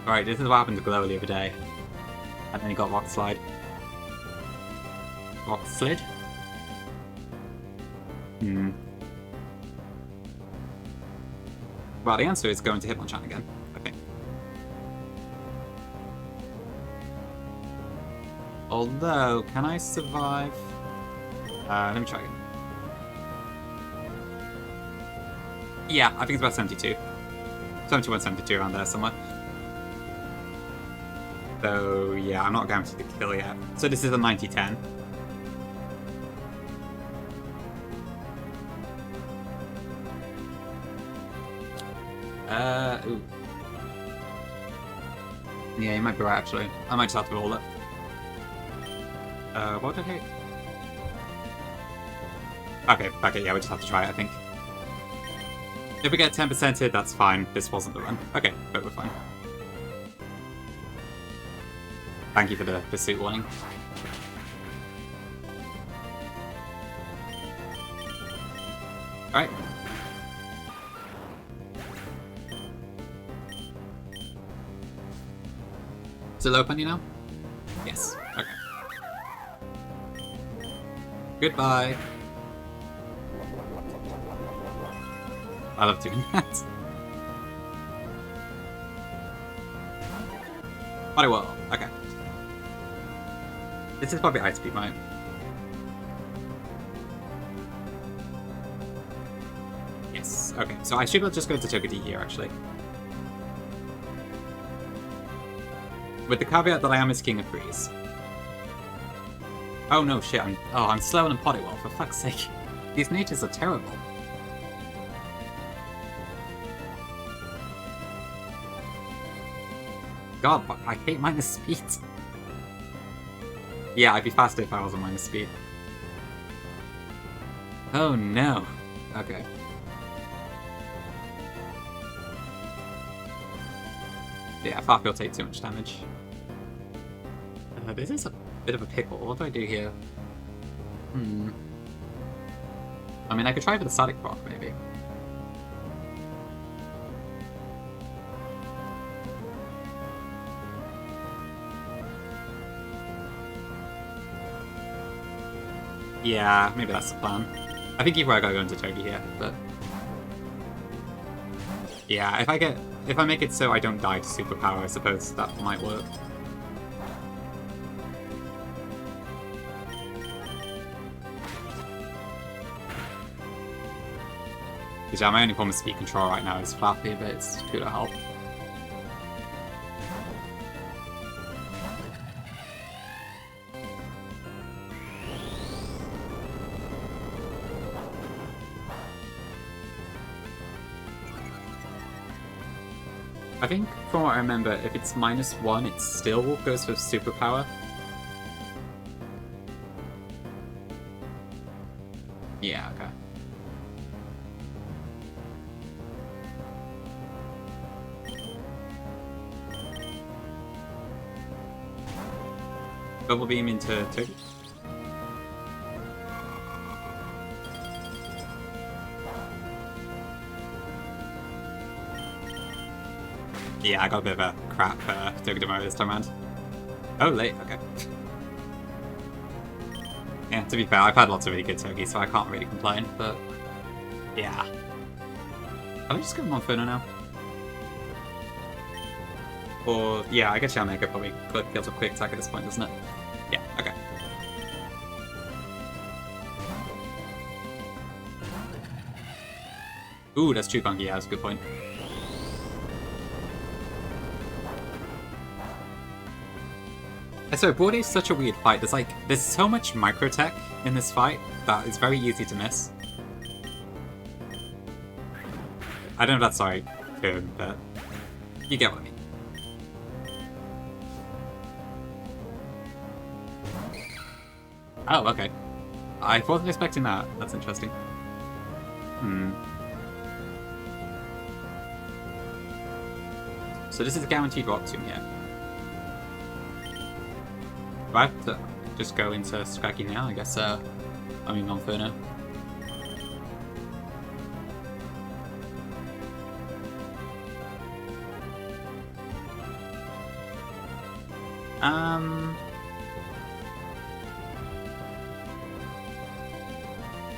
Alright, this is what happened to Glow the other day. And then he got Rock Slide. Rock Slid? Well, the answer is going to Hitmonchan again, I think. Although, can I survive? Let me try again. Yeah, I think it's about 72. 71, 72 around there somewhere. So, yeah, I'm not guaranteed to kill yet. So this is a 90-10. Ooh. Yeah, you might be right, actually. I might just have to roll it. What did I hit? Okay, yeah, we just have to try it, I think. If we get 10% hit, that's fine. This wasn't the run. Okay, but we're fine. Thank you for the pursuit warning. Alright. Is it low on you now? Yes. Okay. Goodbye. I love doing that. Body wall. Okay. This is probably ice speed, right? Yes. Okay. So I should just go to Togedemaru here, actually. With the caveat that I am his King of Freeze. Oh no, shit. I'm slower than Potty Wall, for fuck's sake. These natures are terrible. God, I hate minus speed. Yeah, I'd be faster if I wasn't minus speed. Oh no. Okay. Yeah, Farf will take too much damage. This is a bit of a pickle. What do I do here? I mean, I could try for the static rock, maybe. Yeah, maybe that's the plan. I think either way I gotta go into Togi here, but... Yeah, if I make it so I don't die to superpower, I suppose that might work. Because yeah, my only problem with speed control right now is Flappy, but it's too to help. I think, from what I remember, if it's -1, it still goes for superpower. Yeah, okay. Double beam into Togi. Yeah, I got a bit of a crap Togedemaru this time around. Oh, late, okay. Yeah, to be fair, I've had lots of really good Togi, so I can't really complain, but... Yeah. I'll just go Monferno now. Or, yeah, I guess Yameka probably kills a quick attack at this point, doesn't it? Yeah, okay. Ooh, that's Chufunky, yeah, that's a good point. So Brawly is such a weird fight. There's so much micro tech in this fight that it's very easy to miss. I don't know if that's sorry, good, but you get what I mean. Oh, okay. I wasn't expecting that. That's interesting. So this is a guaranteed rock tomb, yeah. Do I have to just go into Scraggy now? I guess, I mean, Monferno.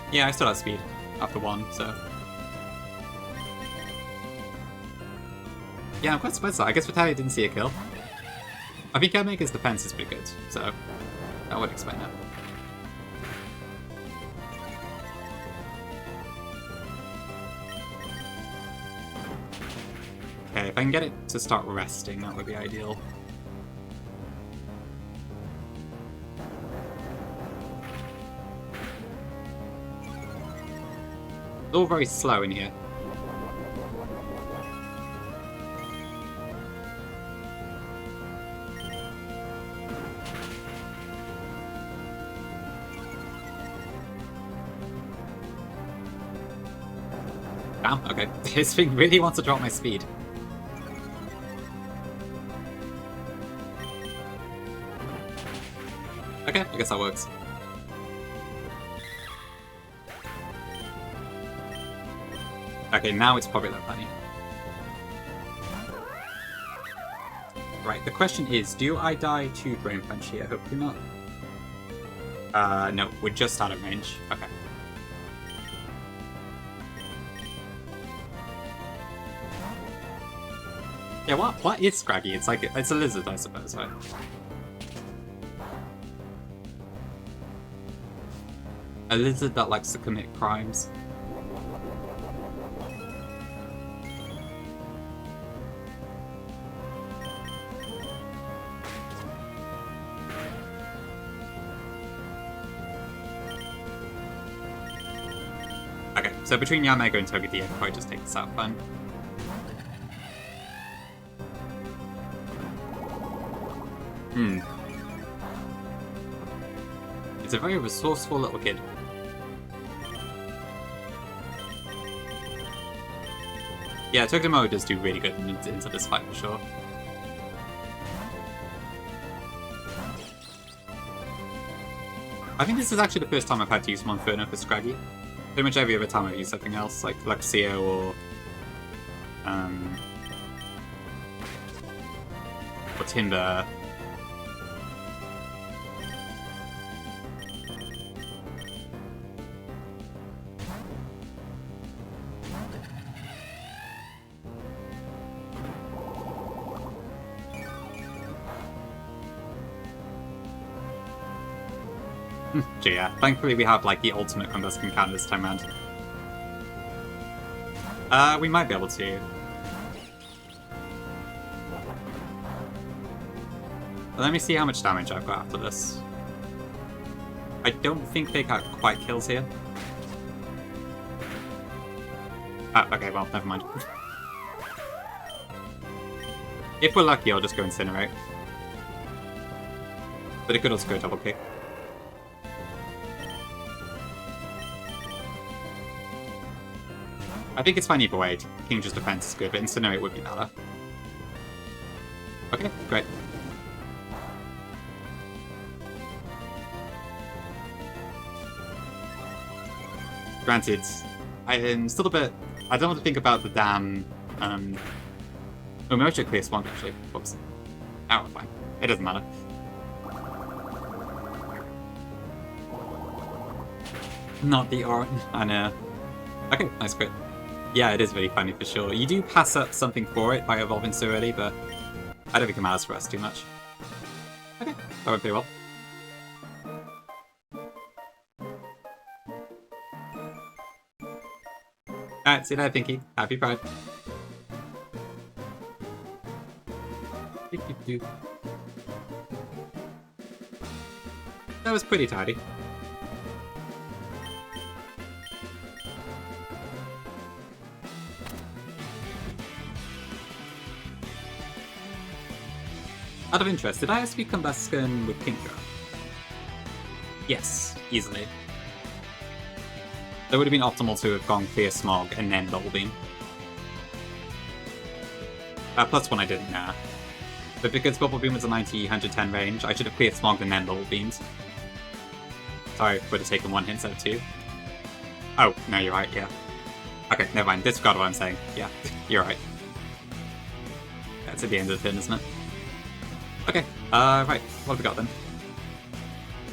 Yeah, I still have speed after 1, so... Yeah, I'm quite surprised that. I guess Vitalia didn't see a kill. I think Omega's defense is pretty good, so that would explain that. Okay, if I can get it to start resting, that would be ideal. It's all very slow in here. Damn, okay. This thing really wants to drop my speed. Okay, I guess that works. Okay, now it's probably that funny. Right, the question is, do I die to Brain Punch here? Hopefully not. No, we're just out of range. Okay. Yeah, what is Scraggy? It's like, it's a lizard, I suppose, right? A lizard that likes to commit crimes. Okay, so between Yamego and Togedie, I'll probably just take this out fun. It's a very resourceful little kid. Yeah, Togedemo does do really good into this fight for sure. I think this is actually the first time I've had to use Monferno for Scraggy. Pretty much every other time I've used something else, like Luxio or Timber. Yeah, thankfully we have like the ultimate combustion can this time around. We might be able to. Let me see how much damage I've got after this. I don't think they got quite kills here. Okay, well, never mind. If we're lucky, I'll just go Incinerate. But it could also go double kick. I think it's fine either way. King's defense is good, but Incinerate would be better. Okay, great. Granted, I'm still a bit... I don't want to think about the damn... Emoji clear spawn, actually. Whoops. Oh, fine. It doesn't matter. Not the orange. I know. Okay, nice crit. Yeah, it is really funny for sure. You do pass up something for it by evolving so early, but I don't think it matters for us too much. Okay, that went pretty well. Alright, see you later, Pinky. Happy Pride. That was pretty tidy. Out of interest, did I actually Combustion with Pinker? Yes, easily. That would have been optimal to have gone Clear Smog and then Double Beam. Plus one I didn't, nah. But because Bubble Beam was a 90-110 range, I should have Clear Smog and then Double Beamed. Sorry, would have taken 1 hit instead of 2. Oh, no, you're right, yeah. Okay, never mind. Disregard what I'm saying. Yeah, you're right. That's at the end of the turn, isn't it? Okay, right. What have we got then?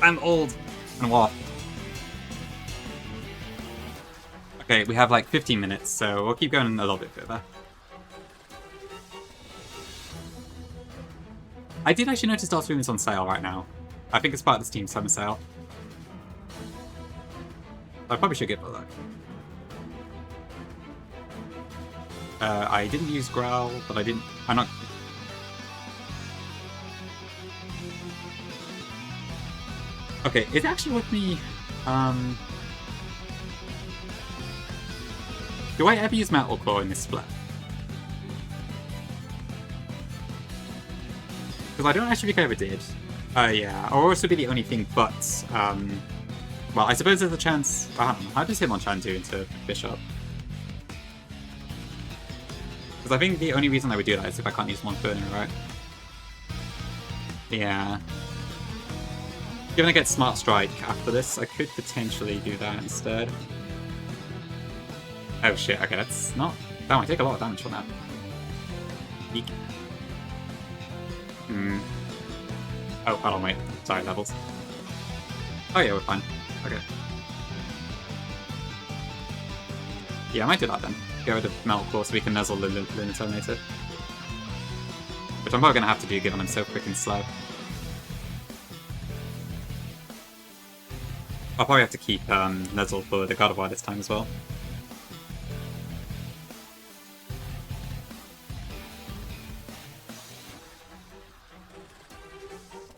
I'm old and what? Okay, we have like 15 minutes, so we'll keep going a little bit further. I did actually notice Dark Room is on sale right now. I think it's part of the Steam Summer Sale. I probably should give it a look. I didn't use Growl, but I'm not... Okay, it's actually with me... Do I ever use Metal Claw in this split? Because I don't actually think I ever did. Yeah, or also be the only thing but... well, I suppose there's a chance... I don't know, how does Hitmonchan do into Bishop? Because I think the only reason I would do that is if I can't use Monferno, right? Yeah. Given I get Smart Strike after this, I could potentially do that instead. Oh shit, okay, that's not... Damn, I take a lot of damage from that. Eek. Oh, hold on, wait. Sorry, levels. Oh yeah, we're fine. Okay. Yeah, I might do that then. Get rid of Metal Claw so we can nuzzle the Lunatonator. Which I'm probably going to have to do given I'm so freaking slow. I'll probably have to keep Nuzzle for the God of War this time as well.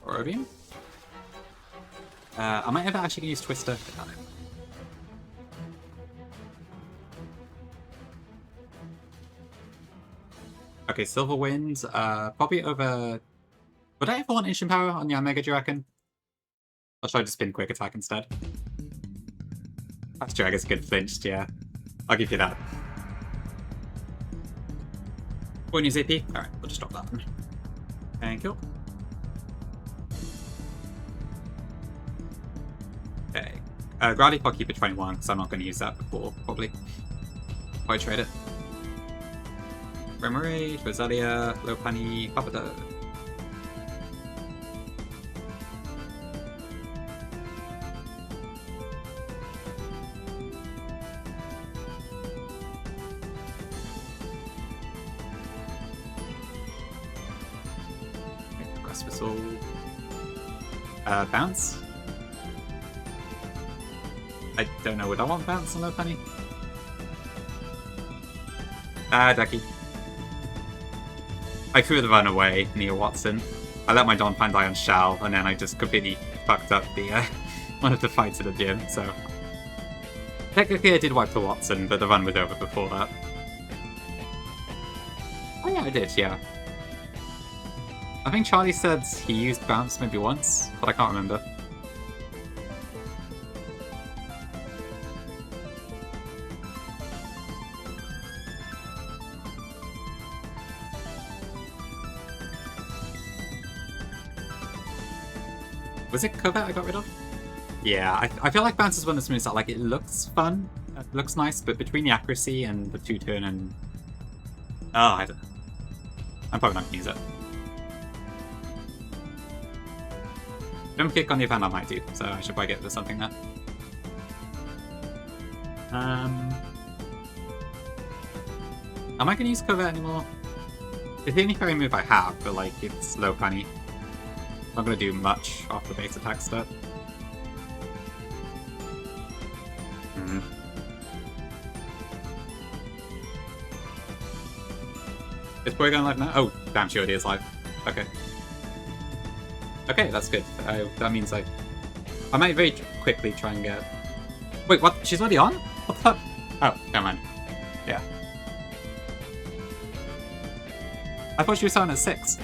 Orobium? I might have actually used Twister. Okay, Silver Wind, probably over... Would I ever want Instant Power on the Omega, do you reckon? I'll try to spin Quick Attack instead. That's true, I guess good flinched, yeah. I'll give you that. Won't use AP? Alright, we'll just drop that one. Thank you. Okay. Growly, I'll keep it 21, because I'm not going to use that before, probably. Probably trade it. Remoraid, Rosalia, Lopunny, Papado. Grass Whistle. Bounce? I don't know, would I want Bounce on Lopunny? Ducky. I threw the run away near Wattson. I let my Donphan die on Chelle, and then I just completely fucked up the one of the fights at the gym, so... Technically I did wipe the Wattson, but the run was over before that. Oh yeah, I did, yeah. I think Charlie said he used Bounce maybe once, but I can't remember. Was it Covert I got rid of? Yeah, I feel like Bounce is one of the moves that, like, it looks fun, it looks nice, but between the accuracy and the 2-turn and... Oh, I don't know. I'm probably not going to use it. Jump Kick on the event I might do, so I should probably get rid of something there. Am I going to use Covert anymore? It's the only fairy move I have, but, like, it's Lopunny. Not going to do much off the base attack step. Is Boy going live now? Oh, damn, she already is live. Okay. Okay, that's good. That means I might very quickly try and get... Wait, what? She's already on? What the fuck? Oh, never mind. Yeah. I thought she was starting at 6.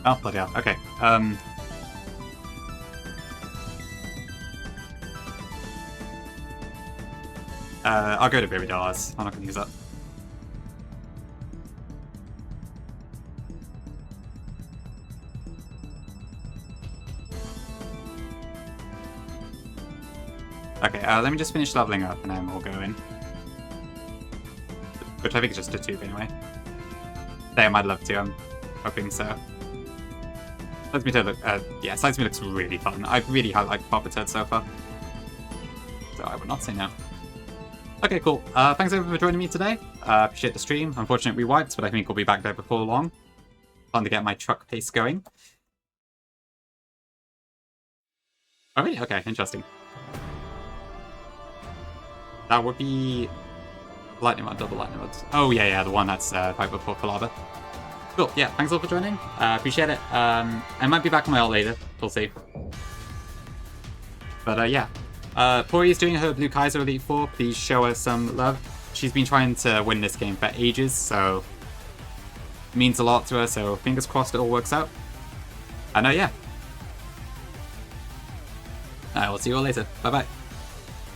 Oh, bloody hell. Okay. I'll go to Baby Dollars. I'm not going to use that. Okay, let me just finish leveling up and then we'll go in. Which I think is just a tube anyway. Damn, I'd love to. I'm hoping so. Slides Me look, yeah, Slides Me looks really fun. I really like Papa Ted so far. So I would not say no. Okay, cool. Thanks everyone for joining me today. Appreciate the stream. Unfortunately, we wiped, but I think we'll be back there before long. Fun to get my truck pace going. Oh, really? Okay, interesting. That would be Lightning Rod, double Lightning Rods. Oh, yeah, the one that's 5 for lava. Cool, yeah, thanks all for joining. Appreciate it. I might be back on my ult later. We'll see. But yeah. Pori is doing her Blue Kaiser Elite 4. Please show her some love. She's been trying to win this game for ages, so it means a lot to her, so fingers crossed it all works out. And yeah. I will see you all later. Bye-bye.